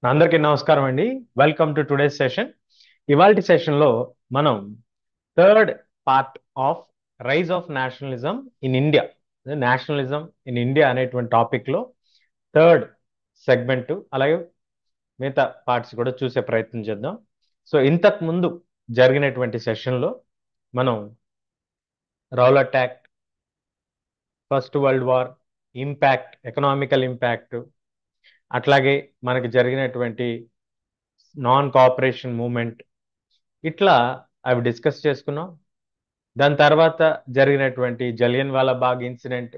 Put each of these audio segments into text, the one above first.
అందరికీ నమస్కారం అండి. Welcome to today's session. ఇవాల్టి సెషన్లో మనం third part of rise of nationalism in India, nationalism in India అనేటువంటి టాపిక్లో థర్డ్ సెగ్మెంట్, అలాగే మిగతా పార్ట్స్ కూడా చూసే ప్రయత్నం చేద్దాం. సో ఇంతకు ముందు జరిగినటువంటి సెషన్లో మనం Rowlatt act, first world war impact, economical impact, అట్లాగే మనకి జరిగినటువంటి నాన్ కోఆపరేషన్ మూమెంట్, ఇట్లా అవి డిస్కస్ చేసుకున్నాం. దాని తర్వాత జరిగినటువంటి జలియన్ వాలాబాగ్ ఇన్సిడెంట్,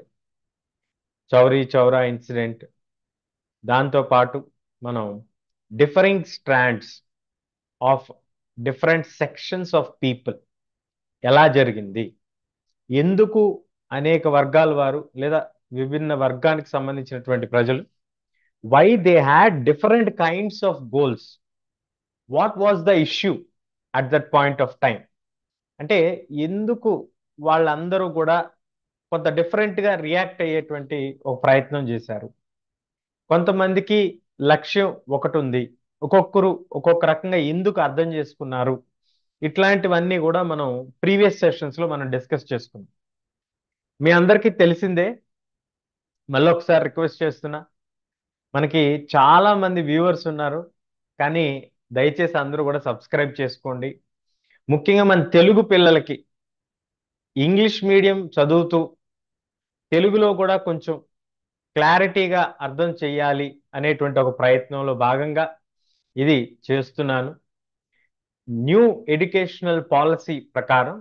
చౌరీ చౌరా ఇన్సిడెంట్, దాంతో పాటు మనం differing strands of different sections of people ఎలా జరిగింది, ఎందుకు అనేక వర్గాల వారు లేదా విభిన్న వర్గానికి సంబంధించినటువంటి ప్రజలు, why they had different kinds of goals, what was the issue at that point of time, అంటే ఎందుకు వాళ్ళందరూ కూడా కొంత డిఫరెంట్గా రియాక్ట్ అయ్యేటువంటి ఒక ప్రయత్నం చేశారు. కొంతమందికి లక్ష్యం ఒకటి ఉంది, ఒక్కొక్కరు ఒక్కొక్క రకంగా ఎందుకు అర్థం చేసుకున్నారు, ఇట్లాంటివన్నీ కూడా మనం ప్రీవియస్ సెషన్స్లో మనం డిస్కస్ చేసుకున్నాం. మీ అందరికీ తెలిసిందే, మళ్ళీ ఒకసారి రిక్వెస్ట్ చేస్తున్నా, మనకి చాలా మంది వ్యూవర్స్ ఉన్నారు, కానీ దయచేసి అందరూ కూడా సబ్స్క్రైబ్ చేసుకోండి. ముఖ్యంగా మన తెలుగు పిల్లలకి ఇంగ్లీష్ మీడియం చదువుతూ తెలుగులో కూడా కొంచెం క్లారిటీగా అర్థం చేయాలి అనేటువంటి ఒక ప్రయత్నంలో భాగంగా ఇది చేస్తున్నాను. న్యూ ఎడ్యుకేషనల్ పాలసీ ప్రకారం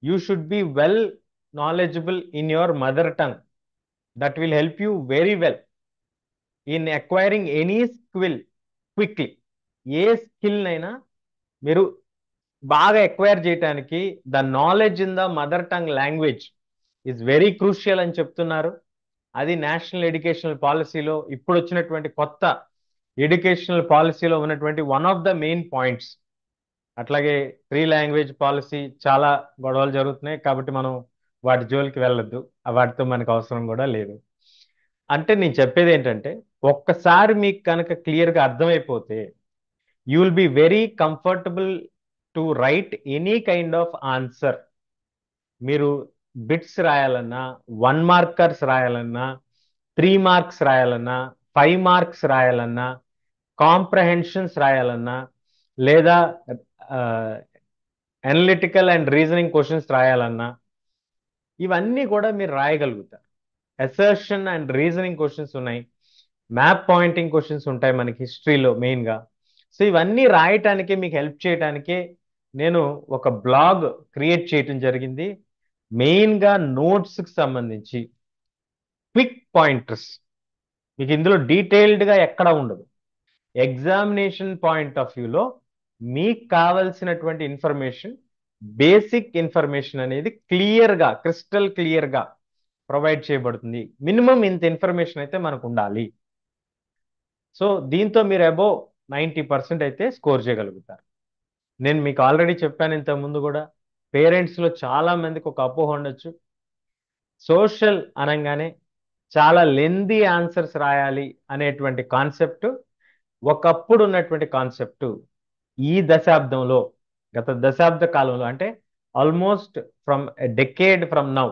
you should be well knowledgeable in your mother tongue. That will help you very well in acquiring any skill quickly. A skill అయినా మీరు బాగా ఎక్వైర్ చేయడానికి the knowledge in the mother tongue language is very crucial అని చెప్తున్నారు. అది national educational పాలసీలో ఇప్పుడు వచ్చినటువంటి కొత్త ఎడ్యుకేషనల్ పాలసీలో ఉన్నటువంటి one of the main points. అట్లాగే 3 లాంగ్వేజ్ పాలసీ చాలా గొడవలు జరుగుతున్నాయి, కాబట్టి మనం వాటి జోలికి వెళ్ళొద్దు, వాటితో మనకు అవసరం కూడా లేదు. అంటే నేను చెప్పేది ఏంటంటే, ఒక్కసారి మీకు కనుక క్లియర్గా అర్థమైపోతే you will be very comfortable to write any kind of answer. మీరు బిట్స్ రాయాలన్నా, 1 మార్కర్స్ రాయాలన్నా, 3 మార్క్స్ రాయాలన్నా, 5 మార్క్స్ రాయాలన్నా, కాంప్రహెన్షన్స్ రాయాలన్నా, లేదా అనలిటికల్ అండ్ రీజనింగ్ క్వశ్చన్స్ రాయాలన్నా, ఇవన్నీ కూడా మీరు రాయగలుగుతారు. అసర్షన్ అండ్ రీజనింగ్ క్వశ్చన్స్ ఉన్నాయి, మ్యాప్ పాయింటింగ్ క్వశ్చన్స్ ఉంటాయి మనకి హిస్టరీలో మెయిన్గా. సో ఇవన్నీ రాయటానికి మీకు హెల్ప్ చేయడానికే నేను ఒక బ్లాగ్ క్రియేట్ చేయటం జరిగింది. మెయిన్గా నోట్స్కి సంబంధించి క్విక్ పాయింటర్స్, మీకు ఇందులో డీటెయిల్డ్గా ఎక్కడ ఉండదు. ఎగ్జామినేషన్ పాయింట్ ఆఫ్ వ్యూలో మీకు కావలసినటువంటి ఇన్ఫర్మేషన్, బేసిక్ ఇన్ఫర్మేషన్ అనేది క్లియర్గా, క్రిస్టల్ క్లియర్గా ప్రొవైడ్ చేయబడుతుంది. మినిమం ఇంత ఇన్ఫర్మేషన్ అయితే మనకు ఉండాలి. సో దీంతో మీరు అబోవ్ 90% అయితే స్కోర్ చేయగలుగుతారు. నేను మీకు ఆల్రెడీ చెప్పాను ఇంతకుముందు కూడా, పేరెంట్స్లో చాలా మందికి ఒక అపోహ ఉండొచ్చు, సోషల్ అనగానే చాలా లెందీ ఆన్సర్స్ రాయాలి అనేటువంటి కాన్సెప్ట్ ఒకప్పుడు ఉన్నటువంటి కాన్సెప్ట్ ఈ దశాబ్దంలో, గత దశాబ్ద కాలంలో, అంటే almost from decade from now,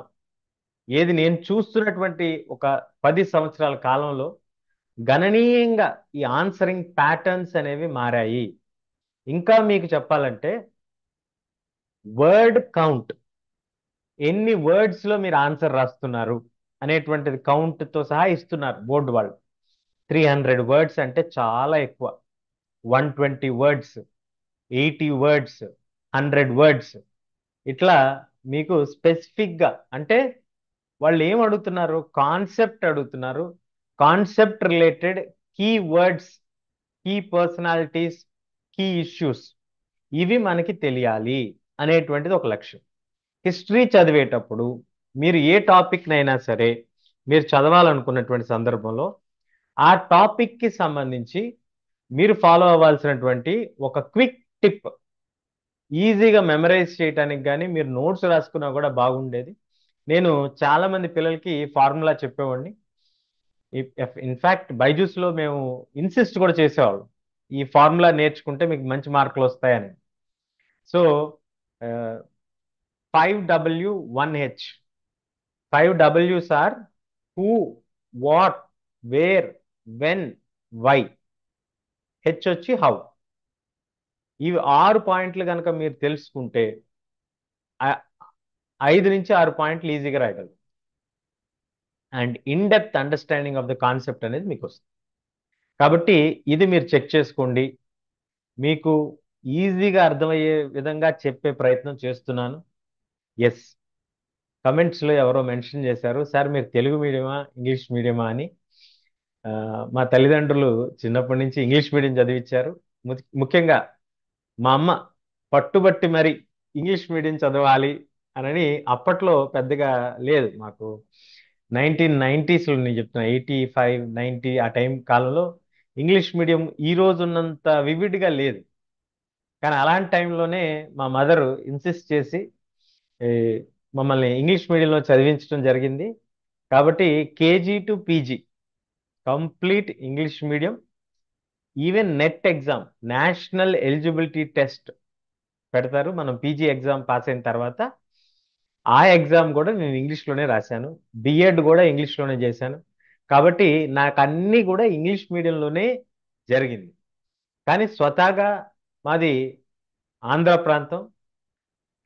ఏది నేను చూస్తున్నటువంటి ఒక 10 సంవత్సరాల కాలంలో గణనీయంగా ఈ ఆన్సరింగ్ ప్యాటర్న్స్ అనేవి మారాయి. ఇంకా మీకు చెప్పాలంటే వర్డ్ కౌంట్, ఎన్ని వర్డ్స్లో మీరు ఆన్సర్ రాస్తున్నారు అనేటువంటిది కౌంట్తో సహా ఇస్తున్నారు బోర్డు వాళ్ళు. 300 వర్డ్స్ అంటే చాలా ఎక్కువ. 120 వర్డ్స్, 80 వర్డ్స్, 100 వర్డ్స్, ఇట్లా మీకు స్పెసిఫిక్గా, అంటే వాళ్ళు ఏం అడుగుతున్నారు, కాన్సెప్ట్ అడుగుతున్నారు. Concept related key words, key personalities, key issues, ఇవి మనకి తెలియాలి అనేటువంటిది ఒక లక్ష్యం. హిస్టరీ చదివేటప్పుడు మీరు ఏ టాపిక్నైనా సరే మీరు చదవాలనుకున్నటువంటి సందర్భంలో ఆ టాపిక్కి సంబంధించి మీరు ఫాలో అవ్వాల్సినటువంటి ఒక క్విక్ టిప్, ఈజీగా మెమరైజ్ చేయడానికి కానీ మీరు నోట్స్ రాసుకున్నా కూడా బాగుండేది. నేను చాలా మంది పిల్లలకి ఫార్ములా చెప్పేవాడిని. ఇన్ఫాక్ట్ బైజూస్లో మేము ఇన్సిస్ట్ కూడా చేసేవాళ్ళం, ఈ ఫార్ములా నేర్చుకుంటే మీకు మంచి మార్కులు వస్తాయని. So 5W1H. 5Ws are who, what, where, when, why. H వచ్చి హౌ. ఇవి 6 పాయింట్లు కనుక మీరు తెలుసుకుంటే 5 నుంచి 6 పాయింట్లు ఈజీగా రాయగలరు. And in depth understanding of the concept అనేది మీకు వస్తుంది. కాబట్టి ఇది మీరు చెక్ చేసుకోండి. మీకు ఈజీగా అర్థమయ్యే విధంగా చెప్పే ప్రయత్నం చేస్తున్నాను. ఎస్, కమెంట్స్లో ఎవరో మెన్షన్ చేశారు, సార్ మీరు తెలుగు మీడియమా ఇంగ్లీష్ మీడియమా అని. మా తల్లిదండ్రులు చిన్నప్పటి నుంచి ఇంగ్లీష్ మీడియం చదివించారు. ముఖ్యంగా మా అమ్మ పట్టుబట్టి మరి ఇంగ్లీష్ మీడియం చదవాలి అని. అప్పట్లో పెద్దగా లేదు మాకు. 1990స్లో నేను చెప్తున్నా, 85, 90 ఆ టైం కాలంలో ఇంగ్లీష్ మీడియం ఈ రోజు ఉన్నంత వివిడ్గా లేదు. కానీ అలాంటి టైంలోనే మా మదర్ ఇన్సిస్ట్ చేసి ఈ, మమ్మల్ని ఇంగ్లీష్ మీడియంలో చదివించడం జరిగింది. కాబట్టి KG to PG complete English medium. Even net exam, national eligibility test పెడతారు మనం పీజీ ఎగ్జామ్ పాస్ అయిన తర్వాత. ఆ ఎగ్జామ్ కూడా నేను ఇంగ్లీష్లోనే రాశాను. బిఎడ్ కూడా ఇంగ్లీష్లోనే చేశాను. కాబట్టి నాకు అన్నీ కూడా ఇంగ్లీష్ మీడియంలోనే జరిగింది. కానీ స్వతహాగా మాది ఆంధ్ర ప్రాంతం,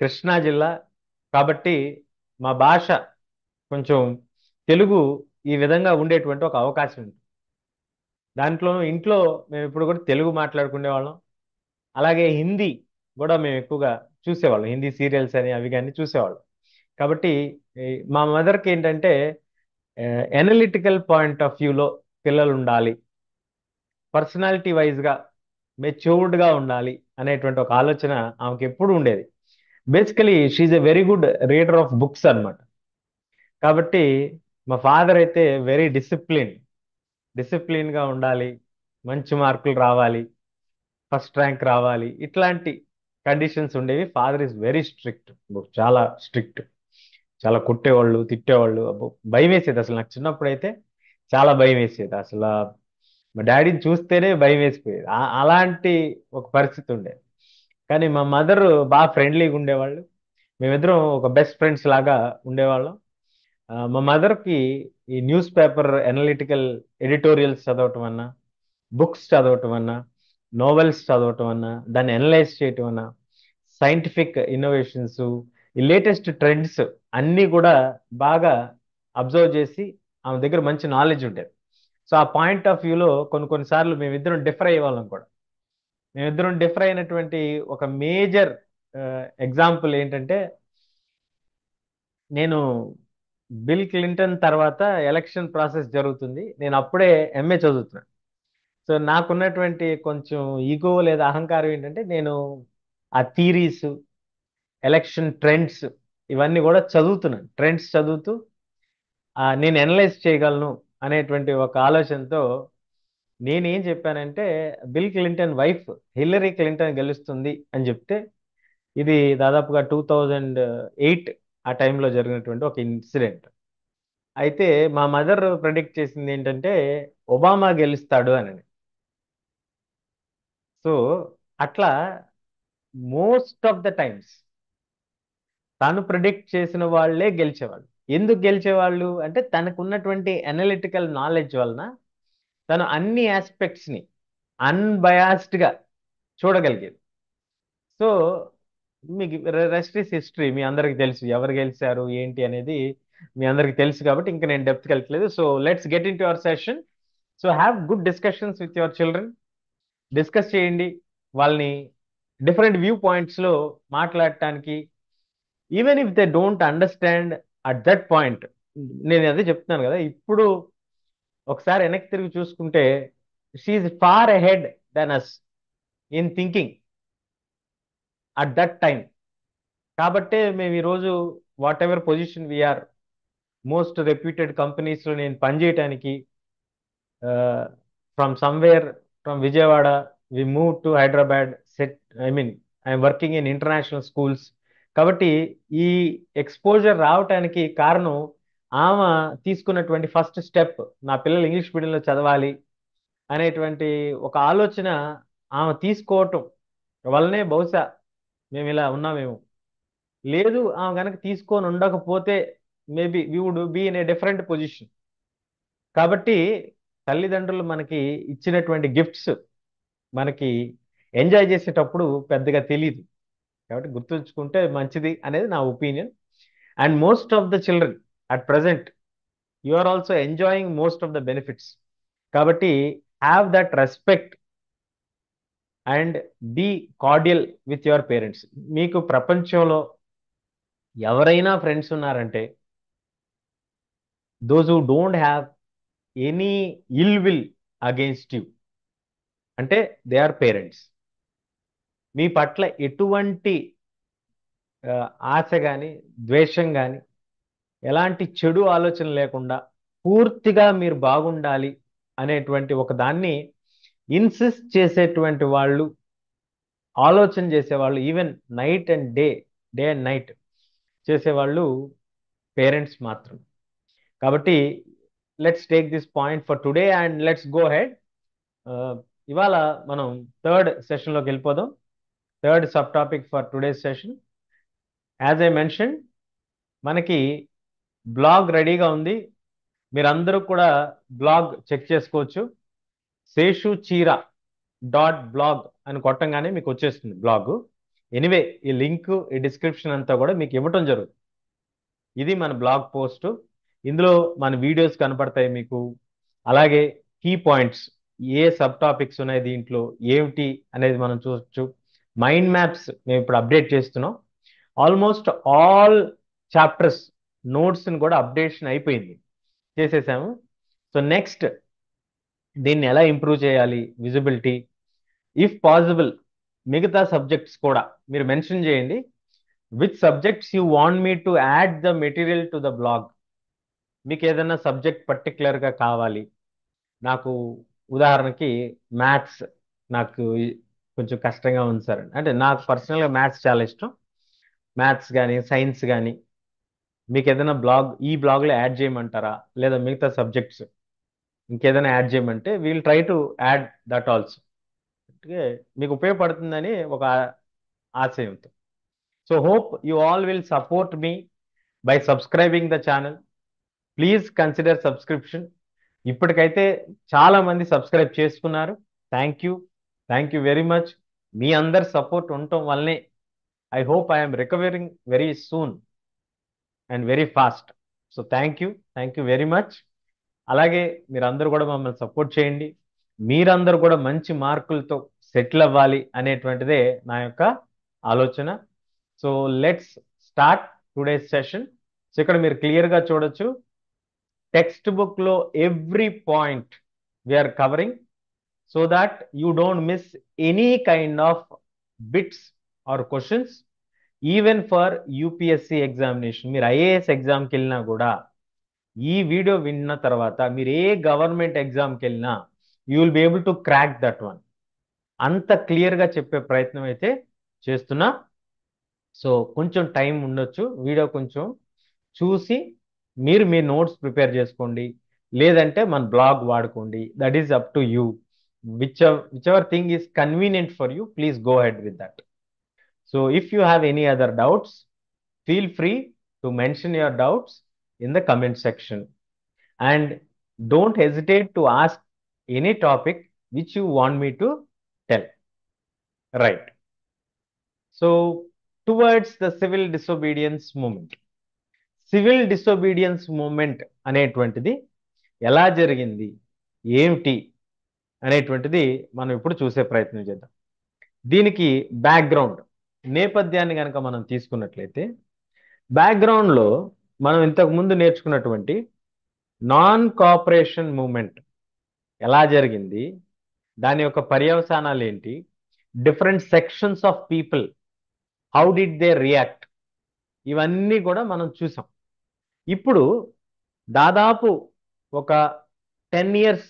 కృష్ణా జిల్లా. కాబట్టి మా భాష కొంచెం తెలుగు ఈ విధంగా ఉండేటువంటి ఒక అవకాశం ఉంది. దాంట్లో ఇంట్లో మేము ఇప్పుడు కూడా తెలుగు మాట్లాడుకునే వాళ్ళం. అలాగే హిందీ కూడా మేము ఎక్కువగా చూసేవాళ్ళం, హిందీ సీరియల్స్ అని అవి కానీ చూసేవాళ్ళం. కాబట్టి మా మదర్కి ఏంటంటే ఎనలిటికల్ పాయింట్ ఆఫ్ వ్యూలో పిల్లలు ఉండాలి, పర్సనాలిటీ వైజ్గా మెచ్యూర్డ్గా ఉండాలి అనేటువంటి ఒక ఆలోచన ఆమెకి ఎప్పుడు ఉండేది. Basically she a very good reader of books అన్నమాట. కాబట్టి మా ఫాదర్ అయితే వెరీ డిసిప్లిన్గా ఉండాలి, మంచి మార్కులు రావాలి, ఫస్ట్ ర్యాంక్ రావాలి, ఇట్లాంటి కండిషన్స్ ఉండేవి. ఫాదర్ ఈజ్ వెరీ స్ట్రిక్ట్, చాలా స్ట్రిక్ట్. చాలా కొట్టేవాళ్ళు, తిట్టేవాళ్ళు. అబ్బో, భయం వేసేది అసలు. నాకు చిన్నప్పుడు అయితే చాలా భయం వేసేది అసలు. మా డాడీని చూస్తేనే భయం వేసిపోయేది. అలాంటి ఒక పరిస్థితి ఉండేది. కానీ మా మదర్ బాగా ఫ్రెండ్లీగా ఉండేవాళ్ళు. మేమిద్దరం ఒక బెస్ట్ ఫ్రెండ్స్ లాగా ఉండేవాళ్ళం. మా మదర్కి ఈ న్యూస్ పేపర్ ఎనలిటికల్ ఎడిటోరియల్స్ చదవటం అన్నా, బుక్స్ చదవటం అన్నా, నోవెల్స్ చదవటం అన్నా, దాన్ని అనలైజ్ చేయటం అన్నా, సైంటిఫిక్ ఇన్నోవేషన్స్, ఈ లేటెస్ట్ ట్రెండ్స్ అన్నీ కూడా బాగా అబ్జర్వ్ చేసి ఆమె దగ్గర మంచి నాలెడ్జ్ ఉండేది. సో ఆ పాయింట్ ఆఫ్ వ్యూలో కొన్నిసార్లు మేమిద్దరం డిఫర్ అయ్యే వాళ్ళం కూడా. మేమిద్దరం డిఫర్ అయినటువంటి ఒక మేజర్ ఎగ్జాంపుల్ ఏంటంటే, నేను బిల్ క్లింటన్ తర్వాత ఎలక్షన్ ప్రాసెస్ జరుగుతుంది, నేను అప్పుడే ఎంఏ చదువుతున్నాను. సో నాకున్నటువంటి కొంచెం ఈగో లేదా అహంకారం ఏంటంటే, నేను ఆ థీరీస్, ఎలక్షన్ ట్రెండ్స్ ఇవన్నీ కూడా చదువుతున్నాను. ట్రెండ్స్ చదువుతూ నేను అనలైజ్ చేయగలను అనేటువంటి ఒక ఆలోచనతో నేనేం చెప్పానంటే, bill Clinton wife Hillary Clinton గెలుస్తుంది అని చెప్తే, ఇది దాదాపుగా 2008 ఆ టైంలో జరిగినటువంటి ఒక ఇన్సిడెంట్. అయితే మా మదర్ ప్రెడిక్ట్ చేసింది ఏంటంటే ఒబామా గెలుస్తాడు అని. సో అట్లా మోస్ట్ ఆఫ్ ద టైమ్స్ తను ప్రిడిక్ట్ చేసిన వాళ్ళే గెలిచేవాళ్ళు. ఎందుకు గెలిచేవాళ్ళు అంటే, తనకు ఉన్నటువంటి అనలిటికల్ నాలెడ్జ్ వలన తను అన్ని ఆస్పెక్ట్స్ని అన్బయాస్డ్గా చూడగలిగేది. సో మీకు రెస్ట్ ఇస్ హిస్టరీ, మీ అందరికి తెలుసు ఎవరు గెలిచారు ఏంటి అనేది మీ అందరికి తెలుసు. కాబట్టి ఇంకా నేను డెప్త్కి వెళ్ళట్లేదు. So let's get into our session. So have good discussions with your children. Discuss చేయండి వాళ్ళని డిఫరెంట్ వ్యూ పాయింట్స్లో మాట్లాడటానికి. Even if they don't understand at that point, నేను అదే చెప్తున్నాను కదా, ఇప్పుడు ఒకసారి వెనక్కి తిరిగి చూసుకుంటే she far ahead than us in thinking at that time. కాబట్టే మేము ఈరోజు whatever position we are, most reputed కంపెనీస్లో నేను పనిచేయటానికి, from somewhere from Vijayawada we move to Hyderabad, set I'm working in international schools. కాబట్టి ఈ ఎక్స్పోజర్ రావటానికి కారణం ఆమె తీసుకున్నటువంటి ఫస్ట్ స్టెప్, నా పిల్లలు ఇంగ్లీష్ మీడియంలో చదవాలి అనేటువంటి ఒక ఆలోచన ఆమె తీసుకోవటం వల్లనే బహుశా మేము ఇలా ఉన్నామేమో. లేదు ఆమె కనుక తీసుకొని ఉండకపోతే maybe we would be in a different position. కాబట్టి తల్లిదండ్రులు మనకి ఇచ్చినటువంటి గిఫ్ట్స్ మనకి ఎంజాయ్ చేసేటప్పుడు పెద్దగా తెలియదు. కాబట్టి గుర్తుంచుకుంటే మంచిది అనేది నా opinion. And most of the children at present you are also enjoying most of the benefits. కాబట్టి have that respect and be cordial with your parents. మీకు ప్రపంచంలో ఎవరైనా ఫ్రెండ్స్ ఉన్నారంటే those who don't have any ill will against you అంటే they are parents. మీ పట్ల ఎటువంటి ఆశ కానీ ద్వేషం కానీ ఎలాంటి చెడు ఆలోచన లేకుండా పూర్తిగా మీరు బాగుండాలి అనేటువంటి ఒక దాన్ని ఇన్సిస్ట్ చేసేటువంటి వాళ్ళు, ఆలోచన చేసేవాళ్ళు, even night and day, day and night చేసేవాళ్ళు పేరెంట్స్ మాత్రం. కాబట్టి let's take this point for today and let's go head. ఇవాళ మనం థర్డ్ సెషన్లోకి వెళ్ళిపోదాం. Third sub topic for today's session, as I mention, మనకి బ్లాగ్ రెడీగా ఉంది. మీరందరూ కూడా బ్లాగ్ చెక్ చేసుకోవచ్చు. శేషుచీర.బ్లాగ్ అని కొట్టంగానే మీకు వచ్చేస్తుంది బ్లాగ్. ఎనివే ఈ లింక్, ఈ డిస్క్రిప్షన్ అంతా కూడా మీకు ఇవ్వటం జరుగుతుంది. ఇది మన బ్లాగ్ పోస్ట్. ఇందులో మన వీడియోస్ కనపడతాయి మీకు. అలాగే కీ పాయింట్స్, ఏ సబ్ టాపిక్స్ ఉన్నాయి దీంట్లో, ఏమిటి అనేది మనం చూడొచ్చు. మైండ్ మ్యాప్స్ మేము ఇప్పుడు అప్డేట్ చేస్తున్నాం. ఆల్మోస్ట్ ఆల్ చాప్టర్స్ నోట్స్ని కూడా అప్డేషన్ అయిపోయింది, చేసేసాము. సో నెక్స్ట్ దీన్ని ఎలా ఇంప్రూవ్ చేయాలి, విజిబిలిటీ, ఇఫ్ పాసిబుల్ మిగతా సబ్జెక్ట్స్ కూడా మీరు మెన్షన్ చేయండి. Which subjects you want me to add the material to the blog. మీకు ఏదైనా సబ్జెక్ట్ పర్టికులర్గా కావాలి, నాకు ఉదాహరణకి మ్యాథ్స్ నాకు కొంచెం కష్టంగా ఉంది సార్ అంటే, నాకు పర్సనల్గా మ్యాథ్స్ చాలా ఇష్టం, మ్యాథ్స్ కానీ సైన్స్ కానీ మీకు ఏదైనా బ్లాగ్ ఈ బ్లాగ్లో యాడ్ చేయమంటారా, లేదా మిగతా సబ్జెక్ట్స్ ఇంకేదైనా యాడ్ చేయమంటే we'll try to add that also. మీకు ఉపయోగపడుతుందని ఒక ఆశయంతో. So hope you all will support me by subscribing the channel. Please consider subscription. ఇప్పటికైతే చాలా మంది సబ్స్క్రైబ్ చేసుకున్నారు. Thank you, thank you very much. మీ అందరి సపోర్ట్ ఉండటం వల్లనే I hope I'm recovering very soon and very fast. So thank you very much. అలాగే మీరందరూ కూడా మమ్మల్ని సపోర్ట్ చేయండి. మీరందరూ కూడా మంచి మార్కులతో సెటిల్ అవ్వాలి అనేటువంటిదే నా యొక్క ఆలోచన. So let's start today's session. So ఇక్కడ మీరు క్లియర్గా చూడొచ్చు, టెక్స్ట్ బుక్లో every point we are covering so that you don't miss any kind of bits or questions. Even for UPSC examination, మీరు ఐఏఎస్ ఎగ్జామ్కి వెళ్ళినా కూడా ఈ వీడియో విన్న తర్వాత మీరు ఏ గవర్నమెంట్ ఎగ్జామ్కి వెళ్ళినా you will be able to crack that one. అంత క్లియర్గా చెప్పే ప్రయత్నం అయితే చేస్తున్నా. సో కొంచెం టైం ఉండొచ్చు, వీడియో కొంచెం చూసి మీరు మీ నోట్స్ ప్రిపేర్ చేసుకోండి, లేదంటే మన బ్లాగ్ వాడుకోండి. That is up to you. Which ever thing is convenient for you, please go head with that. So if you have any other doubts, feel free to mention your doubts in the comment section, and don't hesitate to ask any topic which you want me to tell. Right. So towards the civil disobedience movement, civil disobedience movement అనేటువంటిది ఎలా జరిగింది, ఏమిటి అనేటువంటిది మనం ఇప్పుడు చూసే ప్రయత్నం చేద్దాం. దీనికి బ్యాక్గ్రౌండ్, నేపథ్యాన్ని కనుక మనం తీసుకున్నట్లయితే, బ్యాక్గ్రౌండ్లో మనం ఇంతకు ముందు నేర్చుకున్నటువంటి నాన్ కోఆపరేషన్ మూమెంట్ ఎలా జరిగింది, దాని యొక్క పర్యవసానాలు ఏంటి, different sections of people how did they react, ఇవన్నీ కూడా మనం చూసాం. ఇప్పుడు దాదాపు ఒక 10 years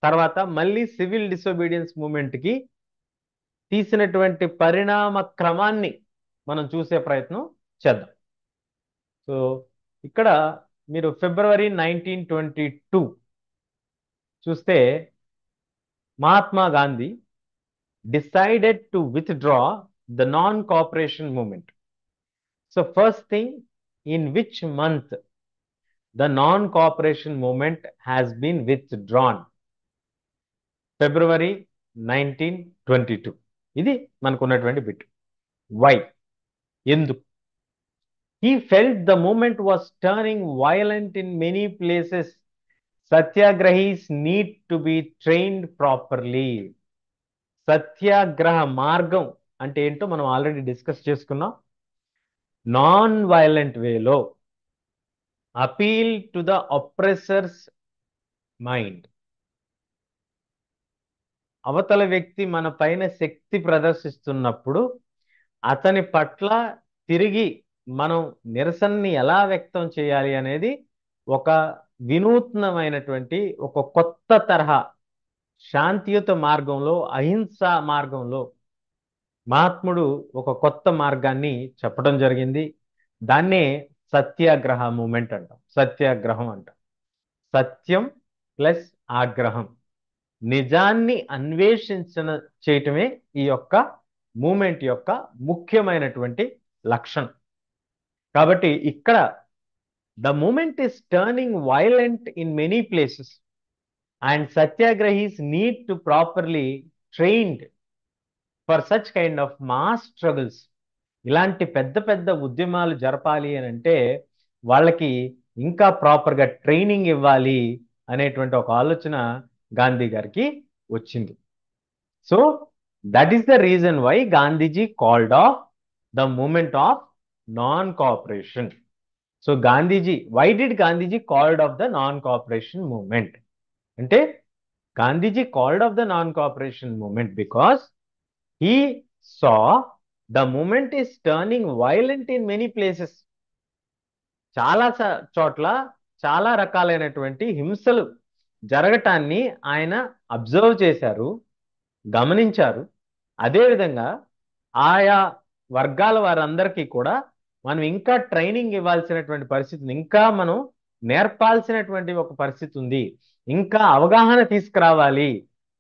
తర్వాత మళ్ళీ సివిల్ డిసొబీడియన్స్ మూమెంట్కి తీసినటువంటి పరిణామ క్రమాన్ని మనం చూసే ప్రయత్నం చేద్దాం. సో ఇక్కడ మీరు ఫిబ్రవరి 1922 చూస్తే Mahatma Gandhi decided to withdraw the non-cooperation movement. So first thing, in which month the non-cooperation movement has been withdrawn? February 1922. ఇది మనకున్నటువంటి బిట్. Why? ఎందుకు? He felt the movement was turning violent in many places. Satyagrahis need to be trained properly. సత్యాగ్రహ మార్గం అంటే ఏంటో మనం already discuss చేసుకున్నాం. Non violent వేలో appeal to the అప్రెసర్స్ mind. అవతల వ్యక్తి మన పైన శక్తి ప్రదర్శిస్తున్నప్పుడు అతని పట్ల తిరిగి మనం నిరసనని ఎలా వ్యక్తం చేయాలి అనేది ఒక వినూత్నమైనటువంటి ఒక కొత్త తరహా శాంతియుత మార్గంలో, అహింసా మార్గంలో మహాత్ముడు ఒక కొత్త మార్గాన్ని చెప్పడం జరిగింది. దాన్నే సత్యాగ్రహ మూమెంట్ అంటాం, సత్యాగ్రహం అంటాం. సత్యం ప్లస్ ఆగ్రహం, నిజాన్ని అన్వేషించిన చేయటమే ఈ యొక్క మూమెంట్ యొక్క ముఖ్యమైనటువంటి లక్షణం. కాబట్టి ఇక్కడ the movement is turning violent in many places and satyagrahis need to properly trained for such kind of mass struggles. ఇలాంటి పెద్ద పెద్ద ఉద్యమాలు జరపాలి అని అంటే వాళ్ళకి ఇంకా ప్రాపర్గా ట్రైనింగ్ ఇవ్వాలి అనేటువంటి ఒక ఆలోచన గాంధీ గారికి వచ్చింది. So that is the reason why Gandhiji called off the movement of non cooperation. So Gandhiji, why did Gandhiji called off the non cooperation movement అంటే Gandhiji called off the non cooperation movement because he saw the movement is turning violent in many places. చాలా చోట్ల చాలా రకాలైనటువంటి హింసలు జరగటాన్ని ఆయన observe చేశారు, గమనించారు. అదేవిధంగా ఆయా వర్గాల వారందరికీ కూడా మనం ఇంకా ట్రైనింగ్ ఇవ్వాల్సినటువంటి పరిస్థితి, ఇంకా మనం నేర్పాల్సినటువంటి ఒక పరిస్థితి ఉంది, ఇంకా అవగాహన తీసుకురావాలి.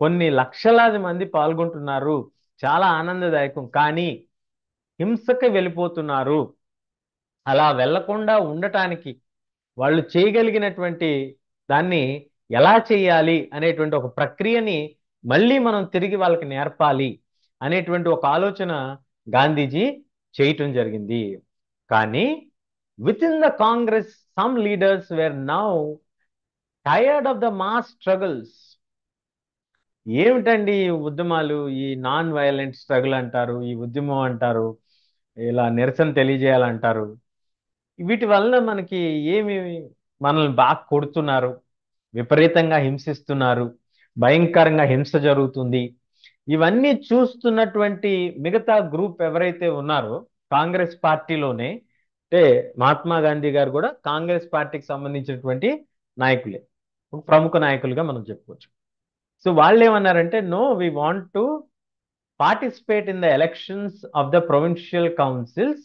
కొన్ని లక్షలాది మంది పాల్గొంటున్నారు, చాలా ఆనందదాయకం, కానీ హింసకి వెళ్ళిపోతున్నారు. అలా వెళ్లకుండా ఉండటానికి వాళ్ళు చేయగలిగినటువంటి దాన్ని ఎలా చేయాలి అనేటువంటి ఒక ప్రక్రియని మళ్ళీ మనం తిరిగి వాళ్ళకి నేర్పాలి అనేటువంటి ఒక ఆలోచన గాంధీజీ చేయటం జరిగింది. కానీ with in the Congress some leaders were now tired of the mass struggles. ఏమిటండి ఈ ఉద్యమాలు, ఈ నాన్ వైలెంట్ స్ట్రగుల్ అంటారు, ఈ ఉద్యమం అంటారు, ఇలా నిరసన తెలియజేయాలంటారు, వీటి వల్ల మనకి ఏమి, మనల్ని బాగా కొడుతున్నారు, విపరీతంగా హింసిస్తున్నారు, భయంకరంగా హింస జరుగుతుంది. ఇవన్నీ చూస్తున్నటువంటి మిగతా గ్రూప్ ఎవరైతే ఉన్నారో కాంగ్రెస్ పార్టీలోనే, అంటే మహాత్మా గాంధీ గారు కూడా కాంగ్రెస్ పార్టీకి సంబంధించినటువంటి నాయకులే, ప్రముఖ నాయకులుగా మనం చెప్పుకోవచ్చు. సో వాళ్ళు ఏమన్నారంటే, no, we want to participate in the elections of the provincial councils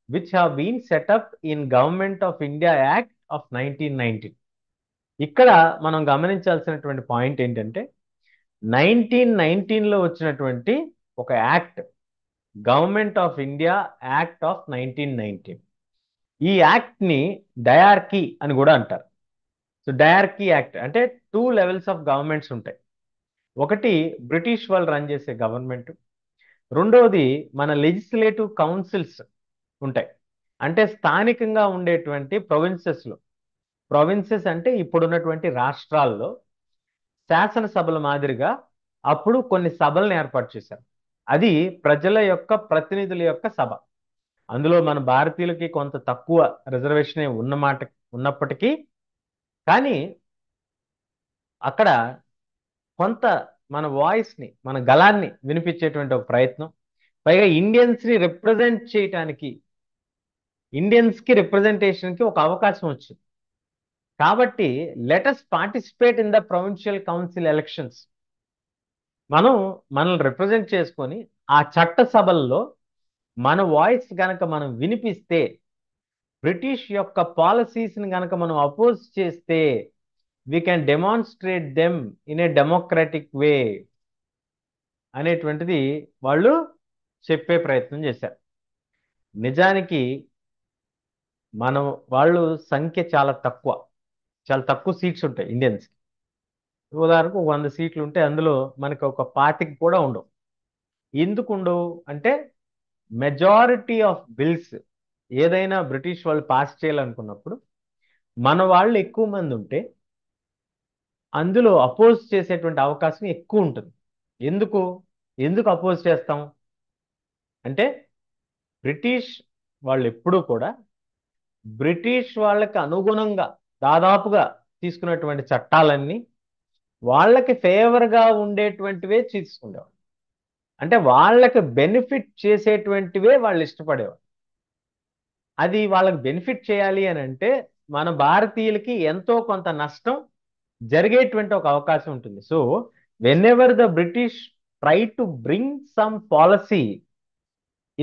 which have been set up in government of India act of 1919. ఇక్కడ మనం గమనించాల్సినటువంటి పాయింట్ ఏంటంటే 1919లో వచ్చినటువంటి ఒక act, government of India act of 1919. ఈ యాక్ట్ని డయార్కీ అని కూడా అంటారు. సో డయార్కీ యాక్ట్ అంటే 2 లెవెల్స్ ఆఫ్ గవర్నమెంట్స్ ఉంటాయి. ఒకటి బ్రిటిష్ వాళ్ళు రన్ చేసే గవర్నమెంట్, రెండవది మన లెజిస్లేటివ్ కౌన్సిల్స్ ఉంటాయి. అంటే స్థానికంగా ఉండేటువంటి ప్రొవిన్సెస్లో, ప్రొవిన్సెస్ అంటే ఇప్పుడున్నటువంటి రాష్ట్రాల్లో శాసనసభల మాదిరిగా అప్పుడు కొన్ని సభలను ఏర్పాటు చేశారు. అది ప్రజల యొక్క ప్రతినిధుల యొక్క సభ. అందులో మన భారతీయులకి కొంత తక్కువ రిజర్వేషన్ ఉన్నప్పటికీ కానీ అక్కడ కొంత మన వాయిస్ని, మన గళాన్ని వినిపించేటువంటి ఒక ప్రయత్నం, పైగా ఇండియన్స్ని రిప్రజెంట్ చేయటానికి, ఇండియన్స్కి రిప్రజెంటేషన్కి ఒక అవకాశం వచ్చింది. కాబట్టి let us participate in the provincial council elections. మనల్ని రిప్రజెంట్ చేసుకొని ఆ చట్ట సభల్లో మన వాయిస్ గనక మనం వినిపిస్తే బ్రిటిష్ యొక్క పాలసీస్ని కనుక మనం అపోజ్ చేస్తే we can demonstrate them in a democratic వే అనేటువంటిది వాళ్ళు చెప్పే ప్రయత్నం చేశారు. నిజానికి మనం వాళ్ళు సంఖ్య చాలా తక్కువ సీట్స్ ఉంటాయి ఇండియన్స్. ఉదాహరణకు 100 సీట్లు ఉంటే అందులో మనకి ఒక 25 కూడా ఉండవు. ఎందుకు ఉండవు అంటే మెజారిటీ ఆఫ్ బిల్స్ ఏదైనా బ్రిటిష్ వాళ్ళు పాస్ చేయాలనుకున్నప్పుడు మన వాళ్ళు ఎక్కువ మంది ఉంటే అందులో అపోజ్ చేసేటువంటి అవకాశం ఎక్కువ ఉంటుంది. ఎందుకు ఎందుకు అపోజ్ చేస్తాం అంటే బ్రిటిష్ వాళ్ళు ఎప్పుడూ కూడా బ్రిటిష్ వాళ్ళకి అనుగుణంగా దాదాపుగా తీసుకున్నటువంటి చట్టాలన్నీ వాళ్ళకి ఫేవర్గా ఉండేటువంటివే తీసుకునేవాళ్ళు. అంటే వాళ్ళకి బెనిఫిట్ చేసేటువంటివే వాళ్ళు ఇష్టపడేవాళ్ళు. అది వాళ్ళకి బెనిఫిట్ చేయాలి అని అంటే మన భారతీయులకి ఎంతో కొంత నష్టం జరిగేటువంటి ఒక అవకాశం ఉంటుంది. So whenever the British try to bring some policy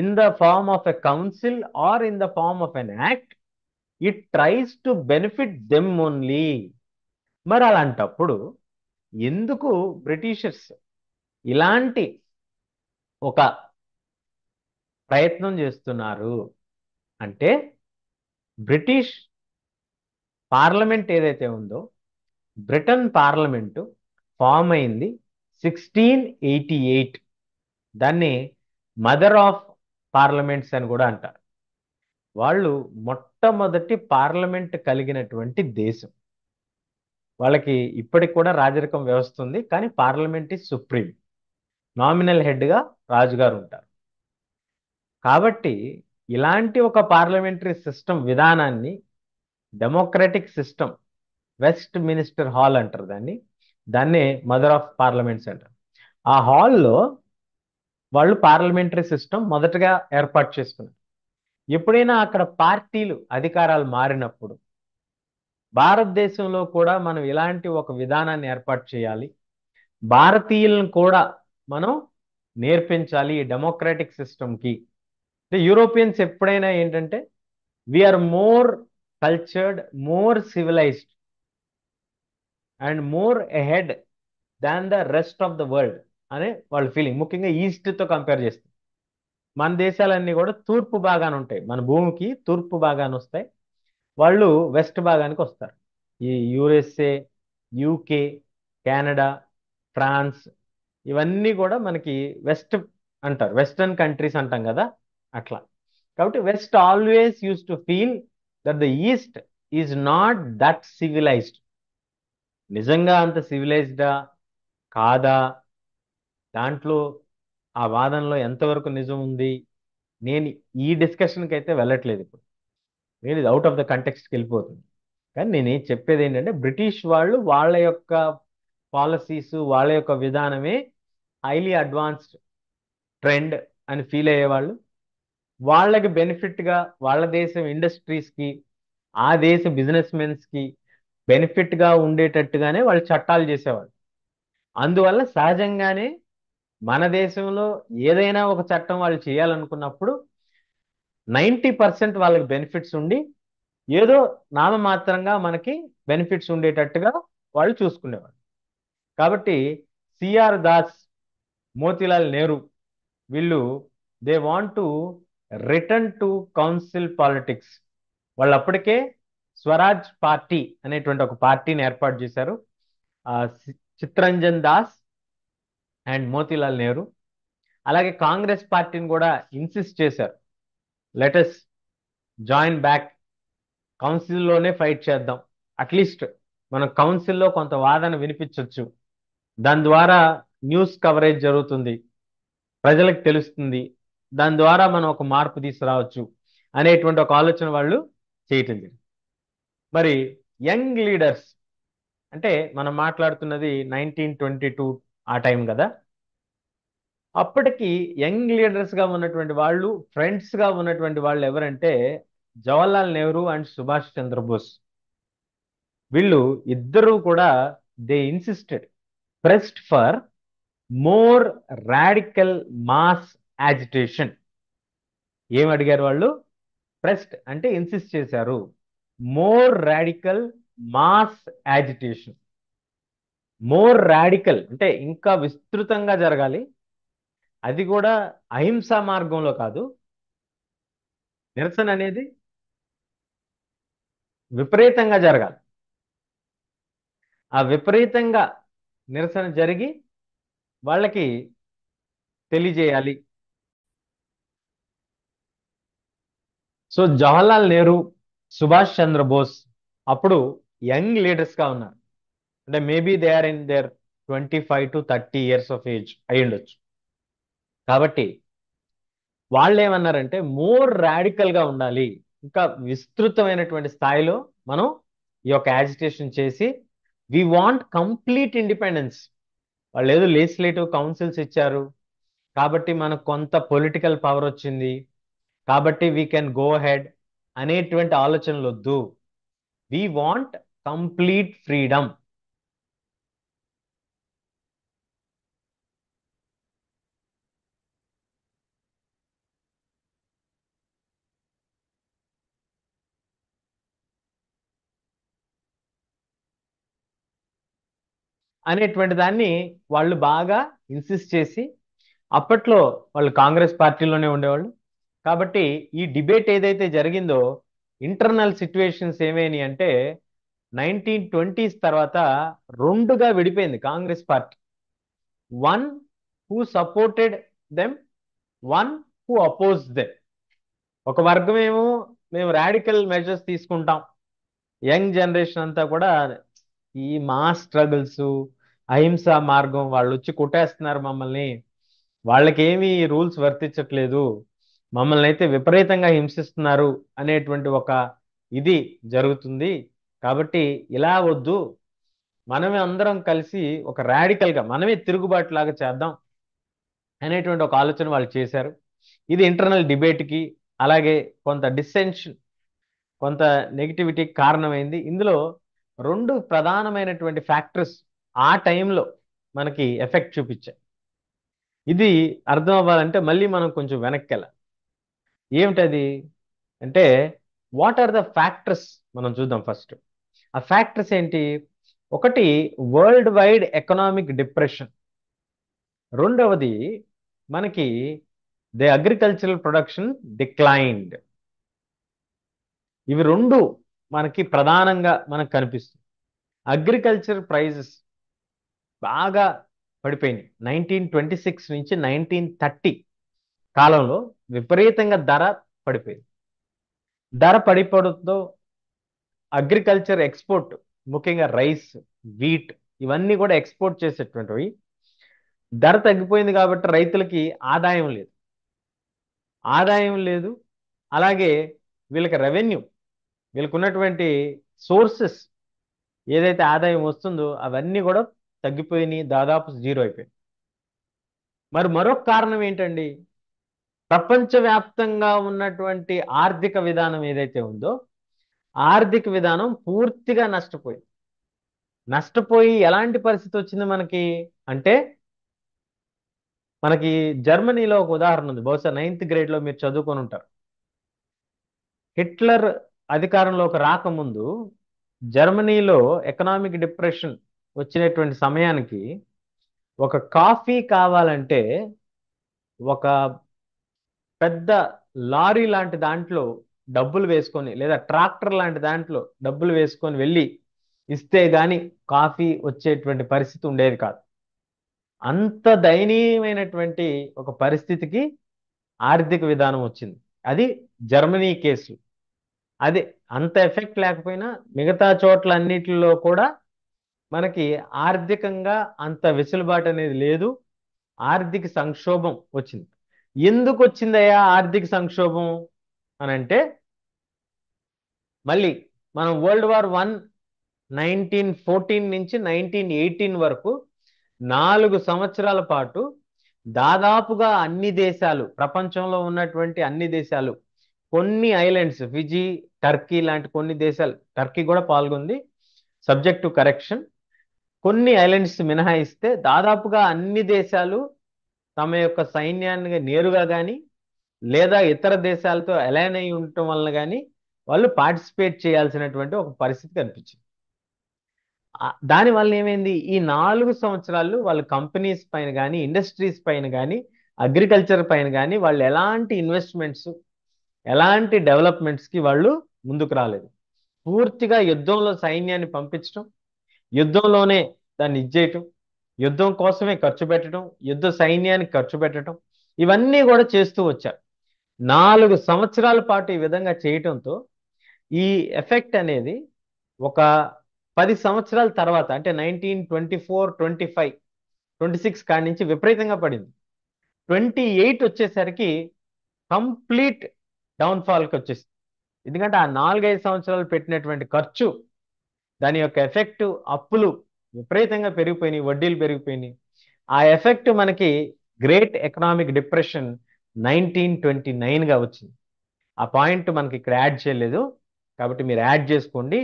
in the form of a council or in the form of an act, it tries to benefit them only. మరి అలాంటప్పుడు ఎందుకు బ్రిటిషర్స్ ఇలాంటి ఒక ప్రయత్నం చేస్తున్నారు అంటే బ్రిటిష్ పార్లమెంట్ ఏదైతే ఉందో బ్రిటన్ పార్లమెంటు ఫామ్ అయింది 1688. దాన్ని మదర్ ఆఫ్ పార్లమెంట్స్ అని కూడా అంటారు. వాళ్ళు మొట్టమొదటి పార్లమెంట్ కలిగినటువంటి దేశం. వాళ్ళకి ఇప్పటికి కూడా రాజరికం వ్యవస్థ ఉంది, కానీ పార్లమెంట్ ఈజ్ సుప్రీం. నామినల్ హెడ్గా రాజుగారు ఉంటారు. కాబట్టి ఇలాంటి ఒక పార్లమెంటరీ సిస్టమ్ విధానాన్ని democratic system west minister hall అంటారు దాన్నే మదర్ ఆఫ్ పార్లమెంట్స్ అంటారు. ఆ హాల్లో వాళ్ళు పార్లమెంటరీ సిస్టమ్ మొదటగా ఏర్పాటు చేసుకున్నారు. ఎప్పుడైనా అక్కడ పార్టీలు అధికారాలు మారినప్పుడు భారతదేశంలో కూడా మనం ఇలాంటి ఒక విధానాన్ని ఏర్పాటు చేయాలి, భారతీయులను కూడా మనం నేర్పించాలి ఈ డెమోక్రటిక్ సిస్టమ్కి. అంటే యూరోపియన్స్ ఎప్పుడైనా ఏంటంటే we are more cultured, more civilised and more ahead than the rest of the world అనే వాళ్ళ ఫీలింగ్. ముఖ్యంగా ఈస్ట్తో కంపేర్ చేస్తే మన దేశాలన్నీ కూడా తూర్పు భాగాన ఉంటాయి, మన భూమికి తూర్పు భాగాన వస్తాయి, వాళ్ళు వెస్ట్ భాగానికి వస్తారు. ఈ యుఎస్ఏ, యూకే, కెనడా, ఫ్రాన్స్ ఇవన్నీ కూడా మనకి వెస్ట్ అంటారు, వెస్టర్న్ కంట్రీస్ అంటాం కదా అట్లా. కాబట్టి west always used to feel that the east is not that civilised. నిజంగా అంత సివిలైజ్డా కాదా, దాంట్లో ఆ వాదనలో ఎంతవరకు నిజం ఉంది, నేను ఈ డిస్కషన్కి అయితే వెళ్ళట్లేదు. ఇప్పుడు నేను ఇది అవుట్ ఆఫ్ ద కంటెక్స్ట్కి వెళ్ళిపోతుంది. కానీ నేను చెప్పేది ఏంటంటే బ్రిటిష్ వాళ్ళు వాళ్ళ యొక్క పాలసీస్, వాళ్ళ యొక్క విధానమే హైలీ అడ్వాన్స్డ్ ట్రెండ్ అని ఫీల్ అయ్యేవాళ్ళు. వాళ్ళకి బెనిఫిట్గా వాళ్ళ దేశం ఇండస్ట్రీస్కి, ఆ దేశ బిజినెస్ మెన్స్కి బెనిఫిట్గా ఉండేటట్టుగానే వాళ్ళు చట్టాలు చేసేవాళ్ళు. అందువల్ల సహజంగానే మన దేశంలో ఏదైనా ఒక చట్టం వాళ్ళు చేయాలనుకున్నప్పుడు 90% వాళ్ళకి బెనిఫిట్స్ ఉండి ఏదో నామమాత్రంగా మనకి బెనిఫిట్స్ ఉండేటట్టుగా వాళ్ళు చూసుకునేవాళ్ళు. కాబట్టి సిఆర్ దాస్, మోతీలాల్ నెహ్రూ వీళ్ళు they want to return to counsel politics. వాళ్ళు అప్పటికే స్వరాజ్ పార్టీ అనేటువంటి ఒక పార్టీని ఏర్పాటు చేశారు. చిత్తరంజన్ దాస్ అండ్ మోతీలాల్ నెహ్రూ. అలాగే కాంగ్రెస్ పార్టీని కూడా ఇన్సిస్ట్ చేశారు, లెటస్ జాయిన్ బ్యాక్, కౌన్సిల్లోనే ఫైట్ చేద్దాం, అట్లీస్ట్ మనం కౌన్సిల్లో కొంత వాదన వినిపించవచ్చు, దాని ద్వారా న్యూస్ కవరేజ్ జరుగుతుంది, ప్రజలకు తెలుస్తుంది, దాని ద్వారా మనం ఒక మార్పు తీసుకురావచ్చు అనేటువంటి ఒక ఆలోచన వాళ్ళు చేయటం జరిగింది. మరి యంగ్ లీడర్స్ అంటే మనం మాట్లాడుతున్నది 1922 ఆ టైం కదా. అప్పటికి యంగ్ లీడర్స్గా ఉన్నటువంటి వాళ్ళు, ఫ్రెండ్స్గా ఉన్నటువంటి వాళ్ళు ఎవరంటే జవహర్లాల్ నెహ్రూ అండ్ సుభాష్ చంద్రబోస్. వీళ్ళు ఇద్దరు కూడా they insisted, pressed for more radical mass agitation. ఏం అడిగారు వాళ్ళు? ప్రెస్డ్ అంటే ఇన్సిస్ట్ చేశారు, more radical mass agitation. More radical అంటే ఇంకా విస్తృతంగా జరగాలి, అది కూడా అహింసా మార్గంలో కాదు. నిరసన అనేది విపరీతంగా జరగాలి. ఆ విపరీతంగా నిరసన జరిగి వాళ్ళకి తెలియజేయాలి. సో జవహర్లాల్ నెహ్రూ, సుభాష్ చంద్రబోస్ అప్పుడు యంగ్ లీడర్స్ గా ఉన్నారు. అంటే maybe they are in their 25 to 30 years of age అయి ఉండొచ్చు. కాబట్టి వాళ్ళు ఏమన్నారంటే మోర్ రాడికల్ గా ఉండాలి, ఇంకా విస్తృతమైనటువంటి స్థాయిలో మనం ఈ యొక్క యాజిటేషన్ చేసి వి వాంట్ కంప్లీట్ ఇండిపెండెన్స్. వాళ్ళు ఏదో లెజిస్లేటివ్ కౌన్సిల్స్ ఇచ్చారు కాబట్టి మనకు కొంత పొలిటికల్ పవర్ వచ్చింది కాబట్టి వీ కెన్ గో హెడ్ అనేటువంటి ఆలోచనలు వద్దు. We want complete freedom. అనేటువంటి దాన్ని వాళ్ళు బాగా ఇన్సిస్ట్ చేసి, అప్పట్లో వాళ్ళు కాంగ్రెస్ పార్టీలోనే ఉండేవాళ్ళు కాబట్టి ఈ డిబేట్ ఏదైతే జరిగిందో ఇంటర్నల్ సిచ్యువేషన్స్ ఏమేని అంటే 1920s తర్వాత రెండుగా విడిపోయింది Congress party. One who supported them, one who oppose them. ఒక వర్గం ఏమో మేము రాడికల్ మెజర్స్ తీసుకుంటాం, యంగ్ జనరేషన్ అంతా కూడా ఈ మాస్ స్ట్రగుల్స్, అహింసా మార్గం, వాళ్ళు వచ్చి కొట్టేస్తున్నారు మమ్మల్ని, వాళ్ళకేమీ రూల్స్ వర్తించట్లేదు, మమ్మల్ని అయితే విపరీతంగా హింసిస్తున్నారు అనేటువంటి ఒక ఇది జరుగుతుంది. కాబట్టి ఇలా వద్దు, మనమే అందరం కలిసి ఒక రాడికల్ గా మనమే తిరుగుబాటు లాగా చేద్దాం అనేటువంటి ఒక ఆలోచన వాళ్ళు చేశారు. ఇది ఇంటర్నల్ డిబేట్ కి అలాగే కొంత డిస్సెన్షన్, కొంత నెగిటివిటీకి కారణమైంది. ఇందులో రెండు ప్రధానమైనటువంటి ఫ్యాక్టర్స్ ఆ టైంలో మనకి ఎఫెక్ట్ చూపించాయి. ఇది అర్థం అవ్వాలంటే మళ్ళీ మనం కొంచెం వెనక్కి వెళ్ళాలి. ఏమిటది అంటే వాట్ ఆర్ ద ఫ్యాక్టర్స్ మనం చూద్దాం ఫస్ట్. ఆ ఫ్యాక్టర్స్ ఏంటి? ఒకటి వరల్డ్ వైడ్ ఎకనామిక్ డిప్రెషన్, రెండవది మనకి ది అగ్రికల్చరల్ ప్రొడక్షన్ డిక్లైన్డ్. ఇవి రెండు మనకి ప్రధానంగా మనకు కనిపిస్తుంది. అగ్రికల్చర్ ప్రైజెస్ బాగా పడిపోయినాయి. 1926 నుంచి 1930 కాలంలో విపరీతంగా ధర పడిపోయింది. ధర పడిపోవడంతో అగ్రికల్చర్ ఎక్స్పోర్ట్, ముఖ్యంగా రైస్, వీట్, ఇవన్నీ కూడా ఎక్స్పోర్ట్ చేసేటువంటివి. ధర తగ్గిపోయింది కాబట్టి రైతులకి ఆదాయం లేదు, ఆదాయం లేదు. అలాగే వీళ్ళకి రెవెన్యూ, వీళ్ళకు ఉన్నటువంటి సోర్సెస్ ఏదైతే ఆదాయం వస్తుందో అవన్నీ కూడా తగ్గిపోయినాయి, దాదాపు జీరో అయిపోయింది. మరి మరొక కారణం ఏంటండి? ప్రపంచవ్యాప్తంగా ఉన్నటువంటి ఆర్థిక విధానం ఏదైతే ఉందో ఆర్థిక విధానం పూర్తిగా నష్టపోయింది. నష్టపోయి ఎలాంటి పరిస్థితి వచ్చింది మనకి అంటే, మనకి జర్మనీలో ఒక ఉదాహరణ ఉంది, బహుశా 9th గ్రేడ్లో మీరు చదువుకొని ఉంటారు. హిట్లర్ అధికారంలోకి రాకముందు జర్మనీలో ఎకనామిక్ డిప్రెషన్ వచ్చినటువంటి సమయానికి ఒక కాఫీ కావాలంటే ఒక పెద్ద లారీ లాంటి దాంట్లో డబ్బులు వేసుకొని లేదా ట్రాక్టర్ లాంటి దాంట్లో డబ్బులు వేసుకొని వెళ్ళి ఇస్తే గాని కాఫీ వచ్చేటువంటి పరిస్థితి ఉండేది కాదు. అంత దయనీయమైనటువంటి ఒక పరిస్థితికి ఆర్థిక విధానం వచ్చింది. అది జర్మనీ కేసు. అది అంత ఎఫెక్ట్ లేకపోయినా మిగతా చోట్ల అన్నిటిలో కూడా మనకి ఆర్థికంగా అంత వెసులుబాటు అనేది లేదు, ఆర్థిక సంక్షోభం వచ్చింది. ఎందుకు వచ్చిందయ్యా ఆర్థిక సంక్షోభం అని అంటే, మళ్ళీ మనం వరల్డ్ వార్ 1 1914 నుంచి 1918 వరకు 4 సంవత్సరాల పాటు దాదాపుగా అన్ని దేశాలు, ప్రపంచంలో ఉన్నటువంటి అన్ని దేశాలు, కొన్ని ఐలాండ్స్, ఫిజీ, టర్కీ లాంటి కొన్ని దేశాలు, టర్కీ కూడా పాల్గొంది, సబ్జెక్ట్ టు కరెక్షన్, కొన్ని ఐలాండ్స్ మినహాయిస్తే దాదాపుగా అన్ని దేశాలు తమ యొక్క సైన్యాన్ని నేరుగా కానీ లేదా ఇతర దేశాలతో అలైన్ అయి ఉండటం వలన కానీ వాళ్ళు పార్టిసిపేట్ చేయాల్సినటువంటి ఒక పరిస్థితి కనిపించింది. దానివల్ల ఏమైంది, ఈ 4 సంవత్సరాలు వాళ్ళ కంపెనీస్ పైన కానీ ఇండస్ట్రీస్ పైన కానీ అగ్రికల్చర్ పైన కానీ వాళ్ళు ఎలాంటి ఇన్వెస్ట్మెంట్స్ ఎలాంటి డెవలప్మెంట్స్కి వాళ్ళు ముందుకు రాలేదు. పూర్తిగా యుద్ధంలో సైన్యాన్ని పంపించడం, యుద్ధంలోనే దాన్ని ఇచ్చేయటం, యుద్ధం కోసమే ఖర్చు పెట్టడం, యుద్ధ సైన్యానికి ఖర్చు పెట్టడం, ఇవన్నీ కూడా చేస్తూ వచ్చారు. 4 సంవత్సరాల పాటు ఈ విధంగా చేయటంతో ఈ ఎఫెక్ట్ అనేది ఒక 10 సంవత్సరాల తర్వాత అంటే 1924, 25, 26 కాడి నుంచి విపరీతంగా పడింది. 28 వచ్చేసరికి కంప్లీట్ డౌన్ఫాల్కి వచ్చేసింది. ఎందుకంటే ఆ 4-5 సంవత్సరాలు పెట్టినటువంటి ఖర్చు, దాని యొక్క ఎఫెక్ట్, అప్పులు విపరీతంగా పెరిగిపోయినాయి, వడ్డీలు పెరిగిపోయినాయి. ఆ ఎఫెక్ట్ మనకి గ్రేట్ ఎకనామిక్ డిప్రెషన్ 1929గా వచ్చింది. ఆ పాయింట్ మనకి ఇక్కడ యాడ్ చేయలేదు కాబట్టి మీరు యాడ్ చేసుకోండి.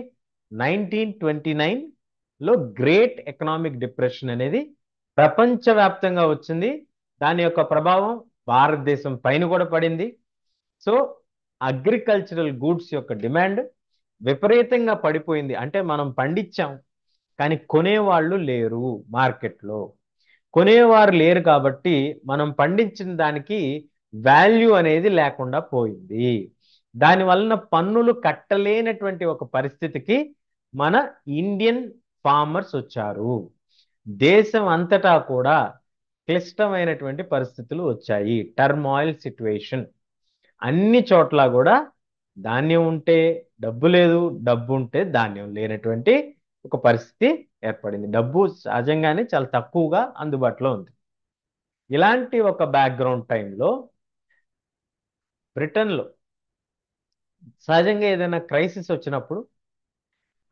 1929లో గ్రేట్ ఎకనామిక్ డిప్రెషన్ అనేది ప్రపంచవ్యాప్తంగా వచ్చింది. దాని యొక్క ప్రభావం భారతదేశం పైన కూడా పడింది. సో అగ్రికల్చరల్ గూడ్స్ యొక్క డిమాండ్ విపరీతంగా పడిపోయింది. అంటే మనం పండించాం కానీ కొనేవాళ్ళు లేరు, మార్కెట్లో కొనేవారు లేరు కాబట్టి మనం పండించిన దానికి వాల్యూ అనేది లేకుండా పోయింది. దాని వలన పన్నులు కట్టలేనటువంటి ఒక పరిస్థితికి మన ఇండియన్ ఫార్మర్స్ వచ్చారు. దేశం అంతటా కూడా క్లిష్టమైనటువంటి పరిస్థితులు వచ్చాయి. Turmoil situation. అన్ని చోట్ల కూడా ధాన్యం ఉంటే డబ్బు లేదు, డబ్బు ఉంటే ధాన్యం లేనటువంటి ఒక పరిస్థితి ఏర్పడింది. డబ్బు సహజంగానే చాలా తక్కువగా అందుబాటులో ఉంది. ఇలాంటి ఒక బ్యాక్గ్రౌండ్ టైంలో బ్రిటన్లో సహజంగా ఏదైనా క్రైసిస్ వచ్చినప్పుడు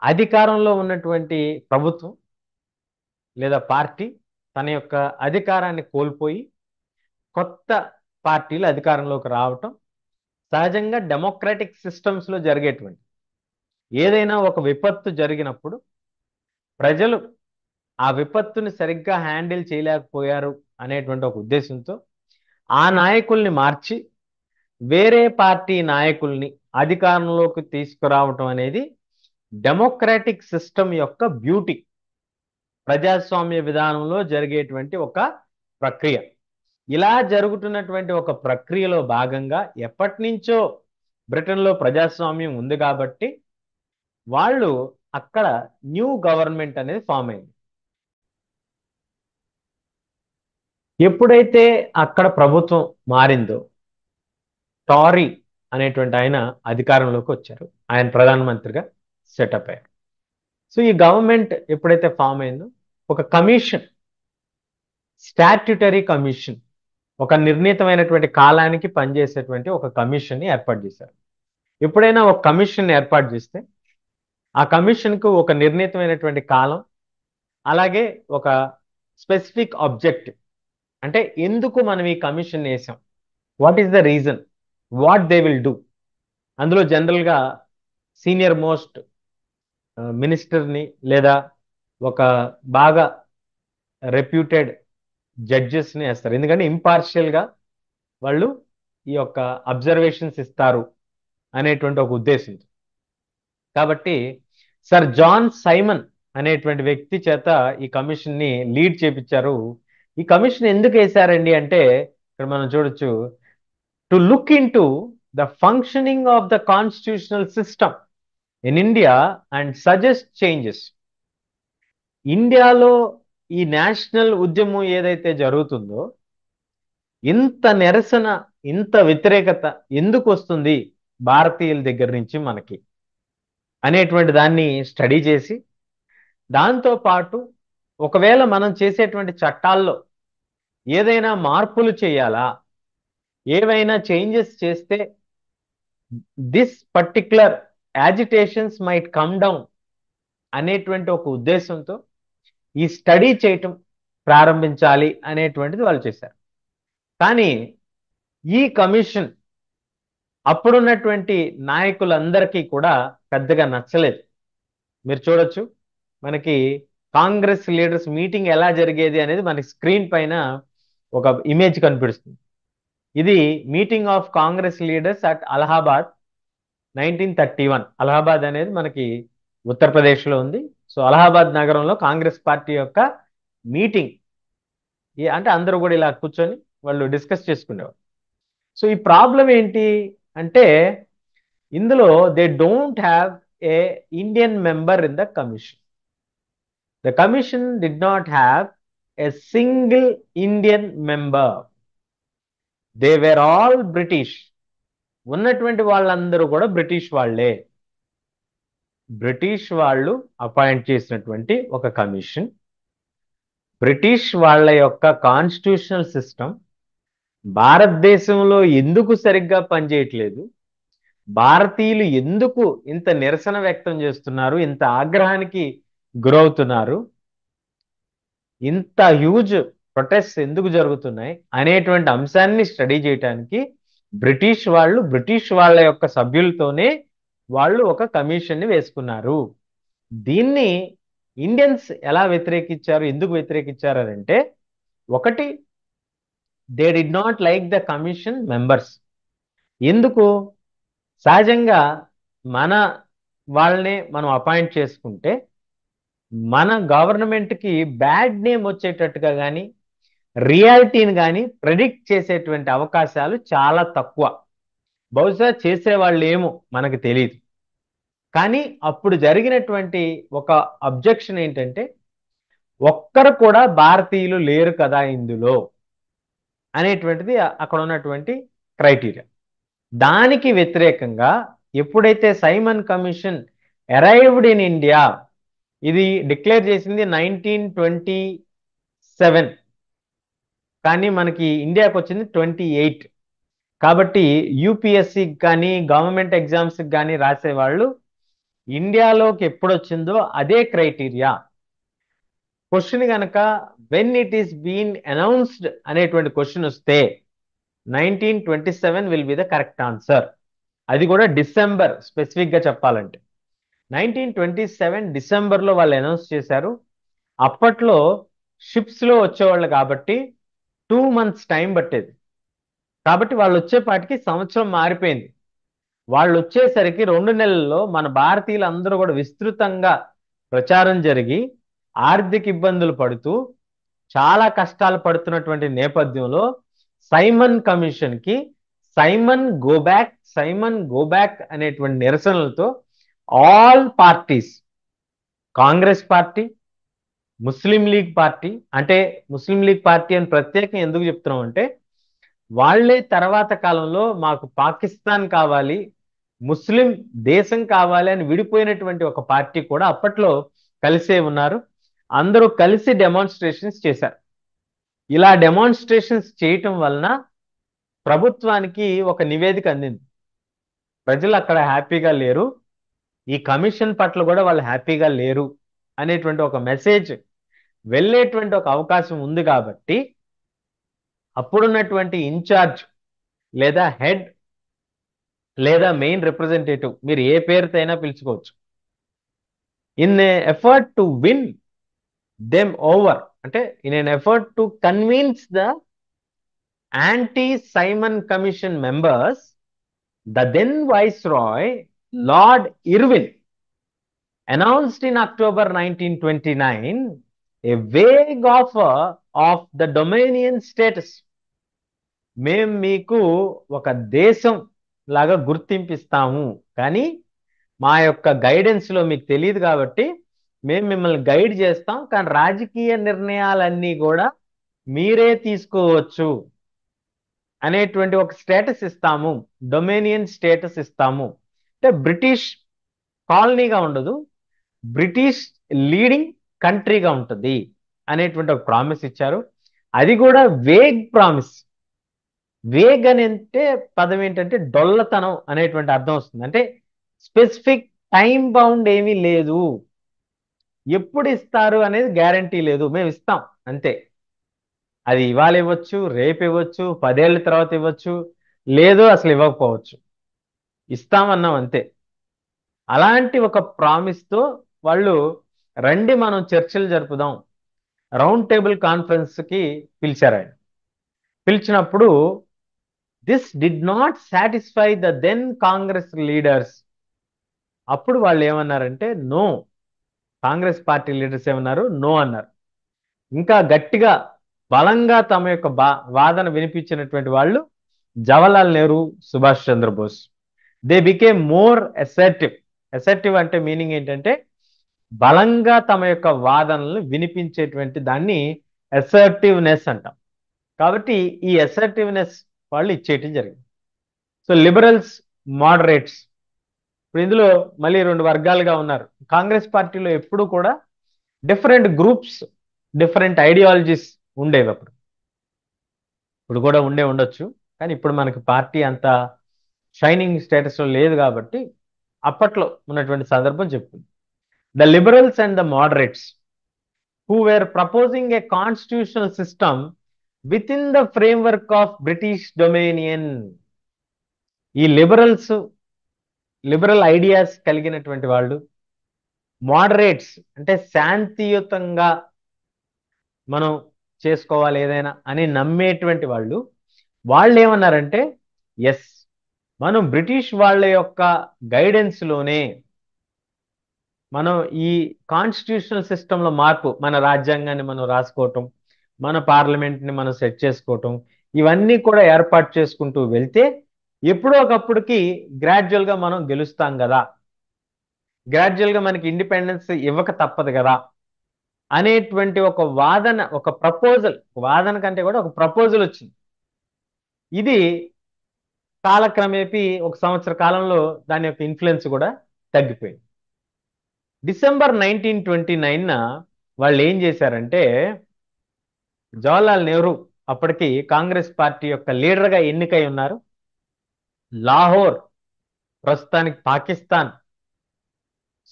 అధికారంలో ఉన్నటువంటి ప్రభుత్వం లేదా పార్టీ తన యొక్క అధికారాన్ని కోల్పోయి కొత్త పార్టీలు అధికారంలోకి రావటం సహజంగా డెమోక్రాటిక్ సిస్టమ్స్లో జరిగేటువంటి. ఏదైనా ఒక విపత్తు జరిగినప్పుడు ప్రజలు ఆ విపత్తుని సరిగ్గా హ్యాండిల్ చేయలేకపోయారు అనేటువంటి ఒక ఉద్దేశంతో ఆ నాయకుల్ని మార్చి వేరే పార్టీ నాయకుల్ని అధికారంలోకి తీసుకురావటం అనేది డెమోక్రాటిక్ సిస్టమ్ యొక్క బ్యూటీ. ప్రజాస్వామ్య విధానంలో జరిగేటువంటి ఒక ప్రక్రియ. ఇలా జరుగుతున్నటువంటి ఒక ప్రక్రియలో భాగంగా ఎప్పటి నుంచో బ్రిటన్లో ప్రజాస్వామ్యం ఉంది కాబట్టి వాళ్ళు అక్కడ న్యూ గవర్నమెంట్ అనేది ఫామ్ అయింది. ఎప్పుడైతే అక్కడ ప్రభుత్వం మారిందో టారీ అనేటువంటి ఆయన అధికారంలోకి వచ్చారు. ఆయన ప్రధానమంత్రిగా సెటప్ అయ్యారు. సో ఈ గవర్నమెంట్ ఎప్పుడైతే ఫామ్ అయిందో ఒక కమిషన్, స్టాట్యుటరీ కమిషన్, ఒక నిర్ణీతమైనటువంటి కాలానికి పనిచేసేటువంటి ఒక కమిషన్ని ఏర్పాటు చేశారు. ఎప్పుడైనా ఒక కమిషన్ ఏర్పాటు చేస్తే ఆ కమిషన్కు ఒక నిర్ణీతమైనటువంటి కాలం, అలాగే ఒక స్పెసిఫిక్ ఆబ్జెక్టివ్, అంటే ఎందుకు మనం ఈ కమిషన్ వేసాం, what is the reason, what they will do. అందులో జనరల్గా సీనియర్ మోస్ట్ మినిస్టర్ని లేదా ఒక బాగా రెప్యూటెడ్ జడ్జెస్ని వేస్తారు. ఎందుకంటే ఇంపార్షియల్గా వాళ్ళు ఈ యొక్క అబ్జర్వేషన్స్ ఇస్తారు అనేటువంటి ఒక ఉద్దేశం. కాబట్టి సర్ జాన్ సైమన్ అనేటువంటి వ్యక్తి చేత ఈ కమిషన్ని లీడ్ చేపించారు. ఈ కమిషన్ ఎందుకు వేశారండి అంటే ఇక్కడ మనం చూడొచ్చు, to look in to the functioning of the constitutional system in India and suggest changes. ఇండియాలో ఈ నేషనల్ ఉద్యమం ఏదైతే జరుగుతుందో ఇంత నిరసన, ఇంత వ్యతిరేకత ఎందుకు వస్తుంది భారతీయుల దగ్గర నుంచి మనకి అనేటువంటి దాన్ని స్టడీ చేసి, దాంతో పాటు ఒకవేళ మనం చేసేటువంటి చట్టాల్లో ఏదైనా మార్పులు చేయాలా, ఏవైనా చేంజెస్ చేస్తే this particular agitations might come down అనేటువంటి ఒక ఉద్దేశంతో ఈ స్టడీ చేయటం ప్రారంభించాలి అనేటువంటిది వాళ్ళు చేశారు. కానీ ఈ కమిషన్ అప్పుడున్నటువంటి నాయకులందరికీ కూడా పెద్దగా నచ్చలేదు. మీరు చూడొచ్చు, మనకి కాంగ్రెస్ లీడర్స్ మీటింగ్ ఎలా జరిగేది అనేది మనకి స్క్రీన్ పైన ఒక ఇమేజ్ కనిపిస్తుంది. ఇది meeting of Congress leaders at Allahabad 1931. Allahabad అనేది మనకి ఉత్తరప్రదేశ్లో ఉంది. సో అలహాబాద్ నగరంలో కాంగ్రెస్ పార్టీ యొక్క మీటింగ్, అంటే అందరూ కూడా ఇలా కూర్చొని వాళ్ళు డిస్కస్ చేసుకునేవారు. సో ఈ ప్రాబ్లం ఏంటి అంటే, ఇందులో they don't have a Indian member in the commission. The commission did not have a single Indian member. They were all British. ఉన్నటువంటి వాళ్ళందరూ కూడా బ్రిటిష్ వాళ్ళే. బ్రిటిష్ వాళ్ళు అపాయింట్ చేసినటువంటి ఒక కమిషన్, బ్రిటిష్ వాళ్ళ యొక్క కాన్స్టిట్యూషనల్ సిస్టమ్ భారతదేశంలో ఎందుకు సరిగ్గా పనిచేయట్లేదు, భారతీయులు ఎందుకు ఇంత నిరసన వ్యక్తం చేస్తున్నారు, ఇంత ఆగ్రహానికి గురవుతున్నారు, ఇంత హ్యూజ్ ప్రొటెస్ట్ ఎందుకు జరుగుతున్నాయి అనేటువంటి అంశాన్ని స్టడీ చేయడానికి బ్రిటిష్ వాళ్ళ యొక్క సభ్యులతోనే వాళ్ళు ఒక కమిషన్ని వేసుకున్నారు. దీన్ని ఇండియన్స్ ఎలా వ్యతిరేకించారు, ఎందుకు వ్యతిరేకించారు అంటే, ఒకటి, they did not like the commission members. ఎందుకు? సహజంగా మన వాళ్ళనే మనం అపాయింట్ చేసుకుంటే మన గవర్నమెంట్కి బ్యాడ్ నేమ్ వచ్చేటట్టుగా కానీ రియాలిటీని కానీ ప్రెడిక్ట్ చేసేటువంటి అవకాశాలు చాలా తక్కువ. బహుశా చేసేవాళ్ళు ఏమో మనకు తెలియదు. కానీ అప్పుడు జరిగినటువంటి ఒక అబ్జెక్షన్ ఏంటంటే, ఒక్కరు కూడా భారతీయులు లేరు కదా ఇందులో అనేటువంటిది అక్కడ ఉన్నటువంటి క్రైటీరియా. దానికి వ్యతిరేకంగా ఎప్పుడైతే Simon commission arrived in India, ఇది డిక్లేర్ చేసింది 1927, కానీ మనకి ఇండియాకి వచ్చింది 28. కాబట్టి యూపీఎస్సికి కానీ గవర్నమెంట్ ఎగ్జామ్స్కి కానీ రాసేవాళ్ళు ఇండియాలోకి ఎప్పుడు వచ్చిందో అదే క్రైటీరియా. క్వశ్చన్ కనుక when it is been announced అనేటువంటి క్వశ్చన్ వస్తే 1927 will be the correct answer. అది కూడా డిసెంబర్, స్పెసిఫిక్గా చెప్పాలంటే 1927 డిసెంబర్లో వాళ్ళు అనౌన్స్ చేశారు. అప్పట్లో షిప్స్లో వచ్చేవాళ్ళు కాబట్టి 2 months టైం పట్టేది. కాబట్టి వాళ్ళు వచ్చేపాటికి సంవత్సరం మారిపోయింది. వాళ్ళు వచ్చేసరికి 2 నెలల్లో మన భారతీయులు అందరూ కూడా విస్తృతంగా ప్రచారం జరిగి ఆర్థిక ఇబ్బందులు పడుతూ చాలా కష్టాలు పడుతున్నటువంటి నేపథ్యంలో సైమన్ కమిషన్కి సైమన్ గో బ్యాక్ అనేటువంటి నిరసనలతో ఆల్ పార్టీస్, కాంగ్రెస్ పార్టీ, ముస్లిం లీగ్ పార్టీ, అంటే ముస్లిం లీగ్ పార్టీ అని ప్రత్యేకంగా ఎందుకు చెప్తున్నాం అంటే, వాళ్లే తర్వాత కాలంలో మాకు పాకిస్తాన్ కావాలి, ముస్లిం దేశం కావాలి అని విడిపోయినటువంటి ఒక పార్టీ కూడా అప్పట్లో కలిసే ఉన్నారు. అందరూ కలిసి డెమాన్స్ట్రేషన్స్ చేశారు. ఇలా డెమాన్స్ట్రేషన్స్ చేయటం వలన ప్రభుత్వానికి ఒక నివేదిక అందింది. ప్రజలు అక్కడ హ్యాపీగా లేరు, ఈ కమిషన్ పట్ల కూడా వాళ్ళు హ్యాపీగా లేరు అనేటువంటి ఒక మెసేజ్ వెళ్ళేటువంటి ఒక అవకాశం ఉంది. కాబట్టి అప్పుడున్నటువంటి ఇన్ఛార్జ్ లేదా హెడ్ లేదా మెయిన్ రిప్రజెంటేటివ్, మీరు ఏ పేరుతో అయినా పిలుచుకోవచ్చు, in effort to win them over, అంటే in an effort to convince the anti-Simon Commission members, the then Viceroy, Lord Irwin, announced in October 1929 a vague offer of the Dominion status. మేము మీకు ఒక దేశం లాగా గుర్తింపిస్తాము, కానీ మా యొక్క గైడెన్స్లో మీకు తెలియదు కాబట్టి మేము మిమ్మల్ని గైడ్ చేస్తాం, కానీ రాజకీయ నిర్ణయాలన్నీ కూడా మీరే తీసుకోవచ్చు అనేటువంటి ఒక స్టేటస్ ఇస్తాము, డొమినియన్ స్టేటస్ ఇస్తాము. అంటే బ్రిటిష్ కాలనీగా ఉండదు, బ్రిటిష్ లీడింగ్ కంట్రీగా ఉంటుంది అనేటువంటి ఒక ప్రామిస్ ఇచ్చారు. అది కూడా వేగ్ ప్రామిస్. వేగ్ అని అంటే పదం ఏంటంటే డొల్లతనం అనేటువంటి అర్థం వస్తుంది. అంటే స్పెసిఫిక్ టైం బౌండ్ ఏమీ లేదు, ఎప్పుడు ఇస్తారు అనేది గ్యారంటీ లేదు, మేము ఇస్తాం అంతే. అది ఇవాళ ఇవ్వచ్చు, రేపు ఇవ్వచ్చు, 10 ఏళ్ళ తర్వాత ఇవ్వచ్చు, లేదు అసలు ఇవ్వకపోవచ్చు, ఇస్తామన్నాం అంతే. అలాంటి ఒక ప్రామిస్తో వాళ్ళు రండి మనం చర్చలు జరుపుదాం, రౌండ్ టేబుల్ కాన్ఫరెన్స్కి పిలిచారు. ఆయన పిలిచినప్పుడు this did not satisfy the then Congress leaders. అప్పుడు వాళ్ళు ఏమన్నారంటే నో. కాంగ్రెస్ పార్టీ లీడర్స్ ఏమన్నారు? నో అన్నారు. ఇంకా గట్టిగా బలంగా తమ యొక్క వాదన వినిపించినటువంటి వాళ్ళు Jawaharlal Nehru, Subhash Chandra Bose. They became more assertive. Assertive అంటే మీనింగ్ ఏంటంటే బలంగా తమ యొక్క వాదనలను వినిపించేటువంటి దాన్ని అసర్టివ్నెస్ అంటాం. కాబట్టి ఈ అసర్టివ్నెస్ వాళ్ళు ఇచ్చేయటం జరిగింది. సో లిబరల్స్, మోడరేట్స్, ఇప్పుడు ఇందులో మళ్ళీ రెండు వర్గాలుగా ఉన్నారు. కాంగ్రెస్ పార్టీలో ఎప్పుడు కూడా డిఫరెంట్ గ్రూప్స్, డిఫరెంట్ ఐడియాలజీస్ ఉండేవి అప్పుడు. ఇప్పుడు కూడా ఉండొచ్చు, కానీ ఇప్పుడు మనకి పార్టీ అంత షైనింగ్ స్టేటస్లో లేదు కాబట్టి అప్పట్లో ఉన్నటువంటి సందర్భం చెప్తుంది. The liberals and the moderates who were proposing a constitutional system within the framework of British Dominion. ఈ లిబరల్ ఐడియాస్ కలిగినటువంటి వాళ్ళు, మోడరేట్స్ అంటే శాంతియుతంగా మనం చేసుకోవాలి ఏదైనా అని నమ్మేటువంటి వాళ్ళు ఏమన్నారంటే ఎస్, మనం బ్రిటిష్ వాళ్ళ యొక్క గైడెన్స్లోనే మనం ఈ కాన్స్టిట్యూషనల్ సిస్టంలో మార్పు, మన రాజ్యాంగాన్ని మనం రాసుకోవటం, మన పార్లమెంట్ని మనం సెట్ చేసుకోవటం, ఇవన్నీ కూడా ఏర్పాటు చేసుకుంటూ వెళ్తే ఎప్పుడో ఒకప్పటికి గ్రాడ్యువల్గా మనం గెలుస్తాం కదా, గ్రాడ్యువల్గా మనకి ఇండిపెండెన్స్ ఇవ్వక తప్పదు కదా అనేటువంటి ఒక వాదన, ఒక ప్రపోజల్, వాదన కంటే కూడా ఒక ప్రపోజల్ వచ్చింది. ఇది కాలక్రమేపీ ఒక సంవత్సర కాలంలో దాని యొక్క ఇన్ఫ్లుయెన్స్ కూడా తగ్గిపోయింది. డిసెంబర్ 1929 వాళ్ళు ఏం చేశారంటే, జవహర్లాల్ నెహ్రూ అప్పటికి కాంగ్రెస్ పార్టీ యొక్క లీడర్గా ఎన్నికై ఉన్నారు. లాహోర్ ప్రస్తుతానికి పాకిస్తాన్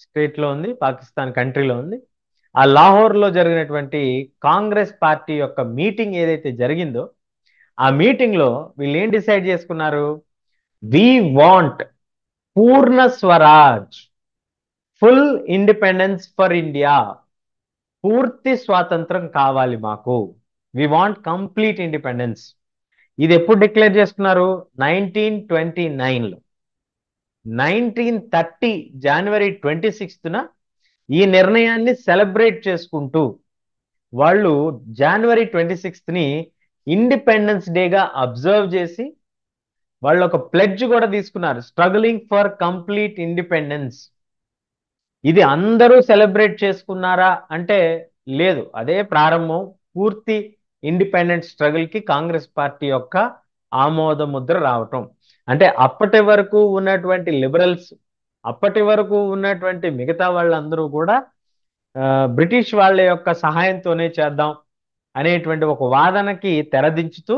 స్టేట్లో ఉంది, పాకిస్తాన్ కంట్రీలో ఉంది. ఆ లాహోర్లో జరిగినటువంటి కాంగ్రెస్ పార్టీ యొక్క మీటింగ్ ఏదైతే జరిగిందో ఆ మీటింగ్లో వీళ్ళు ఏం డిసైడ్ చేసుకున్నారు? We want Purna Swaraj, full independence for India. పూర్తి స్వాతంత్రం కావాలి మాకు, వి వాంట్ కంప్లీట్ ఇండిపెండెన్స్. ఇది ఎప్పుడు డిక్లేర్ చేసుకున్నారు? 1929లో. 1930 జనవరి 26న ఈ నిర్ణయాన్ని సెలబ్రేట్ చేసుకుంటూ వాళ్ళు జనవరి 26ని ఇండిపెండెన్స్ డేగా అబ్జర్వ్ చేసి వాళ్ళు ఒక ప్లెడ్జ్ కూడా తీసుకున్నారు, స్ట్రగ్లింగ్ ఫర్ కంప్లీట్ ఇండిపెండెన్స్. ఇది అందరూ సెలబ్రేట్ చేసుకున్నారా అంటే లేదు, అదే ప్రారంభం. పూర్తి ఇండిపెండెంట్ స్ట్రగుల్కి కాంగ్రెస్ పార్టీ యొక్క ఆమోద ముద్ర రావటం. అంటే అప్పటి వరకు ఉన్నటువంటి లిబరల్స్, అప్పటి వరకు ఉన్నటువంటి మిగతా వాళ్ళందరూ కూడా బ్రిటిష్ వాళ్ళ యొక్క సహాయంతోనే చేద్దాం అనేటువంటి ఒక వాదనకి తెరదించుతూ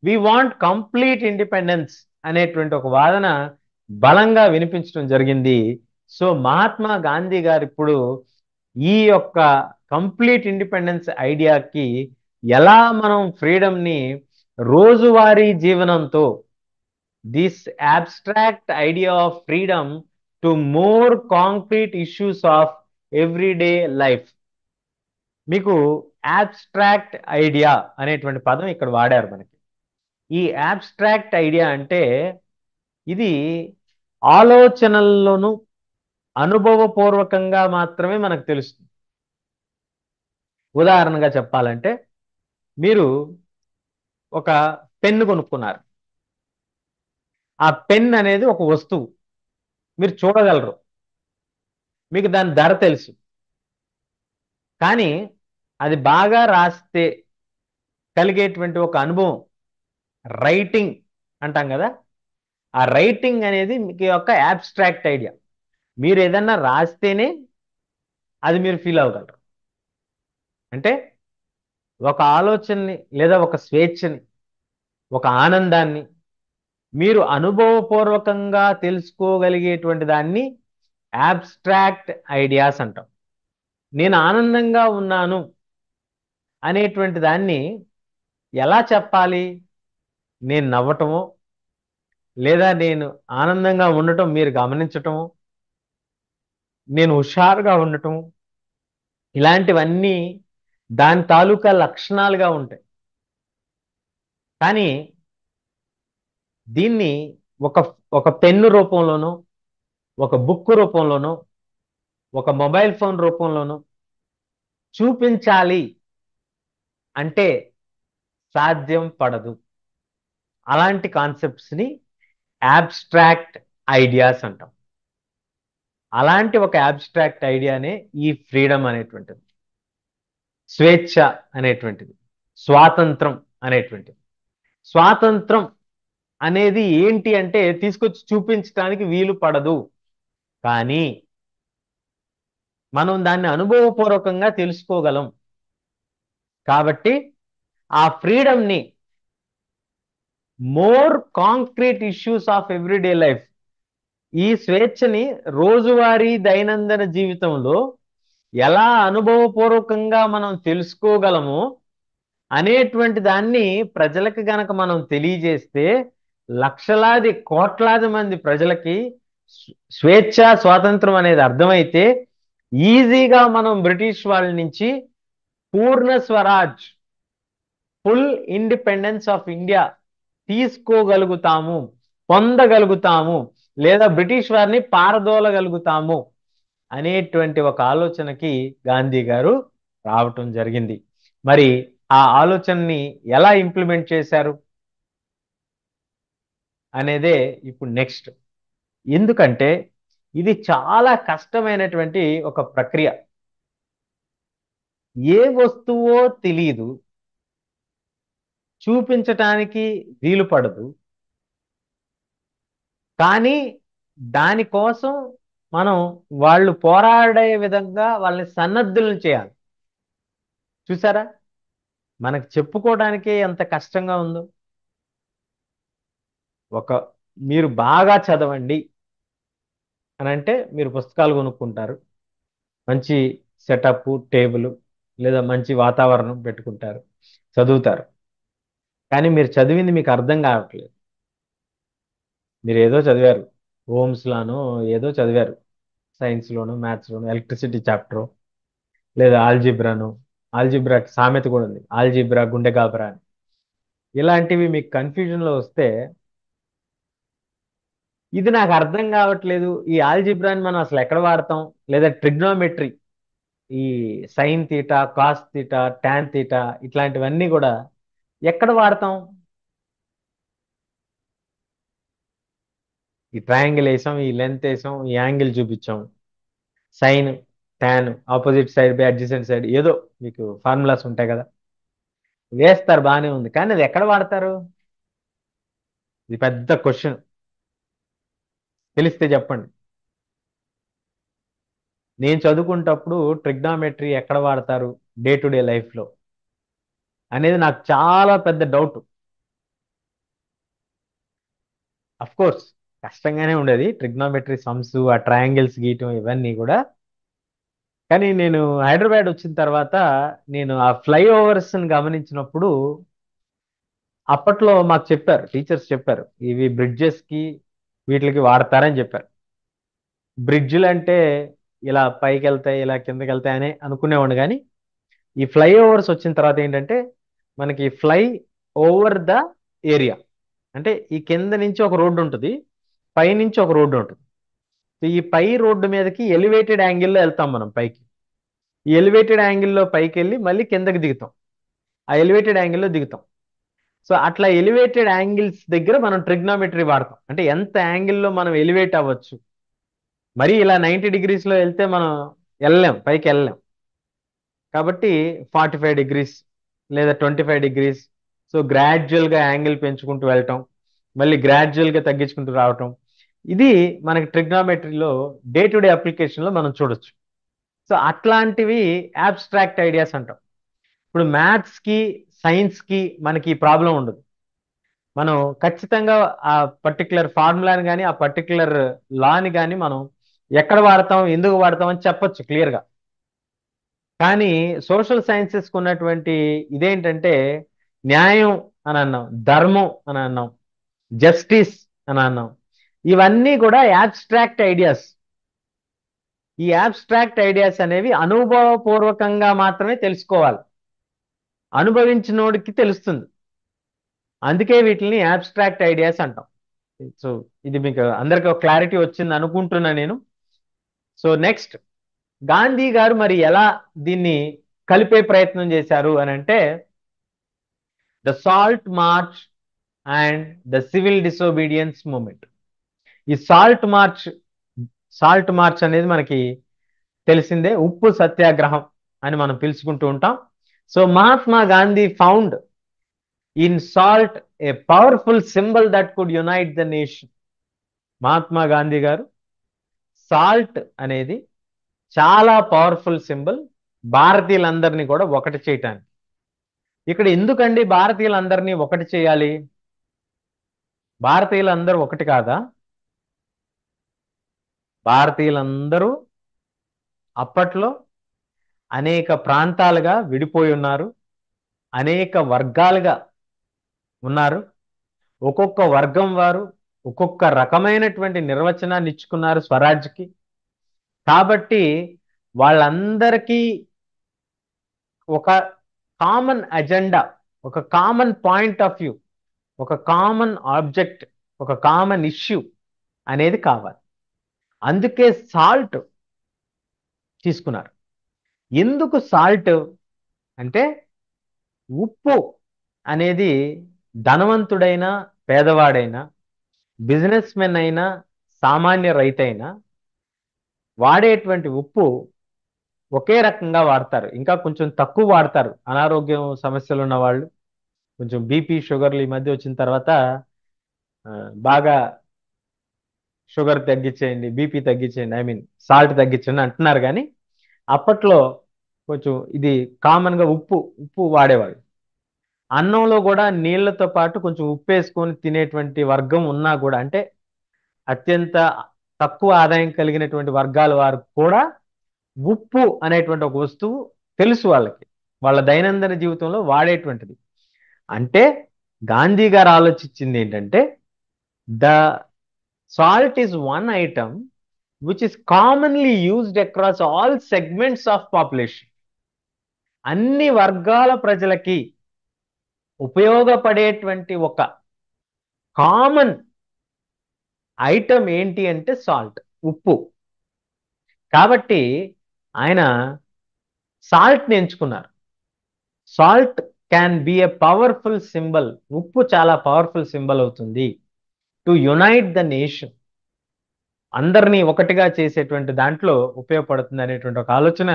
వి వాంట్ కంప్లీట్ ఇండిపెండెన్స్ అనేటువంటి ఒక వాదన బలంగా వినిపించడం జరిగింది. సో మహాత్మా గాంధీ గారు ఇప్పుడు ఈ యొక్క కంప్లీట్ ఇండిపెండెన్స్ ఐడియాకి ఎలా మనం ఫ్రీడమ్ని రోజువారీ జీవనంతో, this abstract idea of freedom to more concrete issues of everyday life. మీకు అబ్స్ట్రాక్ట్ ఐడియా అనేటువంటి పదం ఇక్కడ వాడారు మనకి. ఈ అబ్స్ట్రాక్ట్ ఐడియా అంటే ఇది ఆలోచనల్లోనూ అనుభవపూర్వకంగా మాత్రమే మనకు తెలుస్తుంది. ఉదాహరణగా చెప్పాలంటే, మీరు ఒక పెన్ను కొనుక్కున్నారు. ఆ పెన్ అనేది ఒక వస్తువు, మీరు చూడగలరు, మీకు దాని ధర తెలుసు. కానీ అది బాగా రాస్తే కలిగేటువంటి ఒక అనుభవం, రైటింగ్ అంటాం కదా, ఆ రైటింగ్ అనేది మీకు యొక్క అబ్స్ట్రాక్ట్ ఐడియా. మీరు ఏదన్నా రాస్తేనే అది మీరు ఫీల్ అవ్వగలరు. అంటే ఒక ఆలోచనని లేదా ఒక స్వేచ్ఛని, ఒక ఆనందాన్ని మీరు అనుభవపూర్వకంగా తెలుసుకోగలిగేటువంటి దాన్ని అబ్స్ట్రాక్ట్ ఐడియాస్ అంటాం. నేను ఆనందంగా ఉన్నాను అనేటువంటి దాన్ని ఎలా చెప్పాలి? నేను నవ్వటమో, లేదా నేను ఆనందంగా ఉండటం మీరు గమనించటము, నేను హుషారుగా ఉండటం, ఇలాంటివన్నీ దాని తాలూకా లక్షణాలుగా ఉంటాయి. కానీ దీన్ని ఒక ఒక పెన్ను రూపంలోనో, ఒక బుక్ రూపంలోనో, ఒక మొబైల్ ఫోన్ రూపంలోనో చూపించాలి అంటే సాధ్యం పడదు. అలాంటి కాన్సెప్ట్స్ ని యాబ్స్ట్రాక్ట్ ఐడియాస్ అంటాం. అలాంటి ఒక యాబ్స్ట్రాక్ట్ ఐడియానే ఈ ఫ్రీడమ్ అనేటువంటిది, స్వేచ్ఛ అనేటువంటిది, స్వాతంత్రం అనేటువంటిది. స్వాతంత్రం అనేది ఏంటి అంటే తీసుకొచ్చి చూపించడానికి వీలు పడదు, కానీ మనం దాన్ని అనుభవపూర్వకంగా తెలుసుకోగలం. కాబట్టి ఆ ఫ్రీడమ్ ని more concrete issues of everyday life, ఈ స్వేచ్ఛని రోజువారీ దైనందిన జీవితంలో ఎలా అనుభవపూర్వకంగా మనం తెలుసుకోగలమో అనేటువంటి దాన్ని ప్రజలకు గనక మనం తెలియజేస్తే, లక్షలాది కోట్లాది మంది ప్రజలకి స్వేచ్ఛ స్వాతంత్రం అనేది అర్థమైతే ఈజీగా మనం బ్రిటిష్ వాళ్ళ నుంచి Purna Swaraj, full independence of India తీసుకోగలుగుతాము, పొందగలుగుతాము, లేదా బ్రిటిష్ వారిని పారదోలగలుగుతాము అనేటువంటి ఒక ఆలోచనకి గాంధీ గారు రావటం జరిగింది. మరి ఆ ఆలోచనని ఎలా ఇంప్లిమెంట్ చేశారు అనేదే ఇప్పుడు నెక్స్ట్. ఎందుకంటే ఇది చాలా కష్టమైనటువంటి ఒక ప్రక్రియ. ఏ వస్తువో తెలియదు, చూపించటానికి వీలు పడదు, కానీ దానికోసం మనం వాళ్ళు పోరాడే విధంగా వాళ్ళని సన్నద్ధులను చేయాలి. చూసారా, మనకు చెప్పుకోవడానికే ఎంత కష్టంగా ఉందో. ఒక మీరు బాగా చదవండి అని అంటే మీరు పుస్తకాలు కొనుక్కుంటారు, మంచి సెటప్ టేబుల్ లేదా మంచి వాతావరణం పెట్టుకుంటారు, చదువుతారు. కానీ మీరు చదివింది మీకు అర్థం కావట్లేదు. మీరు ఏదో చదివారు, హోమ్స్ లాను ఏదో చదివారు, సైన్స్లోను మ్యాథ్స్లోను ఎలక్ట్రిసిటీ చాప్టర్ లేదా ఆల్జిబ్రాను. ఆల్జిబ్రాకి సామెత కూడా ఉంది, ఆల్జిబ్రా గుండె గాబరా అని. ఇలాంటివి మీకు కన్ఫ్యూజన్లో వస్తే, ఇది నాకు అర్థం కావట్లేదు, ఈ ఆల్జిబ్రాని మనం అసలు ఎక్కడ వాడతాం, లేదా ట్రిగ్నోమెట్రీ, ఈ sine theta cos theta tan theta ఇట్లాంటివన్నీ కూడా ఎక్కడ వాడతాం. ఈ ట్రయాంగిల్ వేసాం, ఈ లెంత్ వేసాం, ఈ యాంగిల్ చూపించాం, sine tan opposite side by adjacent side ఏదో మీకు ఫార్ములాస్ ఉంటాయి కదా, వేస్తారు, బాగానే ఉంది, కానీ అది ఎక్కడ వాడతారు? ఇది పెద్ద క్వశ్చన్. తెలిస్తే చెప్పండి. నేను చదువుకుంటప్పుడు ట్రిగ్నామెట్రీ ఎక్కడ వాడతారు డే టు డే లైఫ్లో అనేది నాకు చాలా పెద్ద డౌట్. అఫ్ కోర్స్ కష్టంగానే ఉండేది ట్రిగ్నామెట్రీ సమ్స్, ఆ ట్రయాంగిల్స్ గీయటం ఇవన్నీ కూడా. కానీ నేను హైదరాబాద్ వచ్చిన తర్వాత నేను ఆ ఫ్లైఓవర్స్ గమనించినప్పుడు, అప్పట్లో మాకు చెప్పారు, టీచర్స్ చెప్పారు, ఇవి బ్రిడ్జెస్ కి వీటికి వాడతారని చెప్పారు. బ్రిడ్జ్లు అంటే ఇలా పైకి వెళ్తాయి ఇలా కిందకి వెళ్తాయి అని అనుకునేవాడు, కానీ ఈ ఫ్లైఓవర్స్ వచ్చిన తర్వాత ఏంటంటే మనకి ఫ్లై ఓవర్ ద ఏరియా, అంటే ఈ కింద నుంచి ఒక రోడ్డు ఉంటుంది, పై నుంచి ఒక రోడ్డు ఉంటుంది. ఈ పై రోడ్డు మీదకి ఎలివేటెడ్ యాంగిల్లో వెళ్తాం మనం పైకి. ఈ ఎలివేటెడ్ యాంగిల్లో పైకి వెళ్ళి మళ్ళీ కిందకి దిగుతాం, ఆ ఎలివేటెడ్ యాంగిల్లో దిగుతాం. సో అట్లా ఎలివేటెడ్ యాంగిల్స్ దగ్గర మనం ట్రిగ్నోమెట్రీ వాడతాం, అంటే ఎంత యాంగిల్లో మనం ఎలివేట్ అవ్వచ్చు. మరి ఇలా 90 డిగ్రీస్లో వెళ్తే మనం వెళ్ళలేం, పైకి వెళ్ళలేం. కాబట్టి 45 డిగ్రీస్ లేదా 25 డిగ్రీస్, సో గ్రాడ్యువల్గా యాంగిల్ పెంచుకుంటూ వెళ్ళటం, మళ్ళీ గ్రాడ్యువల్గా తగ్గించుకుంటూ రావటం, ఇది మనకి ట్రిగ్నోమెట్రీలో డే టు డే అప్లికేషన్లో మనం చూడొచ్చు. సో అట్లాంటివి యాబ్స్ట్రాక్ట్ ఐడియాస్ అంటాం. ఇప్పుడు మ్యాథ్స్కి సైన్స్కి మనకి ఈ ప్రాబ్లం ఉండదు. మనం ఖచ్చితంగా ఆ పర్టికులర్ ఫార్ములాని కానీ ఆ పర్టికులర్ లాని కానీ మనం ఎక్కడ వాడతాం ఎందుకు వాడతాం అని చెప్పొచ్చు క్లియర్గా. కానీ సోషల్ సైన్సెస్కి ఉన్నటువంటి ఇదేంటంటే న్యాయం అని అన్నాం, ధర్మం అని అన్నాం, జస్టిస్ అని అన్నాం, ఇవన్నీ కూడా యాబ్స్ట్రాక్ట్ ఐడియాస్. ఈ యాబ్స్ట్రాక్ట్ ఐడియాస్ అనేవి అనుభవపూర్వకంగా మాత్రమే తెలుసుకోవాలి, అనుభవించినోడికి తెలుస్తుంది. అందుకే వీటిని యాబ్స్ట్రాక్ట్ ఐడియాస్ అంటాం. సో ఇది మీకు అందరికి ఒక క్లారిటీ వచ్చింది అనుకుంటున్నా నేను. సో నెక్స్ట్, గాంధీ గారు మరి ఎలా దీన్ని కలిపే ప్రయత్నం చేశారు అని అంటే, the salt march and the civil disobedience movement. ఈ సాల్ట్ మార్చ్ అనేది మనకి తెలిసిందే, ఉప్పు సత్యాగ్రహం అని మనం పిలుచుకుంటూ ఉంటాం. So Mahatma Gandhi found in salt a powerful symbol that could unite the nation. Mahatma Gandhi గారు సాల్ట్ అనేది చాలా పవర్ఫుల్ సింబల్, భారతీయులందరినీ కూడా ఒకటి చేయటానికి. ఇక్కడ ఎందుకండి భారతీయులందరినీ ఒకటి చేయాలి? భారతీయులందరూ ఒకటి కాదా? భారతీయులందరూ అప్పట్లో అనేక ప్రాంతాలుగా విడిపోయి ఉన్నారు, అనేక వర్గాలుగా ఉన్నారు. ఒక్కొక్క వర్గం వారు ఒక్కొక్క రకమైనటువంటి నిర్వచనాన్ని ఇచ్చుకున్నారు స్వరాజ్కి. కాబట్టి వాళ్ళందరికీ ఒక కామన్ అజెండా, ఒక కామన్ పాయింట్ ఆఫ్ వ్యూ, ఒక కామన్ ఆబ్జెక్ట్, ఒక కామన్ ఇష్యూ అనేది కావాలి. అందుకే సాల్ట్ తీసుకున్నారు. ఎందుకు సాల్ట్ అంటే, ఉప్పు అనేది ధనవంతుడైనా పేదవాడైనా, బిజినెస్ మెన్ అయినా సామాన్య రైతైనా వాడేటువంటి ఉప్పు ఒకే రకంగా వాడతారు. ఇంకా కొంచెం తక్కువ వాడతారు అనారోగ్యం సమస్యలు ఉన్న వాళ్ళు. కొంచెం బీపీ షుగర్లు ఈ మధ్య వచ్చిన తర్వాత బాగా షుగర్ తగ్గించేయండి, బీపీ తగ్గించేయండి, ఐ మీన్ సాల్ట్ తగ్గించండి అంటున్నారు. కానీ అప్పట్లో కొంచెం ఇది కామన్గా ఉప్పు వాడేవాళ్ళు. అన్నంలో కూడా నీళ్లతో పాటు కొంచెం ఉప్పు వేసుకొని తినేటువంటి వర్గం ఉన్నా కూడా, అంటే అత్యంత తక్కువ ఆదాయం కలిగినటువంటి వర్గాల వారు కూడా ఉప్పు అనేటువంటి ఒక వస్తువు తెలుసు వాళ్ళకి, వాళ్ళ దైనందిన జీవితంలో వాడేటువంటిది. అంటే గాంధీ గారు ఆలోచించింది ఏంటంటే, the salt is one item which is commonly used across all segments of population. అన్ని వర్గాల ప్రజలకి ఉపయోగపడేటువంటి ఒక కామన్ ఐటమ్ ఏంటి అంటే సాల్ట్, ఉప్పు. కాబట్టి ఆయన సాల్ట్ని ఎంచుకున్నారు. Salt can be a powerful symbol, ఉప్పు చాలా పవర్ఫుల్ సింబల్ అవుతుంది టు యునైట్ ద నేషన్, అందరినీ ఒకటిగా చేసేటువంటి దాంట్లో ఉపయోగపడుతుంది అనేటువంటి ఒక ఆలోచన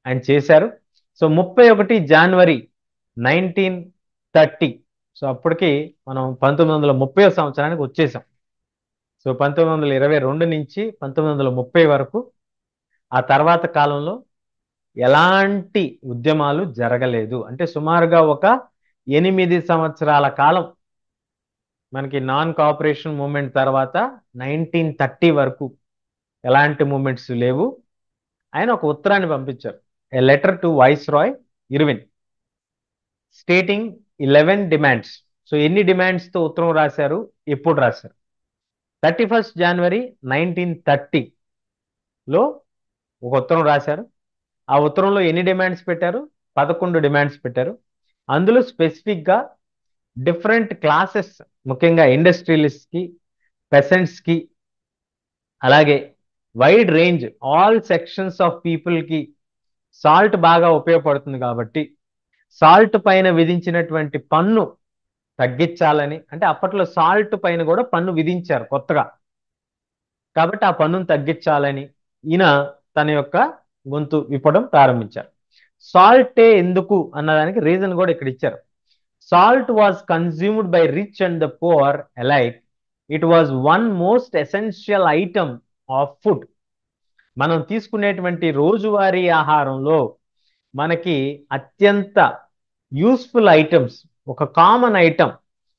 ఆయన చేశారు. సో 31 జనవరి 1930, సో అప్పటికి మనం 1930 సంవత్సరానికి వచ్చేసాం. సో 1922 నుంచి 1930 వరకు ఆ తర్వాత కాలంలో ఎలాంటి ఉద్యమాలు జరగలేదు. అంటే సుమారుగా ఒక 8 సంవత్సరాల కాలం మనకి నాన్ కోఆపరేషన్ మూమెంట్ తర్వాత 1930 వరకు ఎలాంటి మూమెంట్స్ లేవు. ఆయన ఒక ఉత్తరాన్ని పంపించారు, a letter to viceroy Irwin, stating 11 demands. So ఎన్ని డిమాండ్స్తో ఉత్తరం రాశారు, ఎప్పుడు రాశారు? 31 జనవరి 1930లో ఒక ఉత్తరం రాశారు. ఆ ఉత్తరంలో ఎన్ని డిమాండ్స్ పెట్టారు? 11 డిమాండ్స్ పెట్టారు. అందులో స్పెసిఫిక్గా డిఫరెంట్ క్లాసెస్, ముఖ్యంగా ఇండస్ట్రియలిస్ట్కి, పెసెంట్స్కి, అలాగే wide range all sections of పీపుల్కి సాల్ట్ బాగా ఉపయోగపడుతుంది కాబట్టి సాల్ట్ పైన విధించినటువంటి పన్ను తగ్గించాలని, అంటే అప్పట్లో సాల్ట్ పైన కూడా పన్ను విధించారు కొత్తగా, కాబట్టి ఆ పన్నును తగ్గించాలని ఈయన తన యొక్క గొంతు విప్పడం ప్రారంభించారు. సాల్టే ఎందుకు అన్నదానికి రీజన్ కూడా ఇక్కడ ఇచ్చారు. Salt was consumed by rich and the poor alike. It was one most essential item of food. మనం తీసుకునేటువంటి రోజువారీ ఆహారంలో మనకి అత్యంత యూస్ఫుల్ ఐటమ్స్, ఒక కామన్ ఐటమ్,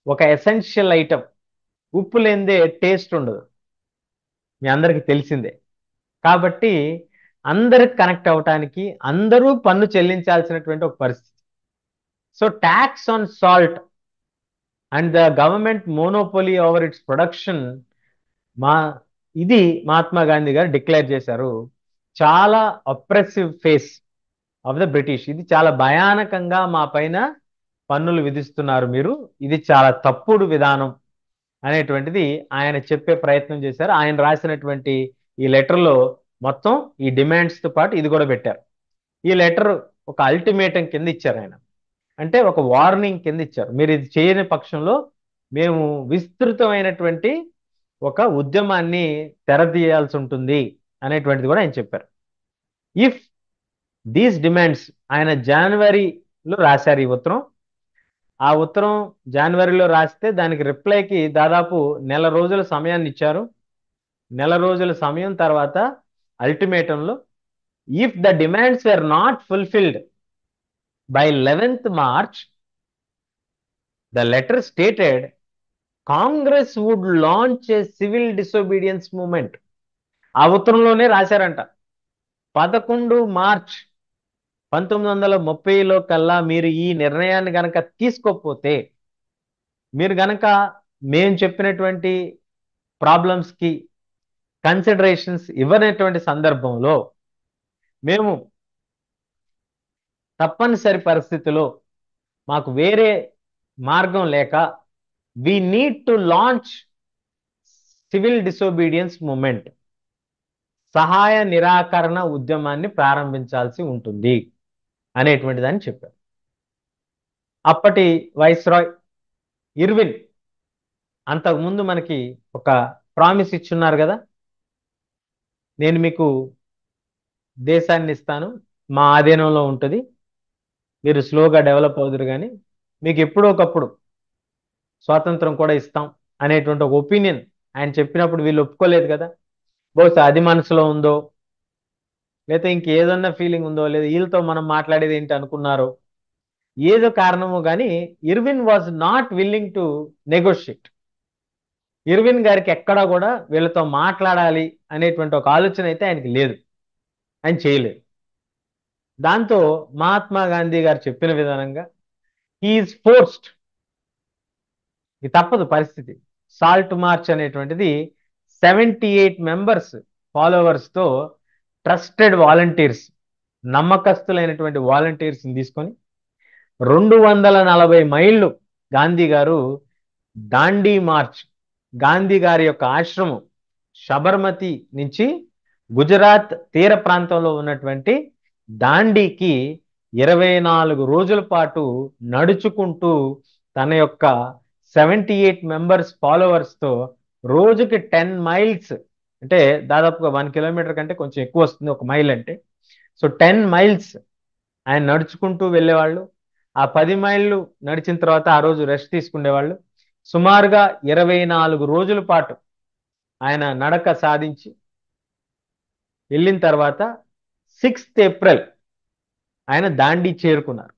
ఒక ఎసెన్షియల్ ఐటమ్. ఉప్పు లేనిదే టేస్ట్ ఉండదు, మీ అందరికీ తెలిసిందే. కాబట్టి అందరికి కనెక్ట్ అవటానికి అందరూ పన్ను చెల్లించాల్సినటువంటి ఒక పరిస్థితి. So tax on salt and the government monopoly over it's production, ఇది మహాత్మా గాంధీ గారు డిక్లేర్ చేశారు. చాలా oppressive face of the British, ఇది చాలా భయానకంగా మా పైన పన్నులు విధిస్తున్నారు మీరు, ఇది చాలా తప్పుడు విధానం అనేటువంటిది ఆయన చెప్పే ప్రయత్నం చేశారు. ఆయన రాసినటువంటి ఈ లెటర్లో మొత్తం ఈ డిమాండ్స్తో పాటు ఇది కూడా పెట్టారు. ఈ లెటర్ ఒక అల్టిమేటం కింద ఇచ్చారు ఆయన. అంటే ఒక వార్నింగ్ కింద ఇచ్చారు. మీరు ఇది చేయని పక్షంలో మేము విస్తృతమైనటువంటి ఒక ఉద్యమాన్ని తెరదీయాల్సి ఉంటుంది అనేటువంటిది కూడా ఆయన చెప్పారు. ఇఫ్ దీస్ డిమాండ్స్, ఆయన జనవరిలో రాశారు ఈ ఉత్తరం. ఆ ఉత్తరం జనవరిలో రాస్తే దానికి రిప్లైకి దాదాపు నెల రోజుల సమయాన్ని ఇచ్చారు. నెల రోజుల సమయం తర్వాత అల్టిమేటంలో if the demands were not fulfilled by 11th March, the letter stated Congress would launch a civil disobedience movement. ఆ ఉత్తరంలోనే రాశారంట 11 మార్చ్ 1930లో కల్లా మీరు ఈ నిర్ణయాన్ని గనక తీసుకోకపోతే, మీరు గనక మేము చెప్పినటువంటి ప్రాబ్లమ్స్కి కన్సిడరేషన్స్ ఇవ్వనటువంటి సందర్భంలో మేము తప్పనిసరి పరిస్థితిలో మాకు వేరే మార్గం లేక we need to launch civil disobedience movement, సహాయ నిరాకరణ ఉద్యమాన్ని ప్రారంభించాల్సి ఉంటుంది అనేటువంటి దాన్ని చెప్పారు. అప్పటి వైస్రాయ్ ఇర్విన్ అంతకుముందు మనకి ఒక ప్రామిస్ ఇచ్చున్నారు కదా, నేను మీకు దేశాన్ని ఇస్తాను, మా ఆధీనంలో ఉంటుంది, మీరు స్లోగా డెవలప్ అవుదురు కానీ మీకు ఎప్పుడో ఒకప్పుడు స్వాతంత్రం కూడా ఇస్తాం అనేటువంటి ఒక ఒపీనియన్ ఆయన చెప్పినప్పుడు వీళ్ళు ఒప్పుకోలేదు కదా. బహుశా అది మనసులో ఉందో, లేకపోతే ఇంకేదన్నా ఫీలింగ్ ఉందో, లేదా వీళ్ళతో మనం మాట్లాడేది ఏంటి అనుకున్నారో, ఏదో కారణమో కానీ Irwin was not willing to negotiate. Irwin గారికి ఎక్కడా కూడా వీళ్ళతో మాట్లాడాలి అనేటువంటి ఒక ఆలోచన అయితే ఆయనకి లేదు, ఆయన చేయలేదు. దాంతో మహాత్మా గాంధీ గారు చెప్పిన విధానంగా హీఈస్ ఫోర్స్డ్, ఇది తప్పదు పరిస్థితి. సాల్ట్ మార్చ్ అనేటువంటిది 78 మెంబర్స్ ఫాలోవర్స్తో ట్రస్టెడ్ వాలంటీర్స్, నమ్మకస్తులైనటువంటి వాలంటీర్స్ని తీసుకొని 240 మైళ్ళు గాంధీ గారు దాండీ మార్చ్, గాంధీ గారి యొక్క ఆశ్రమం శబర్మతి నుంచి గుజరాత్ తీర ప్రాంతంలో ఉన్నటువంటి దాండీకి 24 రోజుల పాటు నడుచుకుంటూ తన యొక్క 78 మెంబర్స్ ఫాలోవర్స్తో రోజుకి 10 మైల్స్, అంటే దాదాపుగా 1 కిలోమీటర్ కంటే కొంచెం ఎక్కువ వస్తుంది ఒక మైల్ అంటే. సో 10 మైల్స్ ఆయన నడుచుకుంటూ వెళ్ళేవాళ్ళు. ఆ 10 మైళ్ళు నడిచిన తర్వాత ఆ రోజు రెస్ట్ తీసుకునేవాళ్ళు. సుమారుగా 24 రోజుల పాటు ఆయన నడక సాధించి వెళ్ళిన తర్వాత 6th ఏప్రిల్ ఆయన దాండీ చేరుకున్నారు.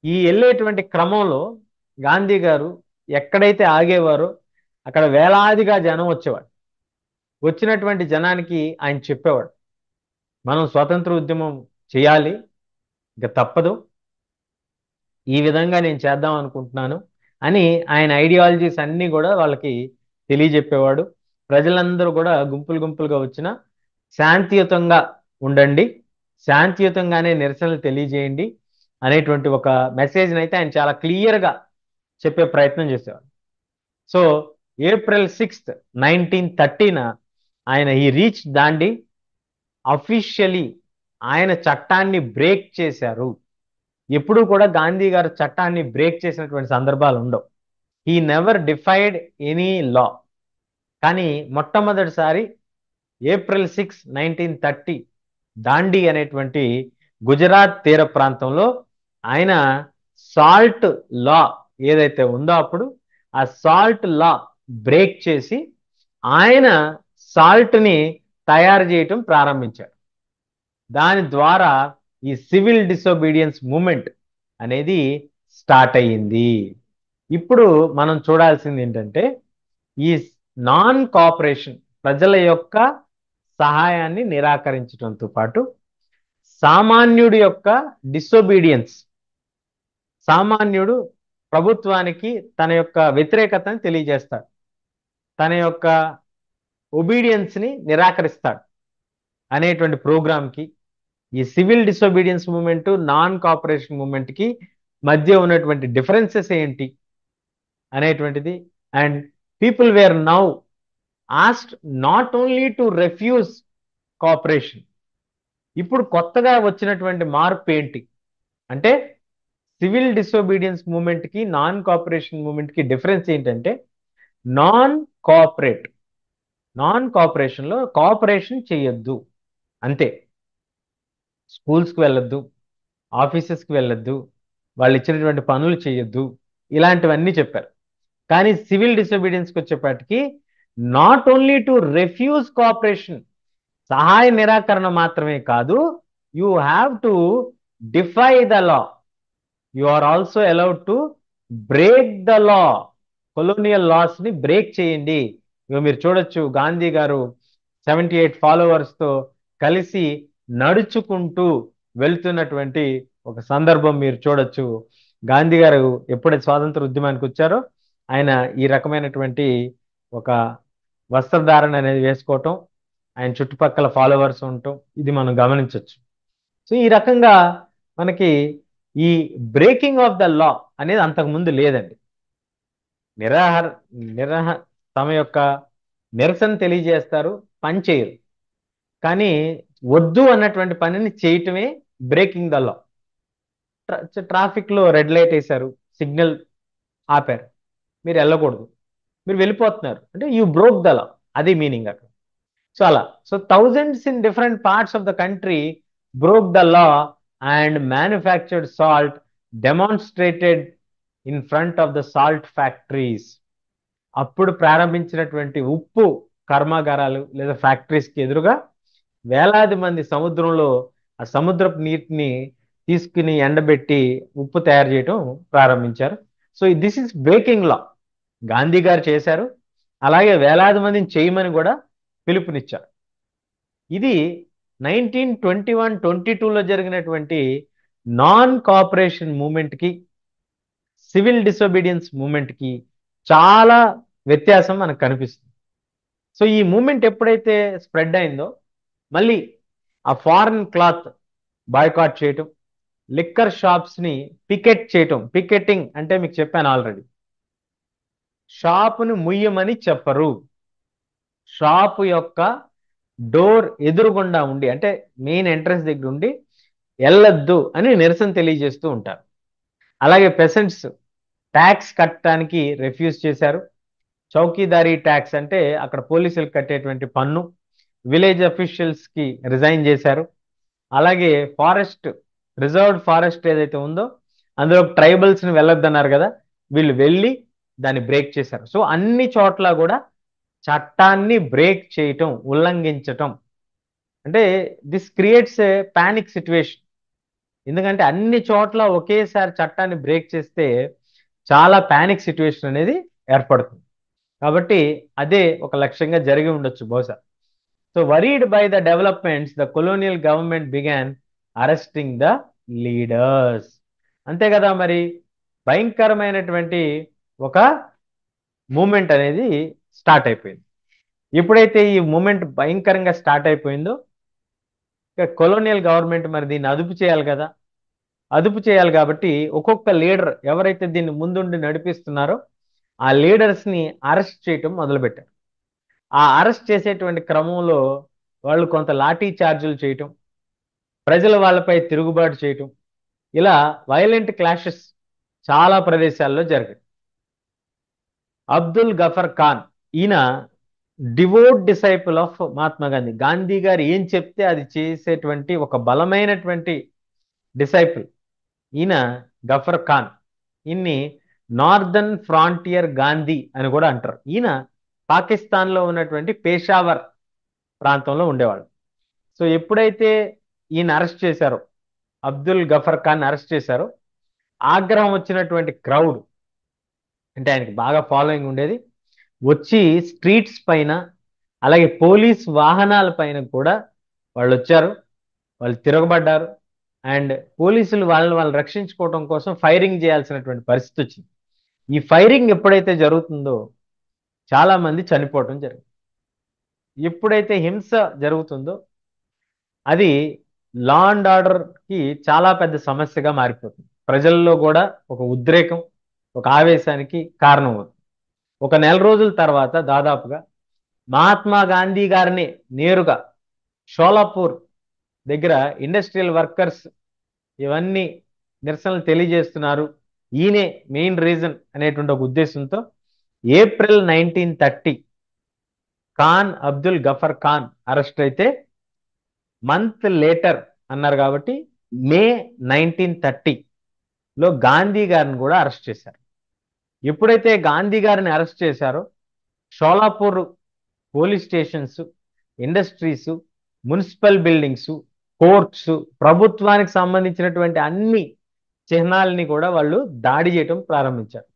ఈ వెళ్ళేటువంటి క్రమంలో గాంధీ గారు ఎక్కడైతే ఆగేవారో అక్కడ వేలాదిగా జనం వచ్చేవాడు. వచ్చినటువంటి జనానికి ఆయన చెప్పేవాడు, మనం స్వాతంత్ర ఉద్యమం చేయాలి, ఇక తప్పదు, ఈ విధంగా నేను చేద్దాం అనుకుంటున్నాను అని ఆయన ఐడియాలజీస్ అన్నీ కూడా వాళ్ళకి తెలియజెప్పేవాడు. ప్రజలందరూ కూడా గుంపులు గుంపులుగా వచ్చిన శాంతియుతంగా ఉండండి, శాంతియుతంగానే నిరసనలు తెలియజేయండి అనేటువంటి ఒక మెసేజ్ని అయితే ఆయన చాలా క్లియర్గా చెప్పే ప్రయత్నం చేసేవాడు. సో April 6th, 1930న ఆయన ఈ రీచ్ దాండి. అఫీషియలీ ఆయన చట్టాన్ని బ్రేక్ చేశారు. ఎప్పుడు కూడా గాంధీ గారు చట్టాన్ని బ్రేక్ చేసినటువంటి సందర్భాలు ఉండవు. He never defied any law. కానీ మొట్టమొదటిసారి April 6, 1930 దాండీ అనేటువంటి గుజరాత్ తీర ప్రాంతంలో ఆయన సాల్ట్ లా ఏదైతే ఉందో అప్పుడు ఆ సాల్ట్ లా బ్రేక్ చేసి ఆయన సాల్ట్ని తయారు చేయటం ప్రారంభించాడు. దాని ద్వారా ఈ సివిల్ డిసోబీడియన్స్ మూమెంట్ అనేది స్టార్ట్ అయ్యింది. ఇప్పుడు మనం చూడాల్సింది ఏంటంటే ఈ నాన్ కోఆపరేషన్, ప్రజల యొక్క సహాయాన్ని నిరాకరించడంతో పాటు సామాన్యుడి యొక్క డిసోబీడియన్స్, సామాన్యుడు ప్రభుత్వానికి తన యొక్క వ్యతిరేకతను తెలియజేస్తాడు, తన యొక్క ఒబీడియన్స్ని నిరాకరిస్తాడు అనేటువంటి ప్రోగ్రామ్కి ఈ civil disobedience movement, non cooperation మూమెంట్కి మధ్య ఉన్నటువంటి డిఫరెన్సెస్ ఏంటి అనేటువంటిది, and people were now asked not only to refuse cooperation. ఇప్పుడు కొత్తగా వచ్చినటువంటి మార్పు ఏంటి అంటే, సివిల్ డిసోబీడియన్స్ మూమెంట్ కి నాన్ కోఆపరేషన్ మూమెంట్ కి డిఫరెన్స్ ఏంటంటే, నాన్ కోఆపరేట్ నాన్ కోఆపరేషన్ లో కోఆపరేషన్ చేయొద్దు అంతే. స్కూల్స్కి వెళ్ళొద్దు, ఆఫీసెస్కి వెళ్ళొద్దు, వాళ్ళు ఇచ్చినటువంటి పనులు చేయొద్దు, ఇలాంటివన్నీ చెప్పారు. కానీ సివిల్ డిసోబీడియన్స్కి వచ్చేపాటికి not only to refuse cooperation, సహాయ నిరాకరణ మాత్రమే కాదు, you have to defy the law, you are also allowed to break the law. Colonial laws ని బ్రేక్ చేయండి. ఇక మీరు చూడొచ్చు, గాంధీ గారు 78 ఫాలోవర్స్తో కలిసి నడుచుకుంటూ వెళ్తున్నటువంటి ఒక సందర్భం మీరు చూడొచ్చు. గాంధీ గారు ఎప్పుడైతే స్వాతంత్ర ఉద్యమానికి వచ్చారో ఆయన ఈ రకమైనటువంటి ఒక వస్త్రధారణ అనేది వేసుకోవటం, ఆయన చుట్టుపక్కల ఫాలోవర్స్ ఉండటం, ఇది మనం గమనించవచ్చు. సో ఈ రకంగా మనకి ఈ బ్రేకింగ్ ఆఫ్ ద లా అనేది అంతకుముందు లేదండి. నిరాహార తమ యొక్క నిరసన తెలియజేస్తారు, పని చేయరు. కానీ వద్దు అన్నటువంటి పనిని చేయటమే బ్రేకింగ్ ద లా. ట్రాఫిక్ లో రెడ్ లైట్ వేశారు, సిగ్నల్ ఆపారు, మీరు వెళ్ళకూడదు, మీరు వెళ్ళిపోతున్నారు అంటే యూ బ్రోక్ ద లా, అది మీనింగ్ అక్కడ. సో అలా, so thousands in different parts of the country broke the law and manufactured salt demonstrated in front of the salt factories. అప్పుడు ప్రారంభించినటువంటి ఉప్పు కర్మాగారాలు లేదా ఫ్యాక్టరీస్కి ఎదురుగా వేలాది మంది సముద్రంలో ఆ సముద్రపు నీటిని తీసుకుని ఎండబెట్టి ఉప్పు తయారు చేయడం ప్రారంభించారు. సో దిస్ ఇస్ బ్రేకింగ్ లా, గాంధీ గారు చేశారు, అలాగే వేలాది మందిని చేయమని కూడా పిలుపునిచ్చారు. ఇది 1921-22లో జరిగినటువంటి నాన్ కోఆపరేషన్ మూమెంట్కి సివిల్ డిసోబీడియన్స్ మూమెంట్కి చాలా వ్యత్యాసం మనకు కనిపిస్తుంది. సో ఈ మూమెంట్ ఎప్పుడైతే స్ప్రెడ్ అయిందో మళ్ళీ ఆ ఫారెన్ క్లాత్ బాయ్కాట్ చేయటం, లిక్కర్ షాప్స్ని పికెట్ చేయటం. పికెటింగ్ అంటే మీకు చెప్పాను ఆల్రెడీ, షాపును ముయ్యమని చెప్పరు, షాపు యొక్క డోర్ ఎదురుగుండా ఉండి అంటే మెయిన్ ఎంట్రన్స్ దగ్గర ఉండి వెళ్ళొద్దు అని నిరసన తెలియజేస్తూ ఉంటారు. అలాగే పెసెంట్స్ ట్యాక్స్ కట్టడానికి రిఫ్యూజ్ చేశారు. చౌకీదారీ ట్యాక్స్ అంటే అక్కడ పోలీసులకు కట్టేటువంటి పన్ను, విలేజ్ అఫీషియల్స్కి రిజైన్ చేశారు. అలాగే ఫారెస్ట్, రిజర్వ్డ్ ఫారెస్ట్ ఏదైతే ఉందో అందులో ట్రైబల్స్ని వెళ్ళొద్దన్నారు కదా, వీళ్ళు వెళ్ళి దాన్ని బ్రేక్ చేశారు. సో అన్ని చోట్ల కూడా చట్టాన్ని బ్రేక్ చేయటం, ఉల్లంఘించటం అంటే this creates a panic situation. ఎందుకంటే అన్ని చోట్ల ఒకేసారి చట్టాన్ని బ్రేక్ చేస్తే చాలా పానిక్ సిచ్యువేషన్ అనేది ఏర్పడుతుంది. కాబట్టి అదే ఒక లక్ష్యంగా జరిగి ఉండొచ్చు బహుశా. So worried by the developments the colonial government began arresting the leaders. అంతే కదా, మరి భయంకరమైనటువంటి ఒక మూమెంట్ అనేది స్టార్ట్ అయిపోయింది. ఎప్పుడైతే ఈ మూమెంట్ భయంకరంగా స్టార్ట్ అయిపోయిందో ఇక కొలోనియల్ గవర్నమెంట్ మరి దీన్ని అదుపు చేయాలి కదా, అదుపు చేయాలి కాబట్టి ఒక్కొక్క లీడర్ ఎవరైతే దీన్ని ముందుండి నడిపిస్తున్నారో ఆ లీడర్స్ని అరెస్ట్ చేయటం మొదలుపెట్టారు. ఆ అరెస్ట్ చేసేటువంటి క్రమంలో వాళ్ళు కొంత లాఠీ చార్జీలు చేయటం, ప్రజల వాళ్ళపై తిరుగుబాటు చేయటం, ఇలా వైలెంట్ క్లాషెస్ చాలా ప్రదేశాల్లో జరిగాయి. అబ్దుల్ గఫర్ ఖాన్, ఈయన devout disciple of Mahatma Gandhi. Gandhi గారు ఏం చెప్తే అది చేసేటువంటి ఒక బలమైనటువంటి డిసైపుల్ ఈయన గఫర్ ఖాన్. ఈయన్ని నార్దర్న్ ఫ్రాంటియర్ గాంధీ అని కూడా అంటారు. ఈయన పాకిస్తాన్లో ఉన్నటువంటి పేషావర్ ప్రాంతంలో ఉండేవాడు. సో ఎప్పుడైతే ఈయన అరెస్ట్ చేశారో, అబ్దుల్ గఫర్ ఖాన్ అరెస్ట్ చేశారో, ఆగ్రహం వచ్చినటువంటి క్రౌడ్ అంటే ఆయనకి బాగా ఫాలోయింగ్ ఉండేది, వచ్చి స్ట్రీట్స్ పైన అలాగే పోలీస్ వాహనాల పైన కూడా వాళ్ళు వచ్చారు, వాళ్ళు తిరగబడ్డారు. అండ్ పోలీసులు వాళ్ళని రక్షించుకోవడం కోసం ఫైరింగ్ చేయాల్సినటువంటి పరిస్థితి వచ్చింది. ఈ ఫైరింగ్ ఎప్పుడైతే జరుగుతుందో చాలా మంది చనిపోవటం జరిగింది. ఎప్పుడైతే హింస జరుగుతుందో అది లా అండ్ ఆర్డర్కి చాలా పెద్ద సమస్యగా మారిపోతుంది. ప్రజల్లో కూడా ఒక ఉద్రేకం, ఒక ఆవేశానికి కారణం అవుతుంది. ఒక నెల రోజుల తర్వాత దాదాపుగా మహాత్మా గాంధీ గారిని నేరుగా షోలాపూర్ దగ్గర ఇండస్ట్రియల్ వర్కర్స్ ఇవన్నీ నిరసనలు తెలియజేస్తున్నారు, ఈయనే మెయిన్ రీజన్ అనేటువంటి ఒక ఉద్దేశంతో ఏప్రిల్ 1930 ఖాన్ అబ్దుల్ గఫర్ ఖాన్ అరెస్ట్ అయితే మంత్ లేటర్ అన్నారు కాబట్టి మే 1930లో గాంధీ గారిని కూడా అరెస్ట్ చేశారు. ఎప్పుడైతే గాంధీ గారిని అరెస్ట్ చేశారో Sholapur police stations, industries, municipal buildings, courts, ప్రభుత్వానికి సంబంధించినటువంటి అన్ని చిహ్నాలని కూడా వాళ్ళు దాడి చేయటం ప్రారంభించారు.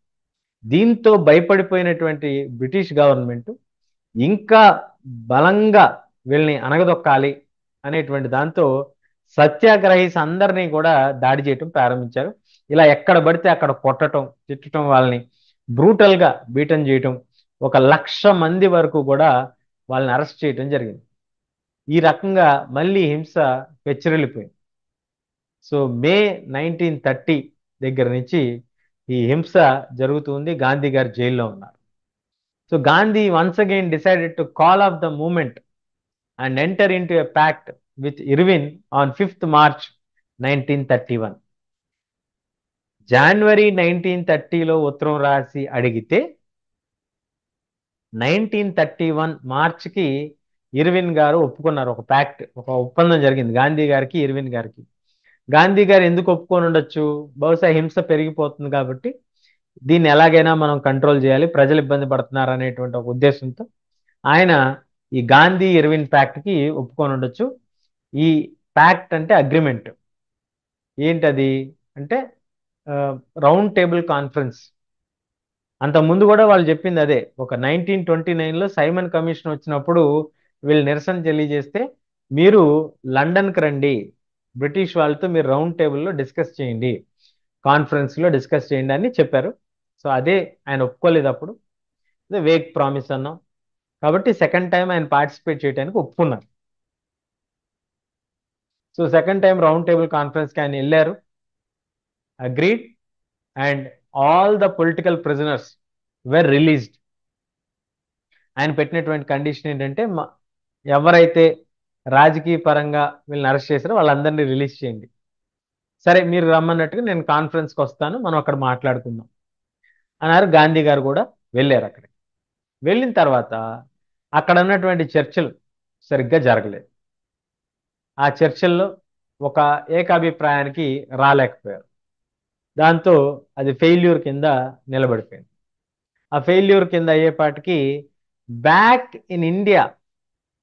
దీంతో భయపడిపోయినటువంటి బ్రిటిష్ గవర్నమెంట్ ఇంకా బలంగా వీళ్ళని అణగదొక్కాలి అనేటువంటి దాంతో సత్యాగ్రహీస్ అందరినీ కూడా దాడి చేయటం ప్రారంభించారు. ఇలా ఎక్కడ పడితే అక్కడ కొట్టడం, తిట్టడం, వాళ్ళని బ్రూటల్గా బీటం చేయటం, 1,00,000 మంది వరకు కూడా వాళ్ళని అరెస్ట్ చేయటం జరిగింది. ఈ రకంగా మళ్ళీ హింస పెచ్చరిల్లిపోయింది. సో మే 1930 దగ్గర నుంచి ఈ హింస జరుగుతుంది. గాంధీ గారు జైల్లో ఉన్నారు. So Gandhi once again decided to call off the movement and enter into a pact with Irwin on 5th March 1931. జనవరి 1930లో ఉత్తరం రాసి అడిగితే 1931 మార్చికి ఇర్విన్ గారు ఒప్పుకున్నారు. ఒక ప్యాక్ట్, ఒక ఒప్పందం జరిగింది గాంధీ గారికి, ఇర్విన్ గారికి. గాంధీ గారు ఎందుకు ఒప్పుకొని ఉండొచ్చు? బహుశా హింస పెరిగిపోతుంది కాబట్టి దీన్ని ఎలాగైనా మనం కంట్రోల్ చేయాలి, ప్రజలు ఇబ్బంది పడుతున్నారు అనేటువంటి ఒక ఉద్దేశంతో ఆయన ఈ గాంధీ ఇర్విన్ ప్యాక్ట్కి ఒప్పుకొని ఉండొచ్చు. ఈ ప్యాక్ట్ అంటే అగ్రిమెంట్ ఏంటది అంటే రౌండ్ టేబుల్ కాన్ఫరెన్స్. అంత ముందు కూడా వాళ్ళు చెప్పింది అదే. ఒక 1929లో సైమన్ కమిషన్ వచ్చినప్పుడు వీళ్ళు నిరసన తెలియజేస్తే మీరు లండన్కి రండి, బ్రిటిష్ వాళ్ళతో మీరు రౌండ్ టేబుల్లో డిస్కస్ చేయండి, కాన్ఫరెన్స్లో డిస్కస్ చేయండి అని చెప్పారు. సో అదే ఆయన ఒప్పుకోలేదు అప్పుడు, వేగ్ ప్రామిస్ అన్నాం కాబట్టి సెకండ్ టైం ఆయన పార్టిసిపేట్ చేయడానికి ఒప్పుకున్నారు. So second time round table కాన్ఫరెన్స్కి ఆయన వెళ్ళారు, agreed, and all the political prisoners were released. ఆయన పెట్టినటువంటి కండిషన్ ఏంటంటే ఎవరైతే రాజకీయ పరంగా వీళ్ళని అరెస్ట్ చేశారో వాళ్ళందరినీ రిలీజ్ చేయండి. సరే మీరు రమ్మన్నట్టుగా నేను కాన్ఫరెన్స్కి వస్తాను, మనం అక్కడ మాట్లాడుకుందాం అన్నారు. గాంధీ గారు కూడా వెళ్ళారు. అక్కడికి వెళ్ళిన తర్వాత అక్కడ ఉన్నటువంటి చర్చలు సరిగ్గా జరగలేదు. ఆ చర్చల్లో ఒక ఏకాభిప్రాయానికి రాలేకపోయారు. దాంతో అది ఫెయిల్యూర్ కింద నిలబడిపోయింది. ఆ ఫెయిల్యూర్ కింద అయ్యేపాటికి బ్యాక్ ఇన్ ఇండియా,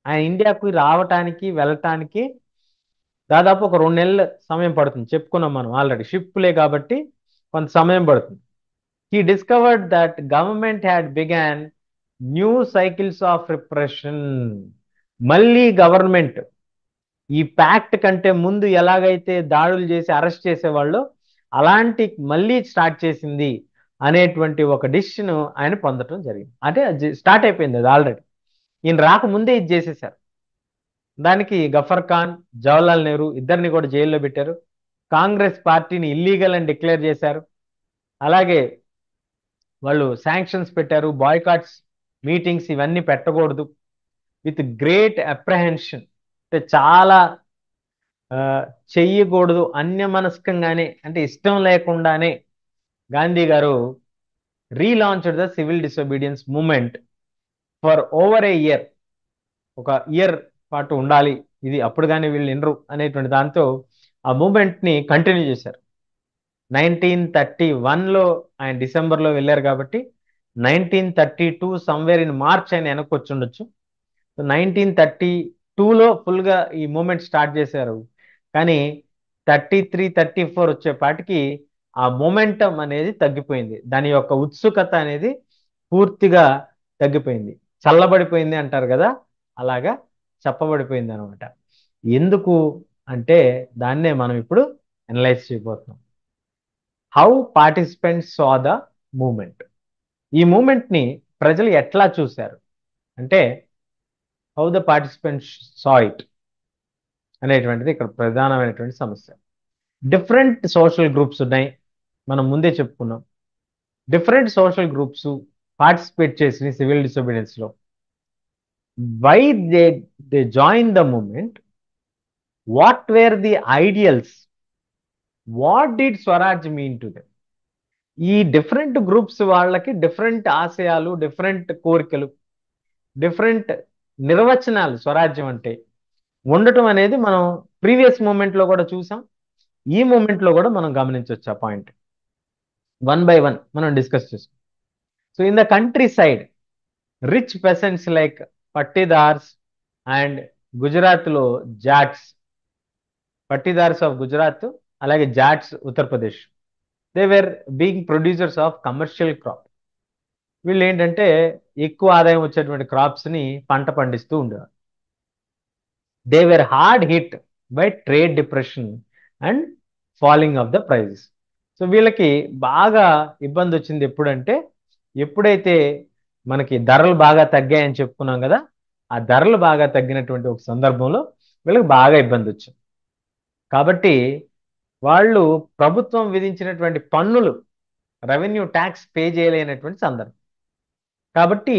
ఆయన ఇండియాకు రావటానికి వెళ్ళటానికి దాదాపు ఒక 2 నెలల సమయం పడుతుంది. చెప్పుకున్నాం మనం ఆల్రెడీ, షిప్లే కాబట్టి కొంత సమయం పడుతుంది. He discovered that government had began new cycles of repression. మళ్ళీ గవర్నమెంట్ ఈ ప్యాక్ట్ కంటే ముందు ఎలాగైతే దాడులు చేసి అరెస్ట్ చేసేవాళ్ళు అలాంటి మళ్ళీ స్టార్ట్ చేసింది అనేటువంటి ఒక డిసిషన్ ఆయన పొందటం జరిగింది. అంటే స్టార్ట్ అయిపోయింది అది ఆల్రెడీ, ఈయన రాకముందే ఇది చేసేసారు. దానికి గఫర్ ఖాన్, జవహర్లాల్ నెహ్రూ ఇద్దరిని కూడా జైల్లో పెట్టారు. కాంగ్రెస్ పార్టీని ఇల్లీగల్ అని డిక్లేర్ చేశారు. అలాగే వాళ్ళు శాంక్షన్స్ పెట్టారు, బాయ్కాట్స్, మీటింగ్స్ ఇవన్నీ పెట్టకూడదు, విత్ గ్రేట్ అప్రహెన్షన్, అంటే చాలా చెయ్యకూడదు అన్యమనస్కంగానే, అంటే ఇష్టం లేకుండానే గాంధీ గారు relaunched the civil disobedience movement for over a year. ఒక ఇయర్ పాటు ఉండాలి ఇది, అప్పుడు కానీ వీళ్ళు వినరు అనేటువంటి దాంతో ఆ మూమెంట్ని కంటిన్యూ చేశారు. 1931లో ఆయన డిసెంబర్లో వెళ్ళారు కాబట్టి 1932 సమ్వేర్ ఇన్ మార్చ్ ఆయన వెనక్కి వచ్చి ఉండొచ్చు. 1932లో ఫుల్గా ఈ మూమెంట్ స్టార్ట్ చేశారు. కానీ 33, 34 వచ్చేపాటికి ఆ మొమెంటం అనేది తగ్గిపోయింది. దాని యొక్క ఉత్సుకత అనేది పూర్తిగా తగ్గిపోయింది, చల్లబడిపోయింది అంటారు కదా, అలాగా చెప్పబడిపోయింది అనమాట. ఎందుకు అంటే దాన్నే మనం ఇప్పుడు అనలైజ్ చేయబోతున్నాం. How participants saw the movement. ఈ మూమెంట్ని ప్రజలు ఎట్లా చూశారు అంటే how the participants saw it అనేటువంటిది ఇక్కడ ప్రధానమైనటువంటి సమస్య. డిఫరెంట్ సోషల్ గ్రూప్స్ ఉన్నాయి, మనం ముందే చెప్పుకున్నాం. డిఫరెంట్ సోషల్ గ్రూప్స్ పార్టిసిపేట్ చేసి సివిల్ డిసోబీడియన్స్ లో. Why they join the movement, what were the ideals, what did Swaraj mean to them. ఈ డిఫరెంట్ గ్రూప్స్ వాళ్ళకి డిఫరెంట్ ఆశయాలు, డిఫరెంట్ కోరికలు, డిఫరెంట్ నిర్వచనాలు స్వరాజ్యం అంటే ఉండటం అనేది మనం ప్రీవియస్ మూమెంట్ లో కూడా చూసాం. ఈ మూమెంట్ లో కూడా మనం గమనించవచ్చు ఆ పాయింట్. వన్ బై వన్ మనం డిస్కస్ చేసుకుంటాం. So in the countryside, rich peasants like Patidars and Gujarat లో జాట్స్, పట్టిదార్స్ ఆఫ్ గుజరాత్ అలాగే Jats Uttar Pradesh, they were being producers of commercial crop. వీళ్ళు ఏంటంటే ఎక్కువ ఆదాయం వచ్చేటువంటి క్రాప్స్ ని పంట పండిస్తూ ఉండేవారు. They were hard hit by trade depression and falling of the prices. సో వీళ్ళకి బాగా ఇబ్బంది వచ్చింది ఎప్పుడంటే, ఎప్పుడైతే మనకి ధరలు బాగా తగ్గాయని చెప్పుకున్నాం కదా, ఆ ధరలు బాగా తగ్గినటువంటి ఒక సందర్భంలో వీళ్ళకి బాగా ఇబ్బంది వచ్చింది. కాబట్టి వాళ్ళు ప్రభుత్వం విధించినటువంటి పన్నులు, రెవెన్యూ ట్యాక్స్ పే చేయలేనటువంటి సందర్భం. కాబట్టి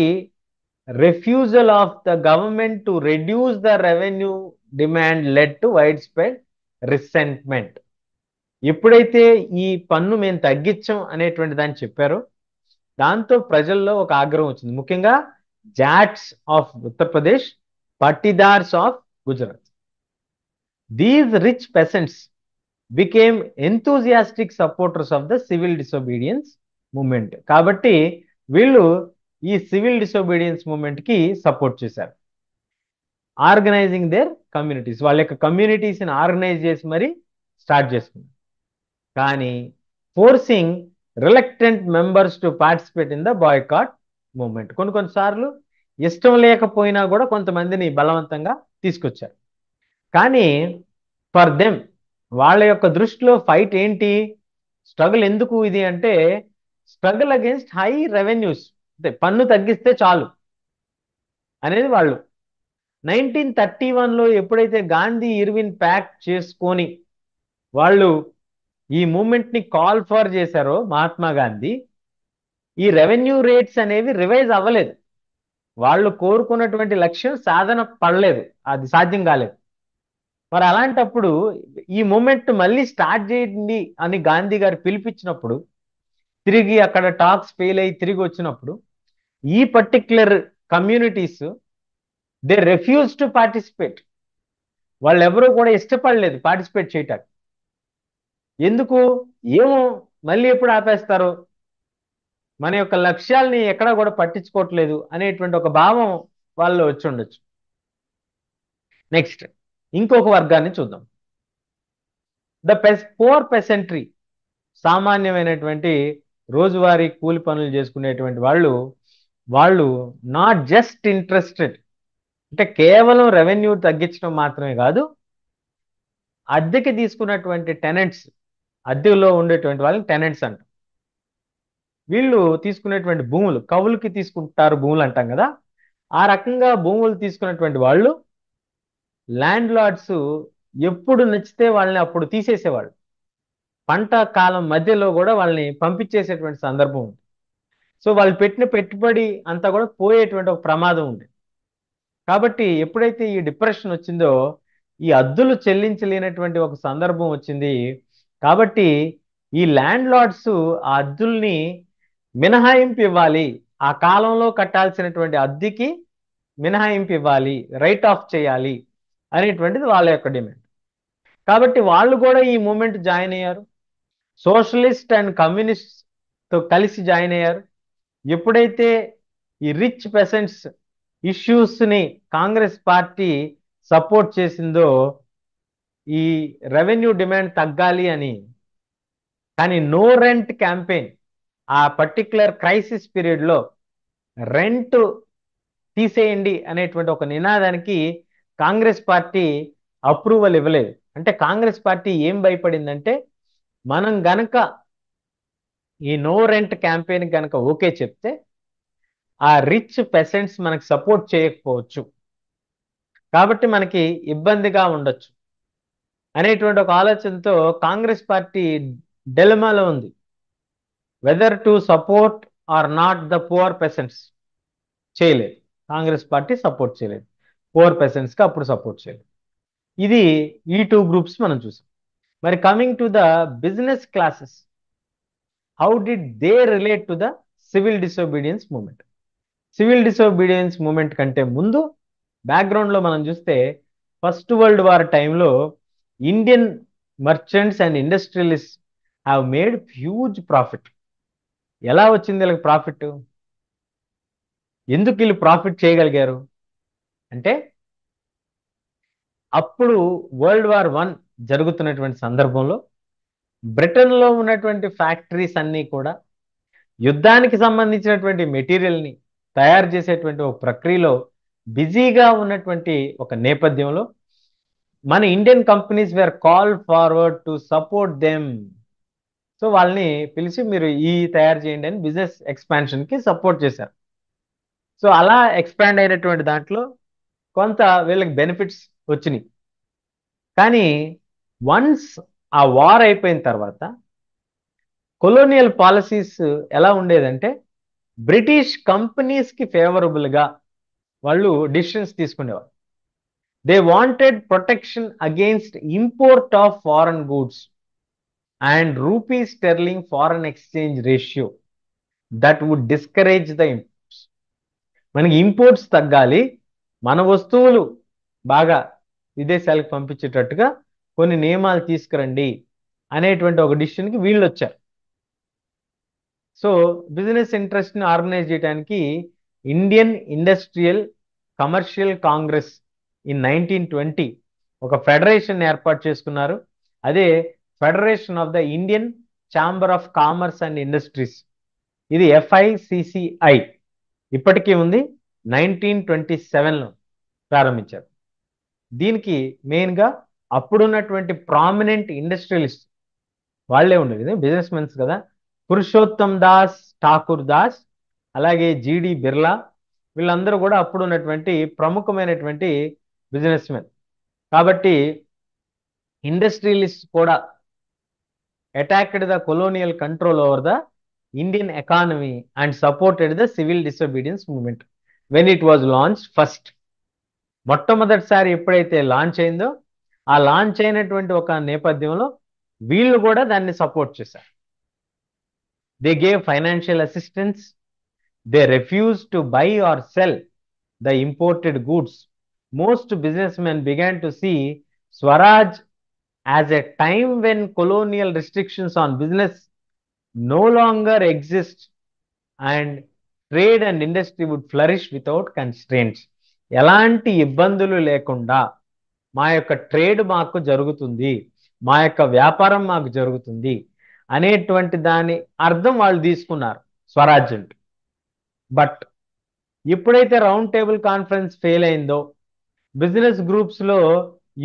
refusal of the government to reduce the revenue demand led to widespread resentment. ఎప్పుడైతే ఈ పన్ను మేము తగ్గించాం అనేటువంటి దాన్ని చెప్పారో, దాంతో ప్రజల్లో ఒక ఆగ్రహం వచ్చింది. ముఖ్యంగా Jats of Uttar Pradesh, Patidars of Gujarat. These rich peasants became enthusiastic supporters of the civil disobedience movement. కాబట్టి వీళ్ళు ఈ సివిల్ డిసోబీడియన్స్ మూమెంట్ కి సపోర్ట్ చేశారు. ఆర్గనైజింగ్ దేర్ కమ్యూనిటీస్, వాళ్ళ యొక్క కమ్యూనిటీస్ని ఆర్గనైజ్ చేసి మరి స్టార్ట్ చేసుకున్నారు. కానీ forcing reluctant members to participate in the boycott movement, కొన్నిసార్లు ఇష్టం లేకపోయినా కూడా కొంతమందిని బలవంతంగా తీసుకొచ్చారు. కానీ ఫర్ దెమ్, వాళ్ళ యొక్క దృష్టిలో ఫైట్ ఏంటి, స్ట్రగుల్ ఎందుకు ఇది అంటే, స్ట్రగుల్ అగేన్స్ట్ హై రెవెన్యూస్, అంటే పన్ను తగ్గిస్తే చాలు అనేది వాళ్ళు. 1931లో ఎప్పుడైతే గాంధీ ఇర్విన్ ప్యాక్ట్ చేసుకొని వాళ్ళు ఈ మూమెంట్ ని కాల్ ఫర్ చేశారో మహాత్మా గాంధీ, ఈ రెవెన్యూ రేట్స్ అనేవి రివైజ్ అవ్వలేదు. వాళ్ళు కోరుకున్నటువంటి లక్ష్యం సాధన పడలేదు, అది సాధ్యం కాలేదు. మరి అలాంటప్పుడు ఈ మూమెంట్ మళ్ళీ స్టార్ట్ చేయండి అని గాంధీ గారు పిలిపించినప్పుడు, తిరిగి అక్కడ టాక్స్ ఫెయిల్ అయ్యి తిరిగి వచ్చినప్పుడు, ఈ particular communities they refuse to participate. వాళ్ళు ఎవరూ కూడా ఇష్టపడలేదు పార్టిసిపేట్ చేయటానికి. ఎందుకు, ఏమో మళ్ళీ ఎప్పుడు ఆపేస్తారు, మన యొక్క లక్ష్యాల్ని ఎక్కడా కూడా పట్టించుకోవట్లేదు అనేటువంటి ఒక భావం వాళ్ళు వచ్చి ఉండొచ్చు. నెక్స్ట్ ఇంకొక వర్గాన్ని చూద్దాం. ద పోర్ పెసెంట్రీ, సామాన్యమైనటువంటి రోజువారీ కూలి పనులు చేసుకునేటువంటి వాళ్ళు నాట్ జస్ట్ ఇంట్రెస్టెడ్, అంటే కేవలం రెవెన్యూ తగ్గించడం మాత్రమే కాదు, అద్దెకి తీసుకున్నటువంటి టెనెంట్స్, అద్దెలో ఉండేటువంటి వాళ్ళని టెనెంట్స్ అంటారు. వీళ్ళు తీసుకునేటువంటి భూములు, కవులకి తీసుకుంటారు భూములు అంటాం కదా, ఆ రకంగా భూములు తీసుకున్నటువంటి వాళ్ళు ల్యాండ్ లార్డ్స్ ఎప్పుడు నచ్చితే వాళ్ళని అప్పుడు తీసేసేవాళ్ళు. పంట కాలం మధ్యలో కూడా వాళ్ళని పంపించేసేటువంటి సందర్భం ఉంది. సో వాళ్ళు పెట్టిన పెట్టుబడి అంతా కూడా పోయేటువంటి ఒక ప్రమాదం ఉంది. కాబట్టి ఎప్పుడైతే ఈ డిప్రెషన్ వచ్చిందో, ఈ అద్దులు చెల్లించలేనటువంటి ఒక సందర్భం వచ్చింది. కాబట్టి ఈ ల్యాండ్ లార్డ్స్ ఆ అద్దుల్ని మినహాయింపు ఇవ్వాలి, ఆ కాలంలో కట్టాల్సినటువంటి అద్దెకి మినహాయింపు ఇవ్వాలి, రైట్ ఆఫ్ చేయాలి అనేటువంటిది వాళ్ళ యొక్క డిమాండ్. కాబట్టి వాళ్ళు కూడా ఈ మూమెంట్ జాయిన్ అయ్యారు. సోషలిస్ట్ అండ్ కమ్యూనిస్ట్ తో కలిసి జాయిన్ అయ్యారు. ఎప్పుడైతే ఈ రిచ్ పెసెంట్స్ ఇష్యూస్ ని కాంగ్రెస్ పార్టీ సపోర్ట్ చేసిందో, ఈ రెవెన్యూ డిమాండ్ తగ్గాలి అని, కానీ నో రెంట్ క్యాంపెయిన్, ఆ పర్టిక్యులర్ క్రైసిస్ పీరియడ్ లో రెంట్ తీసేయండి అనేటువంటి ఒక నినాదానికి కాంగ్రెస్ పార్టీ అప్రూవల్ ఇవ్వలేదు. అంటే కాంగ్రెస్ పార్టీ ఏం భయపడిందంటే, మనం గనక ఈ నో రెంట్ క్యాంపెయిన్ గనక ఓకే చెప్తే ఆ రిచ్ పెసెంట్స్ మనకి సపోర్ట్ చేయకపోవచ్చు, కాబట్టి మనకి ఇబ్బందిగా ఉండొచ్చు అనేటువంటి ఒక ఆలోచనతో కాంగ్రెస్ పార్టీ డెలమాలో ఉంది. Whether to support or not the poor peasants చేయలేదు. కాంగ్రెస్ పార్టీ సపోర్ట్ చేయలేదు. పువర్ పెసెంట్స్కి అప్పుడు సపోర్ట్ చేయలేదు. ఇది ఈ టూ గ్రూప్స్ మనం చూసాం. మరి coming to the business classes, how did they relate to the civil disobedience movement? Civil disobedience movement కంటే ముందు బ్యాక్గ్రౌండ్లో మనం చూస్తే ఫస్ట్ వరల్డ్ వార్ టైంలో Indian merchants and industrialist have made huge profit. ఎలా వచ్చింది వీళ్ళకి ప్రాఫిట్? ఎందుకు వీళ్ళు ప్రాఫిట్ చేయగలిగారు అంటే, అప్పుడు వరల్డ్ వార్ 1 జరుగుతున్నటువంటి సందర్భంలో బ్రిటన్లో ఉన్నటువంటి ఫ్యాక్టరీస్ అన్నీ కూడా యుద్ధానికి సంబంధించినటువంటి మెటీరియల్ని తయారు చేసేటువంటి ఒక ప్రక్రియలో బిజీగా ఉన్నటువంటి ఒక నేపథ్యంలో మన Indian companies wear call forward to support them. So వాళ్ళని పిలిచి మీరు ఈ తయారు చేయండి అని బిజినెస్ ఎక్స్పాన్షన్కి సపోర్ట్ చేశారు. సో అలా ఎక్స్పాండ్ అయినటువంటి దాంట్లో కొంత వీళ్ళకి బెనిఫిట్స్ వచ్చినాయి. కానీ వన్స్ ఆ వార్ అయిపోయిన తర్వాత కొలోనియల్ పాలసీస్ ఎలా ఉండేదంటే, బ్రిటిష్ కంపెనీస్కి ఫేవరబుల్గా వాళ్ళు డిసిషన్స్ తీసుకునేవారు. They wanted protection against import of foreign goods and rupee sterling foreign exchange ratio that would discourage the imports. మనకి ఇంపోర్ట్స్ తగ్గాలి, మన వస్తువులు బాగా విదేశాలకు పంపించేటట్టుగా కొన్ని నియమాలు తీసుకురండి అనేటువంటి ఒక డిసిషన్కి వీళ్ళు వచ్చారు. సో బిజినెస్ ఇంట్రెస్ట్ని ఆర్గనైజ్ చేయడానికి Indian industrial commercial Congress in 1920 ఒక ఫెడరేషన్ ఏర్పాటు చేసుకున్నారు. అదే federation of the Indian chamber of commerce and industries. ఇది FICCI ఇప్పటికీ ఉంది. 1927లో ప్రారంభించారు. దీనికి మెయిన్గా అప్పుడున్నటువంటి ప్రామినెంట్ ఇండస్ట్రియలిస్ట్ వాళ్ళే ఉండేది, బిజినెస్ మెన్స్ కదా, పురుషోత్తం దాస్, ఠాకూర్ దాస్, అలాగే జిడి బిర్లా, వీళ్ళందరూ కూడా అప్పుడు ఉన్నటువంటి ప్రముఖమైనటువంటి బిజినెస్ మెన్. కాబట్టి ఇండస్ట్రియలిస్ట్ కూడా attacked the colonial control over the Indian economy and supported the civil disobedience movement when it was launch first. మొట్టమొదటిసారి ఎప్పుడైతే లాంచ్ అయిందో ఆ లాంచ్ అయినటువంటి ఒక నేపథ్యంలో వీళ్ళు కూడా దాన్ని సపోర్ట్ చేశారు. They gave financial assistance, they refused to buy or sell the imported goods. Most businessmen began to see Swaraj as a time when colonial restrictions on business no longer exist and trade and industry would flourish without constraints. ఎలాంటి ఇబ్బందులు లేకుండా మా యొక్క trade మాకు జరుగుతుంది, మా యొక్క వ్యాపారం మాకు జరుగుతుంది అనేటువంటి దాని అర్థం వాళ్ళు తీసుకున్నారు స్వరాజ్ అంటే. బట్ ఎప్పుడైతే రౌండ్ టేబుల్ కాన్ఫరెన్స్ ఫెయిల్ అయిందో, బిజినెస్ గ్రూప్స్లో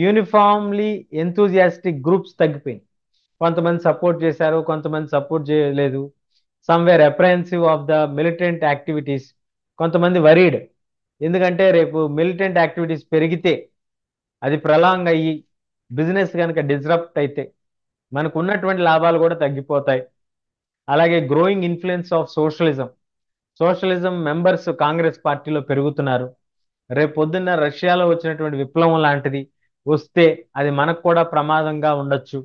యూనిఫామ్లీ ఎంతూజియాస్టిక్ గ్రూప్స్ తగ్గిపోయింది. కొంతమంది సపోర్ట్ చేశారు, కొంతమంది సపోర్ట్ చేయలేదు. Somewhere apprehensive of the militant activities, కొంతమంది వరీడ్, ఎందుకంటే రేపు మిలిటెంట్ యాక్టివిటీస్ పెరిగితే అది ప్రలాంగ్ అయ్యి బిజినెస్ కనుక డిస్రప్ట్ అయితే మనకు ఉన్నటువంటి లాభాలు కూడా తగ్గిపోతాయి. అలాగే growing influence of socialism members Congress పార్టీలో పెరుగుతున్నారు. రేపు పొద్దున్న రష్యాలో వచ్చినటువంటి విప్లవం లాంటిది వస్తే అది మనకు కూడా ప్రమాదంగా ఉండొచ్చు.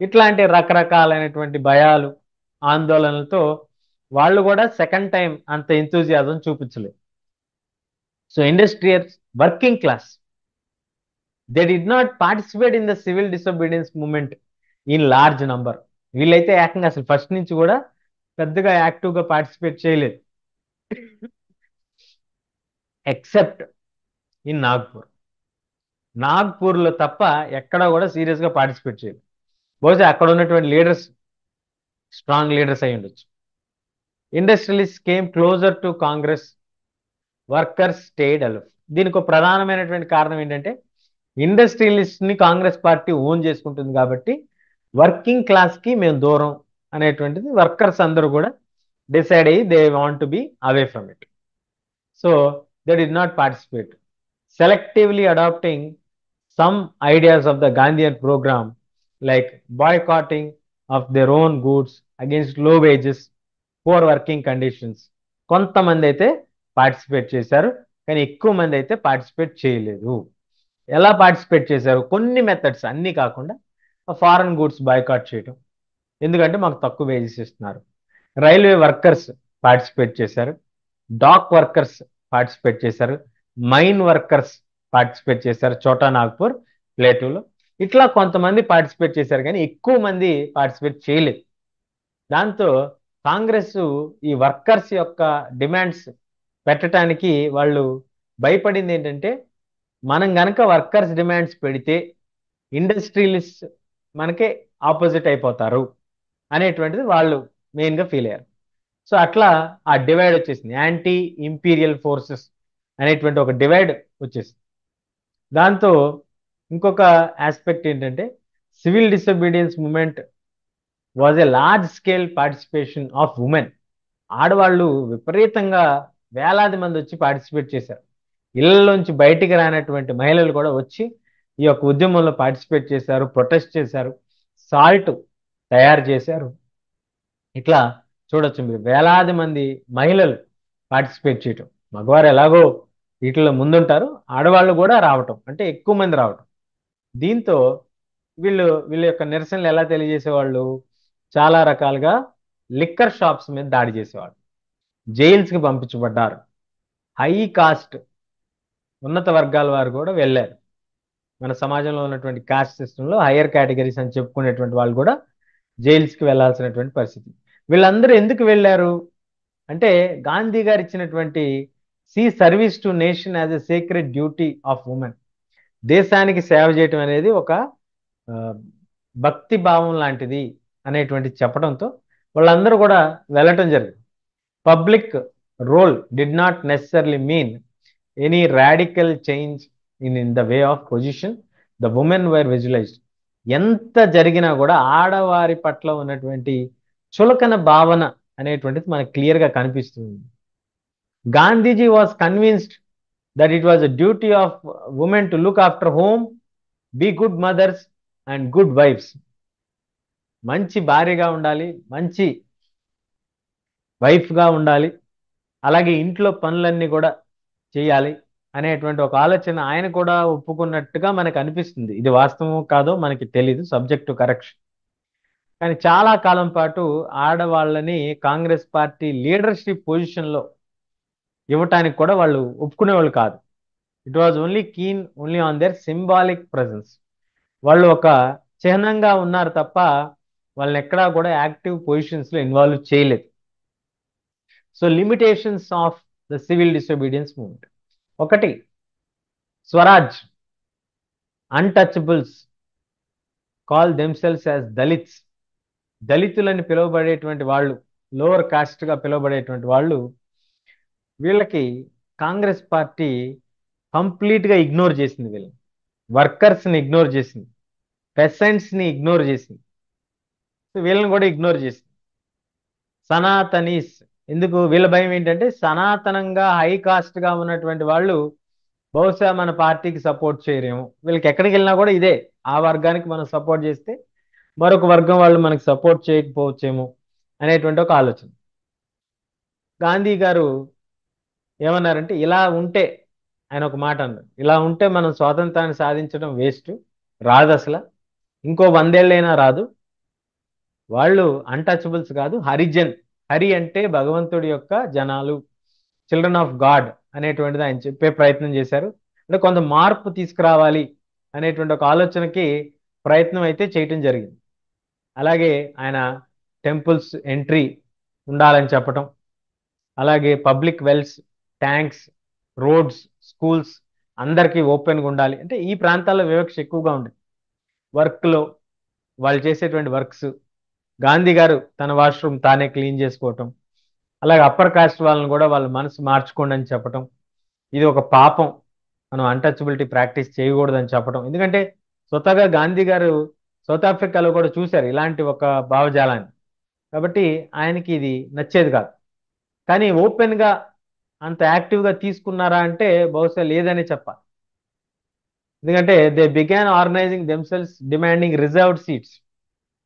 ఇట్లాంటి రకరకాలైనటువంటి భయాలు, ఆందోళనలతో వాళ్ళు కూడా సెకండ్ టైం అంత ఎంతూజియాజం చూపించలేదు. So industrials, working class, they did not participate in the civil disobedience movement in large number. వీళ్ళైతే ఏకంగా అసలు ఫస్ట్ నుంచి కూడా పెద్దగా యాక్టివ్గా పార్టిసిపేట్ చేయలేదు, ఎక్సెప్ట్ ఇన్ నాగ్పూర్లో తప్ప ఎక్కడా కూడా సీరియస్గా పార్టిసిపేట్ చేయలేదు. బహుశా అక్కడ ఉన్నటువంటి లీడర్స్ స్ట్రాంగ్ లీడర్స్ అయి ఉండొచ్చు. Industrialist came closer to Congress, workers stayed aloof. దీనికి ఒక ప్రధానమైనటువంటి కారణం ఏంటంటే, ఇండస్ట్రియలిస్ట్ని కాంగ్రెస్ పార్టీ ఓన్ చేసుకుంటుంది కాబట్టి వర్కింగ్ క్లాస్కి మేము దూరం అనేటువంటిది వర్కర్స్ అందరూ కూడా డిసైడ్ అయ్యి they want to be away from it. So they did not participate, selectively adopting some ideas of the Gandhian program like boycotting of their own goods against low wages poor working conditions. కొంతమంది అయితే participate చేశారు, కానీ ఎక్కువ మంది అయితే participate చేయలేదు. ఎలా participate చేశారు? కొన్ని మెథడ్స్, అన్నీ కాకుండా ఫారెన్ గూడ్స్ బాయ్కాట్ చేయడం, ఎందుకంటే మాకు తక్కువ వేజెస్ ఇస్తున్నారు. రైల్వే వర్కర్స్ పార్టిసిపేట్ చేశారు, డాక్ వర్కర్స్ పార్టిసిపేట్ చేశారు, మైన్ వర్కర్స్ పార్టిసిపేట్ చేశారు చోటా నాగ్పూర్ ప్లేటూలో. ఇట్లా కొంతమంది పార్టిసిపేట్ చేశారు, కానీ ఎక్కువ మంది పార్టిసిపేట్ చేయలేదు. దాంతో కాంగ్రెస్ ఈ వర్కర్స్ యొక్క డిమాండ్స్ పెట్టడానికి వాళ్ళు భయపడింది ఏంటంటే, మనం గనక వర్కర్స్ డిమాండ్స్ పెడితే ఇండస్ట్రియలిస్ట్ మనకే ఆపోజిట్ అయిపోతారు అనేటువంటిది వాళ్ళు మెయిన్గా ఫీల్ అయ్యారు. సో అట్లా ఆ డివైడ్ వచ్చేసింది, యాంటీ ఇంపీరియల్ ఫోర్సెస్ అనేటువంటి ఒక డివైడ్ వచ్చేసింది. దాంతో ఇంకొక ఆస్పెక్ట్ ఏంటంటే, civil disobedience movement was a large scale participation of women. ఆడవాళ్ళు విపరీతంగా వేలాది మంది వచ్చి పార్టిసిపేట్ చేశారు. ఇళ్లలోంచి బయటికి రానటువంటి మహిళలు కూడా వచ్చి ఈ యొక్క ఉద్యమంలో పార్టిసిపేట్ చేశారు, ప్రొటెస్ట్ చేశారు, సాల్ట్ తయారు చేశారు. ఇట్లా చూడొచ్చు మీరు, వేలాది మంది మహిళలు పార్టిసిపేట్ చేయటం. మగవారు ఎలాగో వీటిలో ముందుంటారు, ఆడవాళ్ళు కూడా రావటం, అంటే ఎక్కువ మంది రావటం. దీంతో వీళ్ళ యొక్క నిరసనలు ఎలా తెలియజేసేవాళ్ళు? చాలా రకాలుగా లిక్కర్ షాప్స్ మీద దాడి చేసేవాళ్ళు, జైల్స్కి పంపించబడ్డారు. హై కాస్ట్ ఉన్నత వర్గాల వారు కూడా వెళ్ళారు. మన సమాజంలో ఉన్నటువంటి కాస్ట్ సిస్టంలో హయ్యర్ కేటగిరీస్ అని చెప్పుకునేటువంటి వాళ్ళు కూడా జైల్స్కి వెళ్లాల్సినటువంటి పరిస్థితి. వీళ్ళందరూ ఎందుకు వెళ్ళారు అంటే, గాంధీ గారు ఇచ్చినటువంటి see service to nation as a secret duty of women, దేశానికి సేవ చేయటం అనేది ఒక ఆ, భక్తి భావం లాంటిది అనేటువంటి చెప్పడంతో వాళ్ళందరూ కూడా వెళ్ళటం జరిగింది. Public role did not necessarily mean any radical change in the way of position the women were visualised. ఎంత జరిగినా కూడా ఆడవారి పట్ల ఉన్నటువంటి చులకన భావన అనేటువంటిది మనకు క్లియర్గా కనిపిస్తుంది. Gandhiji was convinced that it was a duty of women to look after home, be good mothers and good wives. మంచి భార్యగా ఉండాలి, మంచి వైఫ్గా ఉండాలి, అలాగే ఇంట్లో పనులన్నీ కూడా చేయాలి అనేటువంటి ఒక ఆలోచన ఆయన కూడా ఒప్పుకున్నట్టుగా మనకు అనిపిస్తుంది. ఇది వాస్తవం కాదో మనకి తెలీదు, సబ్జెక్ట్ టు కరెక్షన్. కానీ చాలా కాలం పాటు ఆడవాళ్ళని కాంగ్రెస్ పార్టీ లీడర్షిప్ పొజిషన్లో ఇవ్వటానికి కూడా వాళ్ళు ఒప్పుకునేవాళ్ళు కాదు. It was only on their symbolic presence. వాళ్ళు ఒక చిహ్నంగా ఉన్నారు తప్ప వాళ్ళని ఎక్కడా కూడా యాక్టివ్ పొజిషన్స్లో ఇన్వాల్వ్ చేయలేదు. So limitations of the civil disobedience movement. ఒకటి, Swaraj untouchables call themselves as Dalits. దళితులని పిలువబడేటువంటి వాళ్ళు, లోవర్ కాస్ట్గా పిలువబడేటువంటి వాళ్ళు, వీళ్ళకి కాంగ్రెస్ పార్టీ కంప్లీట్గా ఇగ్నోర్ చేసింది. వీళ్ళని, వర్కర్స్ని ఇగ్నోర్ చేసింది, పెసెంట్స్ని ఇగ్నోర్ చేసింది, వీళ్ళని కూడా ఇగ్నోర్ చేసింది. సనాతనీస్, ఎందుకు వీళ్ళ భయం ఏంటంటే, సనాతనంగా హై కాస్ట్గా ఉన్నటువంటి వాళ్ళు బహుశా మన పార్టీకి సపోర్ట్ చేయరేమో, వీళ్ళకి ఎక్కడికి వెళ్ళినా కూడా ఇదే, ఆ వర్గానికి మనం సపోర్ట్ చేస్తే మరొక వర్గం వాళ్ళు మనకి సపోర్ట్ చేయకపోవచ్చేమో అనేటువంటి ఒక ఆలోచన. గాంధీ గారు ఏమన్నారంటే, ఇలా ఉంటే, ఆయన ఒక మాట అన్నారు, ఇలా ఉంటే మనం స్వాతంత్రాన్ని సాధించడం వేస్ట్, రాదు అసలు, ఇంకో 100 ఏళ్ళైనా రాదు. వాళ్ళు అన్టచబుల్స్ కాదు, హరిజన్, హరి అంటే భగవంతుడి యొక్క జనాలు, చిల్డ్రన్ ఆఫ్ గాడ్ అనేటువంటిది ఆయన చెప్పే ప్రయత్నం చేశారు. అంటే కొంత మార్పు తీసుకురావాలి అనేటువంటి ఒక ఆలోచనకి ప్రయత్నం అయితే చేయటం జరిగింది. అలాగే ఆయన టెంపుల్స్ ఎంట్రీ ఉండాలని చెప్పటం, అలాగే public wells, tanks, roads, schools అందరికీ ఓపెన్గా ఉండాలి, అంటే ఈ ప్రాంతాల్లో వివక్ష ఎక్కువగా ఉంది. వర్క్లో వాళ్ళు చేసేటువంటి వర్క్స్, గాంధీ గారు తన వాష్రూమ్ తానే క్లీన్ చేసుకోవటం, అలాగే అప్పర్ కాస్ట్ వాళ్ళని కూడా వాళ్ళ మనసు మార్చుకోండి అని చెప్పటం, ఇది ఒక పాపం, మనం అన్టచబిలిటీ ప్రాక్టీస్ చేయకూడదని చెప్పడం. ఎందుకంటే స్వతహాగా గాంధీ గారు సౌత్ ఆఫ్రికాలో కూడా చూశారు ఇలాంటి ఒక భావజాలాన్ని, కాబట్టి ఆయనకి ఇది నచ్చేది కాదు. కానీ ఓపెన్గా అంత యాక్టివ్గా తీసుకున్నారా అంటే బహుశా లేదనే చెప్పాలి. ఎందుకంటే they began organising themselves demanding reserved seats.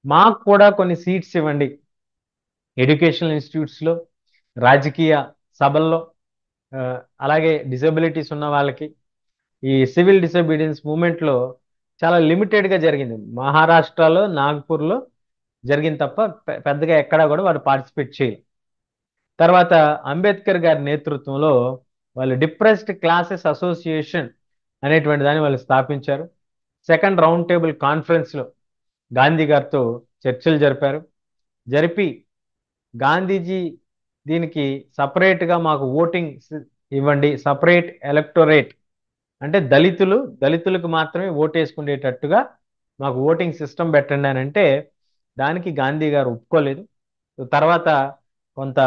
మాకు కూడా కొన్ని సీట్స్ ఇవ్వండి, ఎడ్యుకేషనల్ ఇన్స్టిట్యూట్స్లో, రాజకీయ సభల్లో, అలాగే డిసెబిలిటీస్ ఉన్న వాళ్ళకి ఈ సివిల్ డిసోబీడియన్స్ మూమెంట్లో చాలా లిమిటెడ్గా జరిగింది. మహారాష్ట్రలో, నాగ్పూర్లో జరిగింది తప్ప పెద్దగా ఎక్కడా కూడా వాడు పార్టిసిపేట్ చేయాలి. తర్వాత అంబేద్కర్ గారి నేతృత్వంలో వాళ్ళు డిప్రెస్డ్ క్లాసెస్ అసోసియేషన్ అనేటువంటి దాన్ని వాళ్ళు స్థాపించారు. సెకండ్ రౌండ్ టేబుల్ కాన్ఫరెన్స్లో గాంధీ గారితో చర్చలు జరిపి గాంధీజీ దీనికి సపరేట్గా మాకు ఓటింగ్ ఇవ్వండి, సపరేట్ ఎలక్టోరేట్ అంటే దళితులకు మాత్రమే ఓటేసుకునేటట్టుగా మాకు ఓటింగ్ సిస్టమ్ పెట్టండి అని అంటే దానికి గాంధీ గారు ఒప్పుకోలేదు. తర్వాత కొంత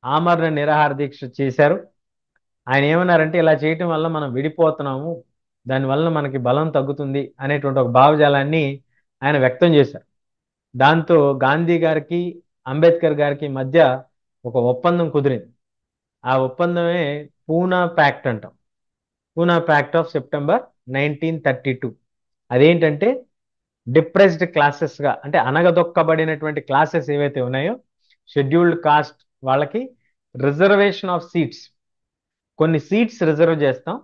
ఆమరణ నిరాహార దీక్ష చేశారు. ఆయన ఏమన్నారంటే ఇలా చేయటం వల్ల మనం విడిపోతున్నాము, దానివల్ల మనకి బలం తగ్గుతుంది అనేటువంటి ఒక భావజాలాన్ని ఆయన వ్యక్తం చేశారు. దాంతో గాంధీ గారికి అంబేద్కర్ గారికి మధ్య ఒక ఒప్పందం కుదిరింది. ఆ ఒప్పందమే పూనా ప్యాక్ట్ అంటాం. Poona pact of September 1932. అదేంటంటే డిప్రెస్డ్ క్లాసెస్గా అంటే అనగదొక్కబడినటువంటి క్లాసెస్ ఏవైతే ఉన్నాయో షెడ్యూల్డ్ కాస్ట్ వాళ్ళకి రిజర్వేషన్ ఆఫ్ సీట్స్, కొన్ని సీట్స్ రిజర్వ్ చేస్తాం,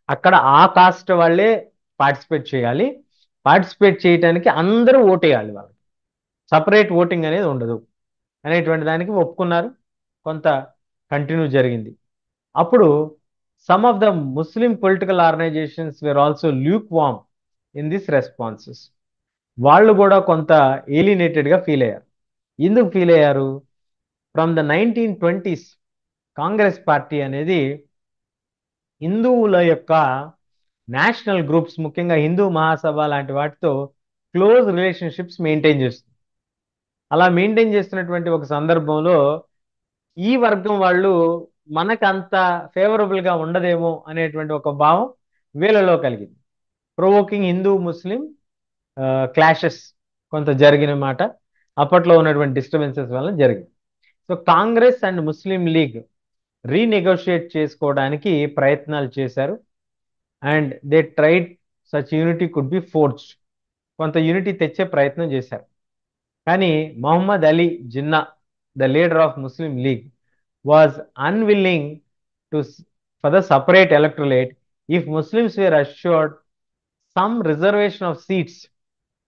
అక్కడ ఆ కాస్ట్ వాళ్ళే పార్టిసిపేట్ చేయాలి. పార్టిసిపేట్ చేయడానికి అందరూ ఓటేయాలి, వాళ్ళకి సపరేట్ ఓటింగ్ అనేది ఉండదు అనేటువంటి దానికి ఒప్పుకున్నారు. కొంత కంటిన్యూ జరిగింది. అప్పుడు some of the Muslim political organisations were also lukewarm in this responses. వాళ్ళు కూడా కొంత ఏలినేటెడ్గా ఫీల్ అయ్యారు. ఎందుకు ఫీల్ అయ్యారు? From the 1920s Congress party అనేది హిందువుల యొక్క నేషనల్ గ్రూప్స్, ముఖ్యంగా హిందూ మహాసభ లాంటి వాటితో క్లోజ్ రిలేషన్షిప్స్ మెయింటైన్ చేస్తుంది. అలా మెయింటైన్ చేస్తున్నటువంటి ఒక సందర్భంలో ఈ వర్గం వాళ్ళు మనకంత ఫేవరబుల్గా ఉండదేమో అనేటువంటి ఒక భావం వీళ్ళలో కలిగింది. ప్రొవోకింగ్ హిందూ ముస్లిం క్లాషెస్ కొంత జరిగిన మాట అప్పట్లో ఉన్నటువంటి డిస్టర్బెన్సెస్ వల్ల జరిగింది. So Congress and Muslim League renegotiate చేసుకోవడానికి ప్రయత్నాలు చేశారు. And they tried such unity could be forged. కొంత యూనిటీ తెచ్చే ప్రయత్నం చేశారు. కానీ Mohammad Ali Jinnah, the leader of Muslim League, was unwilling for the separate electorate if Muslims were assured some reservation of seats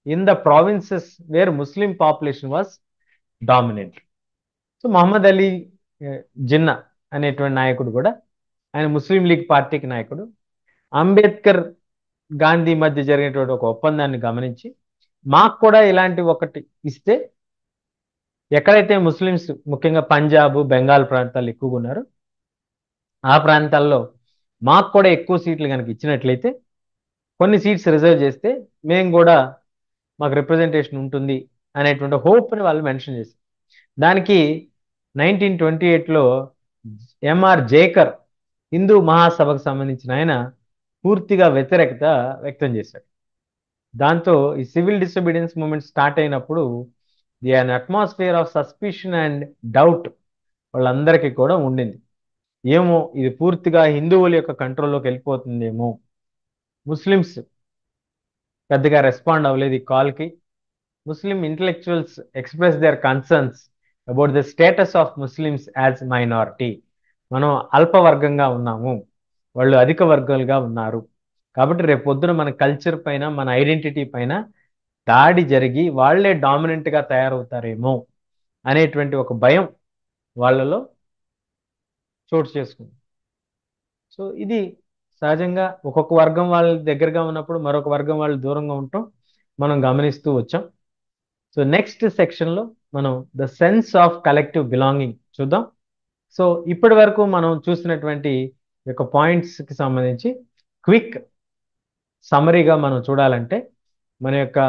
in the provinces where Muslim population was dominant. So Mohammad Ali Jinnah అనేటువంటి నాయకుడు కూడా, ఆయన ముస్లిం league పార్టీకి నాయకుడు, అంబేద్కర్ గాంధీ మధ్య జరిగినటువంటి ఒక ఒప్పందాన్ని గమనించి మాకు కూడా ఇలాంటి ఒకటి ఇస్తే, ఎక్కడైతే ముస్లిమ్స్ ముఖ్యంగా పంజాబ్, బెంగాల్ ప్రాంతాలు ఎక్కువగా ఉన్నారో ఆ ప్రాంతాల్లో మాకు కూడా ఎక్కువ సీట్లు కనుక ఇచ్చినట్లయితే, కొన్ని సీట్స్ రిజర్వ్ చేస్తే మేము కూడా మాకు రిప్రజెంటేషన్ ఉంటుంది అనేటువంటి హోప్ని వాళ్ళు మెన్షన్ చేశారు. దానికి 1928లో ఎంఆర్ జేకర్, హిందూ మహాసభకు సంబంధించిన ఆయన, పూర్తిగా వ్యతిరేకత వ్యక్తం చేశాడు. దాంతో ఈ సివిల్ డిసోబీడియన్స్ మూమెంట్ స్టార్ట్ అయినప్పుడు the an atmosphere of suspicion and doubt వాళ్ళందరికీ కూడా ఉండింది. ఏమో ఇది పూర్తిగా హిందువుల యొక్క కంట్రోల్లోకి వెళ్ళిపోతుందేమో. ముస్లిమ్స్ పెద్దగా రెస్పాండ్ అవ్వలేదు ఈ కాల్కి. Muslim intellectuals express their concerns about the status of Muslims as minority. మనం అల్పవర్గంగా ఉన్నాము, వాళ్ళు అధిక వర్గాలుగా ఉన్నారు, కాబట్టి రేపు పొద్దున మన కల్చర్ పైన, మన ఐడెంటిటీ పైన దాడి జరిగి వాళ్లే డామినెంట్గా తయారవుతారేమో అనేటువంటి ఒక భయం వాళ్ళలో చోటు చేసుకుంది. సో ఇది సహజంగా ఒక్కొక్క వర్గం వాళ్ళ దగ్గరగా ఉన్నప్పుడు మరొక వర్గం వాళ్ళు దూరంగా ఉండటం మనం గమనిస్తూ వచ్చాం. సో నెక్స్ట్ సెక్షన్లో మనం the sense of collective belonging చూద్దాం. సో ఇప్పటి వరకు మనం చూసినటువంటి యొక్క పాయింట్స్కి సంబంధించి క్విక్ సమరీగా మనం చూడాలంటే మన యొక్క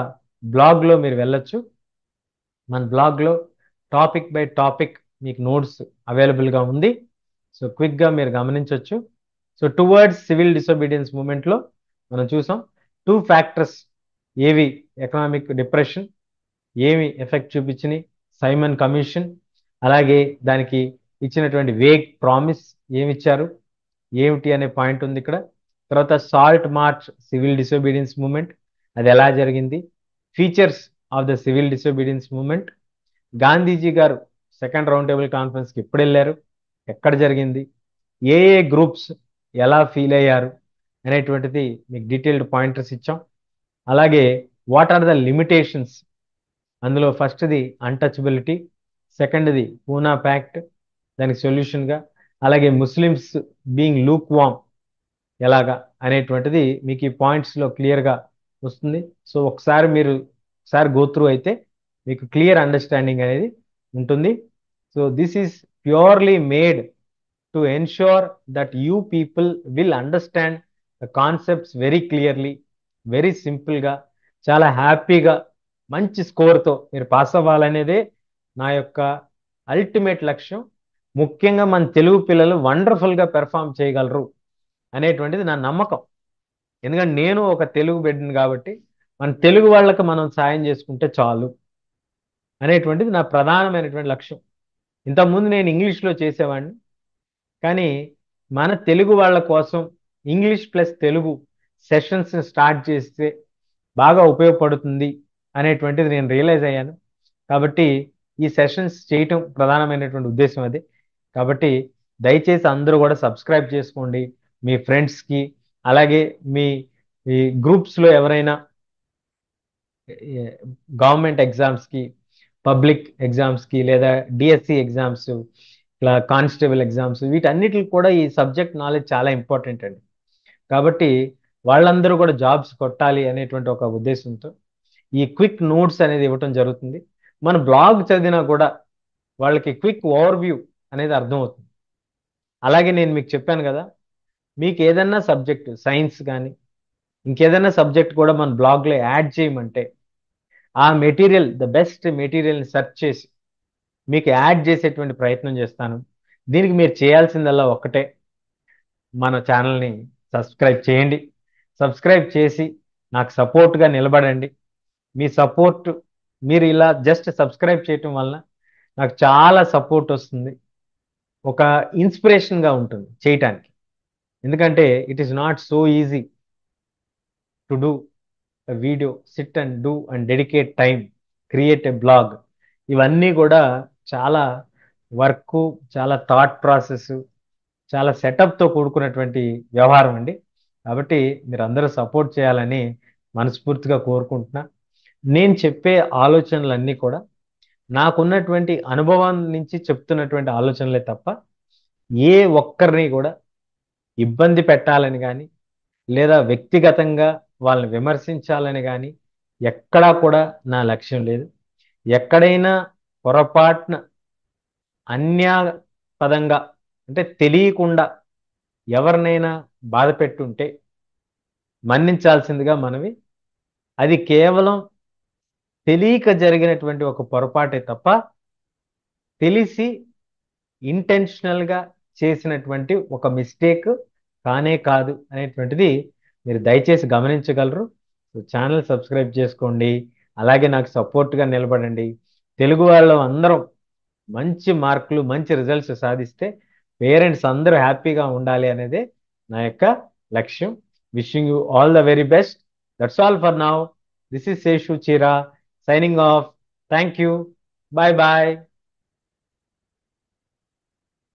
బ్లాగ్లో మీరు వెళ్ళొచ్చు. మన బ్లాగ్లో టాపిక్ బై టాపిక్ మీకు నోట్స్ అవైలబుల్గా ఉంది. సో క్విక్గా మీరు గమనించవచ్చు. సో టువర్డ్స్ సివిల్ డిసోబీడియన్స్ మూమెంట్లో మనం చూసాం 2 ఫ్యాక్టర్స్ ఏవి ఎకనామిక్ డిప్రెషన్ ఏమి ఎఫెక్ట్ చూపించినాయి, సైమన్ కమిషన్, అలాగే దానికి ఇచ్చినటువంటి వేగ్ ప్రామిస్ ఏమిచ్చారు ఏమిటి అనే పాయింట్ ఉంది ఇక్కడ. తర్వాత salt march civil disobedience movement, అది ఎలా జరిగింది, features of the civil disobedience movement, Gandhiji గారు సెకండ్ రౌండ్ టేబుల్ కాన్ఫరెన్స్కి ఎప్పుడు వెళ్ళారు, ఎక్కడ జరిగింది, ఏ ఏ గ్రూప్స్ ఎలా ఫీల్ అయ్యారు అనేటువంటిది మీకు డీటెయిల్డ్ పాయింటర్స్ ఇచ్చాం. అలాగే వాట్ ఆర్ ద లిమిటేషన్స్, అందులో ఫస్ట్ది అన్టచబిలిటీ, సెకండ్ది పూనా ప్యాక్ట్, దానికి సొల్యూషన్గా, అలాగే ముస్లిమ్స్ బీయింగ్ లూక్ వామ్ ఎలాగా అనేటువంటిది మీకు ఈ పాయింట్స్లో క్లియర్గా వస్తుంది. సో ఒకసారి మీరు ఒకసారి గోత్రూ అయితే మీకు క్లియర్ అండర్స్టాండింగ్ అనేది ఉంటుంది. So this is purely made to ensure that you people will understand the concepts very clearly, very సింపుల్గా, చాలా హ్యాపీగా మంచి స్కోర్తో మీరు పాస్ అవ్వాలనేదే నా యొక్క అల్టిమేట్ లక్ష్యం. ముఖ్యంగా మన తెలుగు పిల్లలు వండర్ఫుల్గా పెర్ఫామ్ చేయగలరు అనేటువంటిది నా నమ్మకం. ఎందుకంటే నేను ఒక తెలుగు బిడ్డని కాబట్టి మన తెలుగు వాళ్ళకి మనం సాయం చేసుకుంటే చాలు అనేటువంటిది నా ప్రధానమైనటువంటి లక్ష్యం. ఇంతకుముందు నేను ఇంగ్లీష్లో చేసేవాడిని, కానీ మన తెలుగు వాళ్ళ కోసం English plus Telugu sessions start చేస్తే బాగా ఉపయోగపడుతుంది అనేటువంటిది నేను రియలైజ్ అయ్యాను. కాబట్టి ఈ సెషన్స్ చేయటం ప్రధానమైనటువంటి ఉద్దేశం అదే. కాబట్టి దయచేసి అందరూ కూడా సబ్స్క్రైబ్ చేసుకోండి మీ ఫ్రెండ్స్కి, అలాగే మీ ఈ గ్రూప్స్లో ఎవరైనా గవర్నమెంట్ ఎగ్జామ్స్కి, పబ్లిక్ ఎగ్జామ్స్కి, లేదా డిఎస్సి ఎగ్జామ్స్, ఇలా కానిస్టేబుల్ ఎగ్జామ్స్, వీటన్నిటికి కూడా ఈ సబ్జెక్ట్ నాలెడ్జ్ చాలా ఇంపార్టెంట్ అండి. కాబట్టి వాళ్ళందరూ కూడా జాబ్స్ కొట్టాలి అనేటువంటి ఒక ఉద్దేశంతో ఈ క్విక్ నోట్స్ అనేది ఇవ్వటం జరుగుతుంది. మన బ్లాగ్ చదివినా కూడా వాళ్ళకి క్విక్ ఓవర్వ్యూ అనేది అర్థమవుతుంది. అలాగే నేను మీకు చెప్పాను కదా, మీకు ఏదన్నా సబ్జెక్ట్ సైన్స్ కానీ ఇంకేదైనా సబ్జెక్ట్ కూడా మన బ్లాగ్లో యాడ్ చేయమంటే ఆ మెటీరియల్, ద బెస్ట్ మెటీరియల్ని సెర్చ్ చేసి మీకు యాడ్ చేసేటువంటి ప్రయత్నం చేస్తాను. దీనికి మీరు చేయాల్సిందల్లా ఒక్కటే, మన ఛానల్ని సబ్స్క్రైబ్ చేయండి. సబ్స్క్రైబ్ చేసి నాకు సపోర్ట్గా నిలబడండి. మీ సపోర్ట్, మీరు ఇలా జస్ట్ సబ్స్క్రైబ్ చేయటం వలన నాకు చాలా సపోర్ట్ వస్తుంది, ఒక ఇన్స్పిరేషన్గా ఉంటుంది చేయటానికి. ఎందుకంటే it is not so easy to do a video, sit and do and dedicate time, create a blog. ఇవన్నీ కూడా చాలా వర్క్, చాలా థాట్ ప్రాసెస్, చాలా సెటప్తో కూడుకున్నటువంటి వ్యవహారం అండి. కాబట్టి మీరు అందరూ సపోర్ట్ చేయాలని మనస్ఫూర్తిగా కోరుకుంటున్నా. నేను చెప్పే ఆలోచనలన్నీ కూడా నాకున్నటువంటి అనుభవం నుంచి చెప్తున్నటువంటి ఆలోచనలే తప్ప ఏ ఒక్కరిని కూడా ఇబ్బంది పెట్టాలని కానీ, లేదా వ్యక్తిగతంగా వాళ్ళని విమర్శించాలని కానీ ఎక్కడా కూడా నా లక్ష్యం లేదు. ఎక్కడైనా పొరపాటున అన్యాపదంగా, అంటే తెలియకుండా ఎవరినైనా బాధ పెట్టుంటే మన్నించాల్సిందిగా మనవి. అది కేవలం తెలియక జరిగినటువంటి ఒక పొరపాటే తప్ప తెలిసి ఇంటెన్షనల్గా చేసినటువంటి ఒక మిస్టేక్ కానే కాదు అనేటువంటిది మీరు దయచేసి గమనించగలరు. ఛానల్ సబ్స్క్రైబ్ చేసుకోండి, అలాగే నాకు సపోర్ట్గా నిలబడండి. తెలుగు వాళ్ళు అందరం మంచి మార్కులు, మంచి రిజల్ట్స్ సాధిస్తే పేరెంట్స్ అందరూ హ్యాపీగా ఉండాలి అనేదే నా యొక్క లక్ష్యం. Wishing you all the very best. That's all for now. This is Seshu Cheera signing off. Thank you. Bye bye.